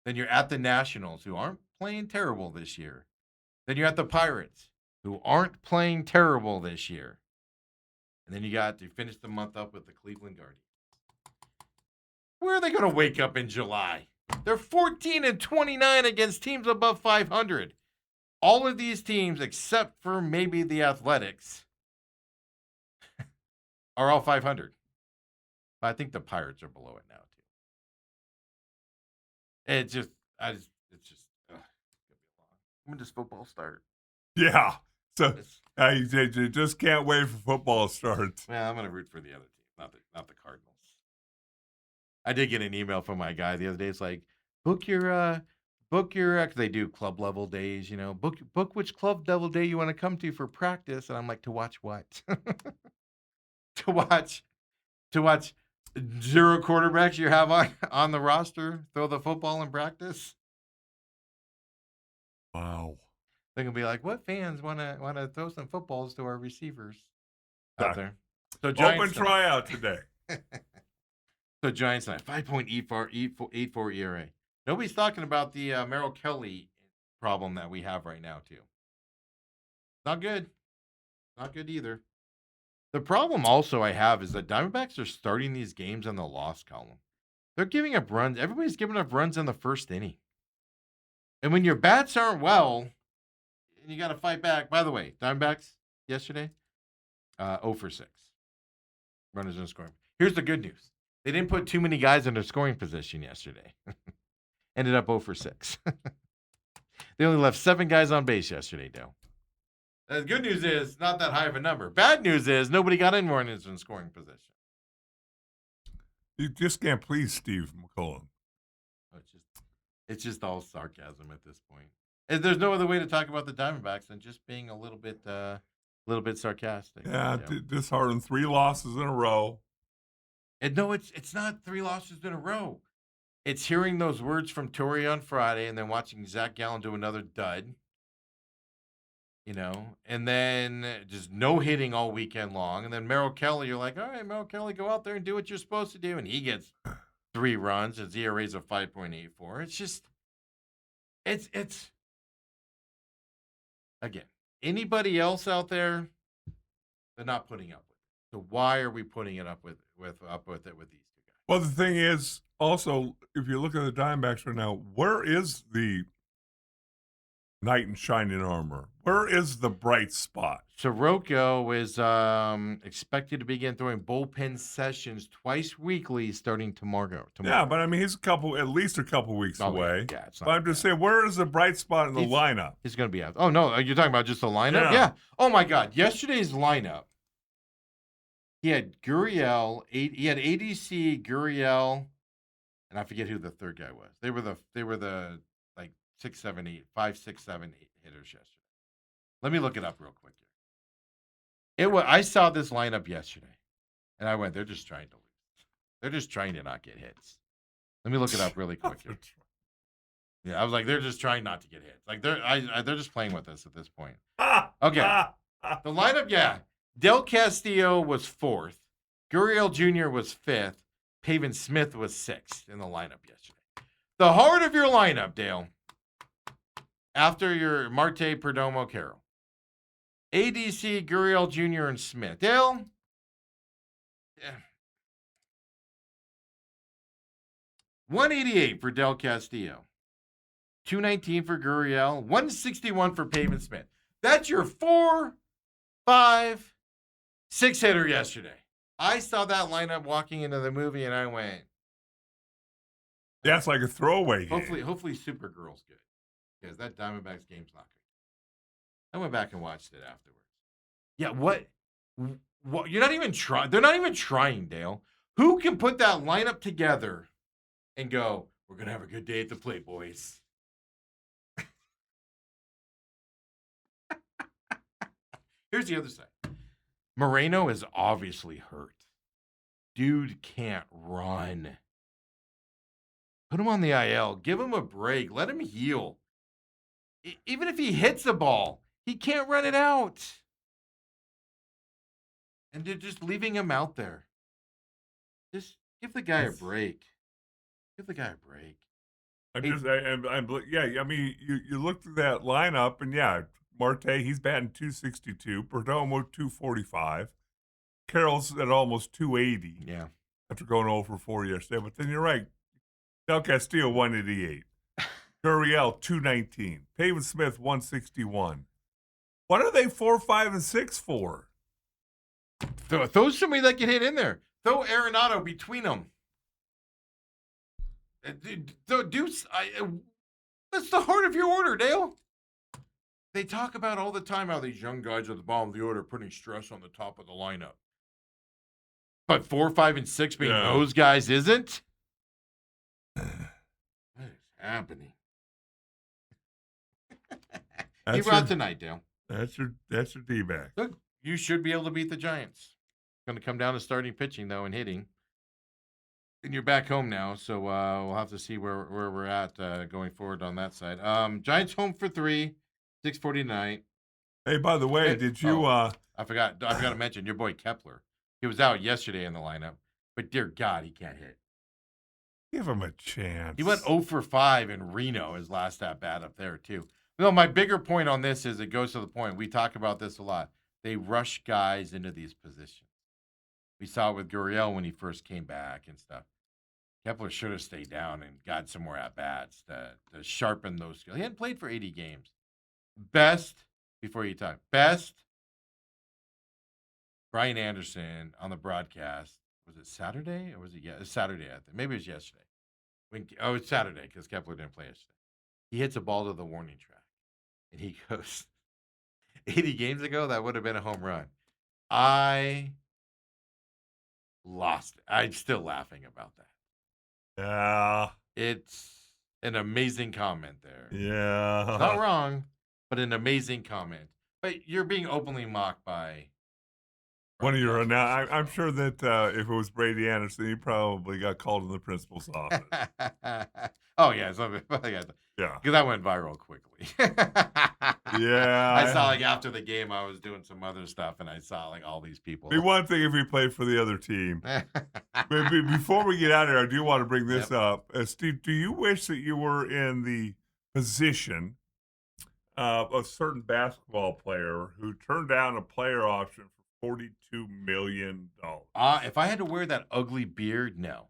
Then you're at the Nationals, who aren't playing terrible this year. Then you're at the Pirates, who aren't playing terrible this year. And then you finish the month up with the Cleveland Guardians. Where are they going to wake up in July? They're 14-29 against teams above 500. All of these teams, except for maybe the Athletics, are all 500. But I think the Pirates are below it now too. It's just when does football start? Yeah. So you just can't wait for football to start. Well, I'm going to root for the other team, not the Cardinals. I did get an email from my guy the other day. It's like, book your, cause they do club level days, book which club level day you want to come to for practice. And I'm like, to watch what? to watch 0 quarterbacks you have on the roster throw the football in practice. Wow. They're gonna be like, what fans want to throw some footballs to our receivers out there? So Giants open tryout today. So Giants tonight, 5.84 ERA. Nobody's talking about the Merrill Kelly problem that we have right now too. Not good. Not good either. The problem also I have is that Diamondbacks are starting these games in the loss column. They're giving up runs. Everybody's giving up runs in the first inning. And when your bats aren't well, you got to fight back. By the way, Diamondbacks yesterday, 0 for 6. Runners in scoring. Here's the good news. They didn't put too many guys in their scoring position yesterday. Ended up 0 for 6. They only left 7 guys on base yesterday, Dale. The good news is not that high of a number. Bad news is nobody got in runners in scoring position. You just can't please Steve McCollum. It's just all sarcasm at this point. And there's no other way to talk about the Diamondbacks than just being a little bit sarcastic. Yeah, disheartened. 3 losses in a row. And no, it's not 3 losses in a row. It's hearing those words from Torrey on Friday and then watching Zach Gallen do another dud. And then just no hitting all weekend long. And then Merrill Kelly, you're like, all right, Merrill Kelly, go out there and do what you're supposed to do. And he gets 3 runs. His ERA's of 5.84. It's just, it's again, anybody else out there, they're not putting up with it. So why are we putting it up with it with these two guys? Well, the thing is, also, if you look at the Diamondbacks right now, where is the knight in shining armor? Where is the bright spot? Soroka is expected to begin throwing bullpen sessions twice weekly starting tomorrow. Yeah, but I mean, he's at least a couple weeks away. Yeah, it's not but I'm just saying, where is the bright spot in the lineup? He's going to be out. Oh, no, you're talking about just the lineup? Yeah. Oh, my God. Yesterday's lineup, he had Gurriel, he had ADC, Gurriel, and I forget who the third guy was. They were the like 6, 7, 8, 5, 6, 7, 8 hitters yesterday. Let me look it up real quick here. I saw this lineup yesterday, and I went, they're just trying to lose. They're just trying to not get hits. Let me look it up really quick here. Yeah, I was like, they're just trying not to get hits. Like they're just playing with us at this point. Okay, the lineup, yeah. Del Castillo was 4th. Gurriel Jr. was 5th. Pavin Smith was 6th in the lineup yesterday. The heart of your lineup, Dale, after your Marte, Perdomo, Carroll. ADC, Gurriel Jr., and Smith. Dale? Yeah. 188 for Del Castillo. 219 for Gurriel. 161 for Pavin Smith. That's your 4, 5, 6 hitter yesterday. I saw that lineup walking into the movie, and I went. That's like a throwaway game. Hopefully Supergirl's good, because that Diamondbacks game's not good. I went back and watched it afterwards. Yeah, what? You're not even trying. They're not even trying, Dale. Who can put that lineup together and go, we're going to have a good day at the plate, boys? Here's the other side. Moreno is obviously hurt. Dude can't run. Put him on the IL. Give him a break. Let him heal. Even if he hits the ball, he can't run it out. And they're just leaving him out there. Just give the guy a break. Give the guy a break. I mean, you look through that lineup, and yeah, Marte, he's batting 262. Perdomo, 245. Carroll's at almost 280. Yeah. After going 0 for 4 yesterday. But then you're right. Del Castillo, 188. Gurriel, 219. Pavin Smith, 161. What are they 4, 5, and 6 for? Throw somebody that can hit in there. Throw Arenado between them. That's the heart of your order, Dale. They talk about all the time how these young guys at the bottom of the order are putting stress on the top of the lineup. But 4, 5, and 6 being those guys isn't? What is happening? He brought tonight, Dale. That's your D-back. Look, you should be able to beat the Giants. Going to come down to starting pitching, though, and hitting. And you're back home now, so we'll have to see where we're at going forward on that side. Giants home for 3, 6:49. Hey, by the way, did you? I forgot to mention your boy Kepler. He was out yesterday in the lineup, but dear God, he can't hit. Give him a chance. He went 0 for 5 in Reno, his last at bat up there too. No, my bigger point on this is it goes to the point. We talk about this a lot. They rush guys into these positions. We saw it with Gurriel when he first came back and stuff. Kepler should have stayed down and got some more at-bats to sharpen those skills. He hadn't played for 80 games. Best, Brian Anderson on the broadcast. Was it Saturday or was it It's Saturday, I think. Maybe it was yesterday. It's Saturday because Kepler didn't play yesterday. He hits a ball to the warning track. And he goes, 80 games ago, that would have been a home run. I lost it. I'm still laughing about that. Yeah. It's an amazing comment there. Yeah. It's not wrong, but an amazing comment. But you're being openly mocked by One of your now, I'm sure that if it was Brady Anderson, he probably got called in the principal's office. Oh yeah, Yeah, because that went viral quickly. yeah. I saw like after the game, I was doing some other stuff, and I saw like all these people. Be one thing if he played for the other team. Before we get out of here, I do want to bring this up. Steve, do you wish that you were in the position of a certain basketball player who turned down a player option for $42 million? If I had to wear that ugly beard, no.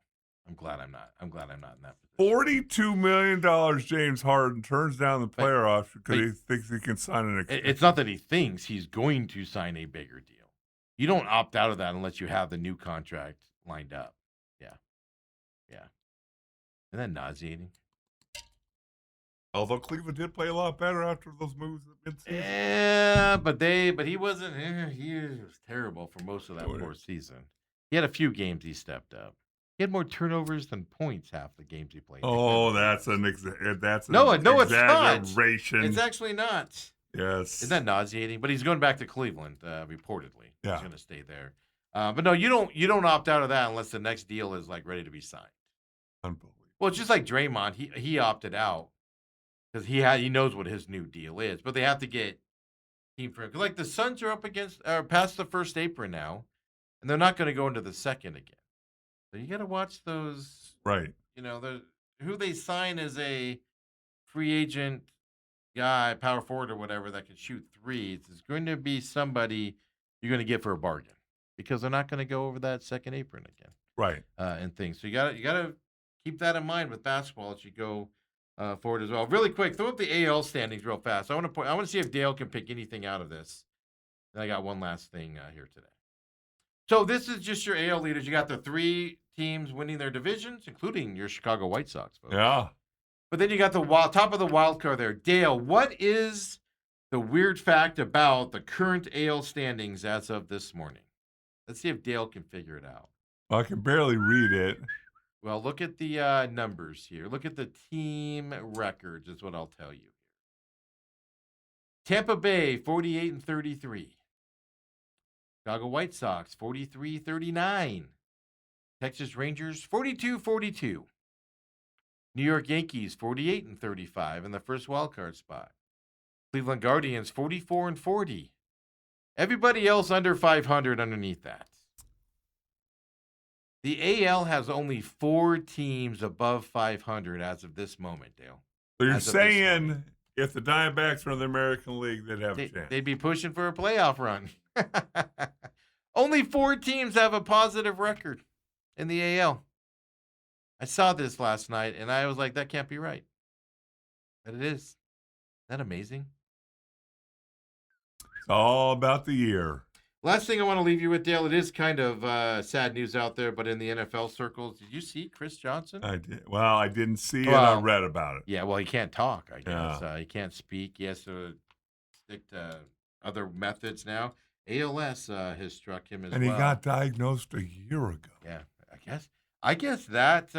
I'm glad I'm not. I'm glad I'm not in that position. $42 million, James Harden turns down the player option because he thinks he can sign an extension. It's not that he thinks he's going to sign a bigger deal. You don't opt out of that unless you have the new contract lined up. Yeah. Yeah. Isn't that nauseating? Although Cleveland did play a lot better after those moves at midseason. Yeah, but he wasn't. He was terrible for most of that poor season. He had a few games he stepped up. He had more turnovers than points half the games he played. Oh, that's an exaggeration. It's not. It's actually not. Yes. Isn't that nauseating? But he's going back to Cleveland, reportedly. Yeah. He's going to stay there. But no, you don't opt out of that unless the next deal is like ready to be signed. Unbelievable. Well, it's just like Draymond. He opted out because he knows what his new deal is, but they have to get team for him. Like the Suns are past the first apron now, and they're not going to go into the second again. So you got to watch those. Right. You know, who they sign as a free agent guy, power forward or whatever that can shoot threes is going to be somebody you're going to get for a bargain because they're not going to go over that second apron again. Right. And things. So you got to keep that in mind with basketball as you go forward as well. Really quick, throw up the AL standings real fast. I want to see if Dale can pick anything out of this. And I got one last thing here today. So this is just your AL leaders. You got the 3 teams winning their divisions, including your Chicago White Sox, folks. Yeah. But then you got the top of the wild card there. Dale, what is the weird fact about the current AL standings as of this morning? Let's see if Dale can figure it out. Well, I can barely read it. Well, look at the numbers here. Look at the team records is what I'll tell you. Tampa Bay, 48-33. Chicago White Sox, 43-39. Texas Rangers, 42-42. New York Yankees, 48-35 in the first wild card spot. Cleveland Guardians, 44-40. Everybody else under 500 underneath that. The AL has only 4 teams above 500 as of this moment, Dale. So you're saying if the Diamondbacks were in the American League, they'd have a chance. They'd be pushing for a playoff run. Only 4 teams have a positive record in the AL. I saw this last night, and I was like, that can't be right. But it is. Isn't that amazing? It's all about the year. Last thing I want to leave you with, Dale, it is kind of sad news out there, but in the NFL circles, did you see Chris Johnson? I did. Well, I didn't see it. I read about it. Yeah, well, he can't talk, I guess. Yeah. He can't speak. He has to stick to other methods now. ALS has struck him as well. And he got diagnosed a year ago. Yeah, I guess that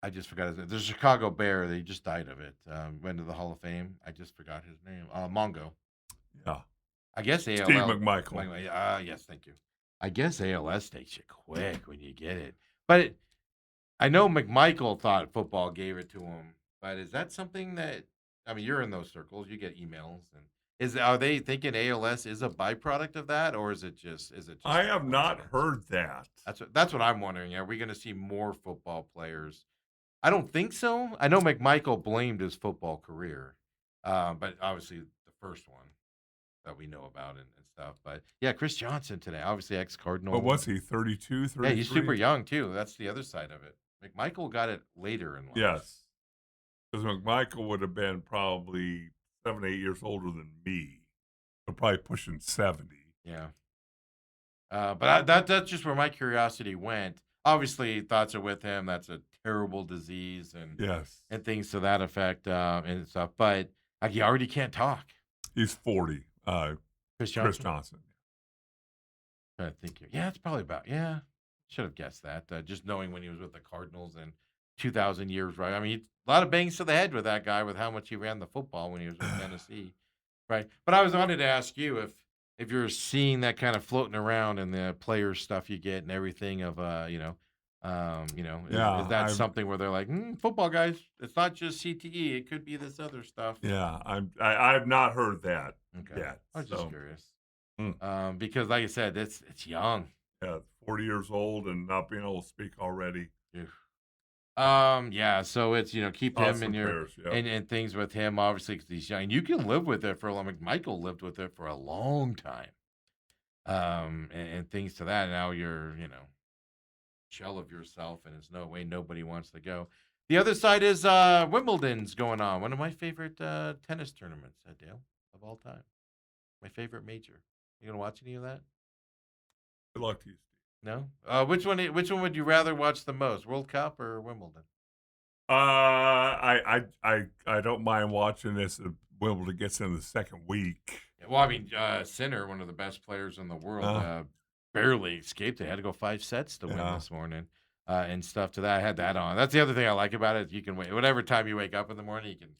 I just forgot his name. There's a Chicago Bear. He just died of it. Went to the Hall of Fame. I just forgot his name. Mongo. Yeah. I guess ALS. Steve McMichael. Yes, thank you. I guess ALS takes you quick when you get it. But I know McMichael thought football gave it to him. But is that something that, I mean, you're in those circles. You get emails. And are they thinking ALS is a byproduct of that? Or is it just I have not heard that. That's what I'm wondering. Are we going to see more football players? I don't think so. I know McMichael blamed his football career. But obviously the first one that we know about and stuff. But yeah, Chris Johnson today, obviously ex-Cardinal. But was he 32, 33? Yeah, he's super young too. That's the other side of it. McMichael got it later in life. Yes. Because McMichael would have been probably 7, 8 years older than me. So probably pushing 70. Yeah. But that's just where my curiosity went. Obviously, thoughts are with him. That's a terrible disease and things to that effect and stuff. But he already can't talk. He's 40. Chris Johnson. I'm trying to think here. Yeah, it's probably about. Yeah, should have guessed that. Just knowing when he was with the Cardinals and 2,000 years, right? I mean, a lot of bangs to the head with that guy with how much he ran the football when he was with Tennessee, right? But I wanted to ask you if if you're seeing that kind of floating around and the player stuff you get and everything of is that something where they're like, football guys, it's not just CTE, it could be this other stuff. Yeah, I've not heard that yet. I was just curious. Hmm. Because like I said, it's young. Yeah, 40 years old and not being able to speak already. Yeah, so it's keep him in your prayers, yeah. and things with him obviously because he's young. And you can live with it for a long. Like Michael lived with it for a long time, and things to that. Now you're shell of yourself, and there's no way nobody wants to go. The other side is Wimbledon's going on. One of my favorite tennis tournaments, Dale, of all time. My favorite major. You gonna watch any of that? Good luck to you, Steve. No. Which one would you rather watch the most, World Cup or Wimbledon? I don't mind watching this if Wimbledon gets in the second week. Well, I mean, Sinner, one of the best players in the world, barely escaped. They had to go 5 sets to win this morning, and stuff to that. I had that on. That's the other thing I like about it. You can wait whatever time you wake up in the morning, you can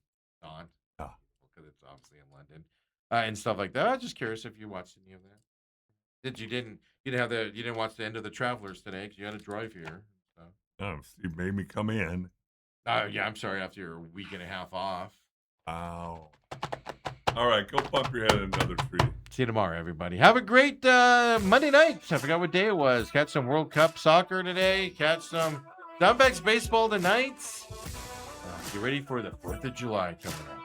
on because it's obviously in London, and stuff like that. I'm just curious if you watched any of that. You didn't watch the end of the Travelers today because you had to drive here. So. Steve made me come in. Yeah, I'm sorry. After your week and a half off. Wow. All right, go pump your head in another tree. See you tomorrow, everybody. Have a great Monday night. I forgot what day it was. Catch some World Cup soccer today. Catch some Diamondbacks baseball tonight. Get ready for the 4th of July coming up.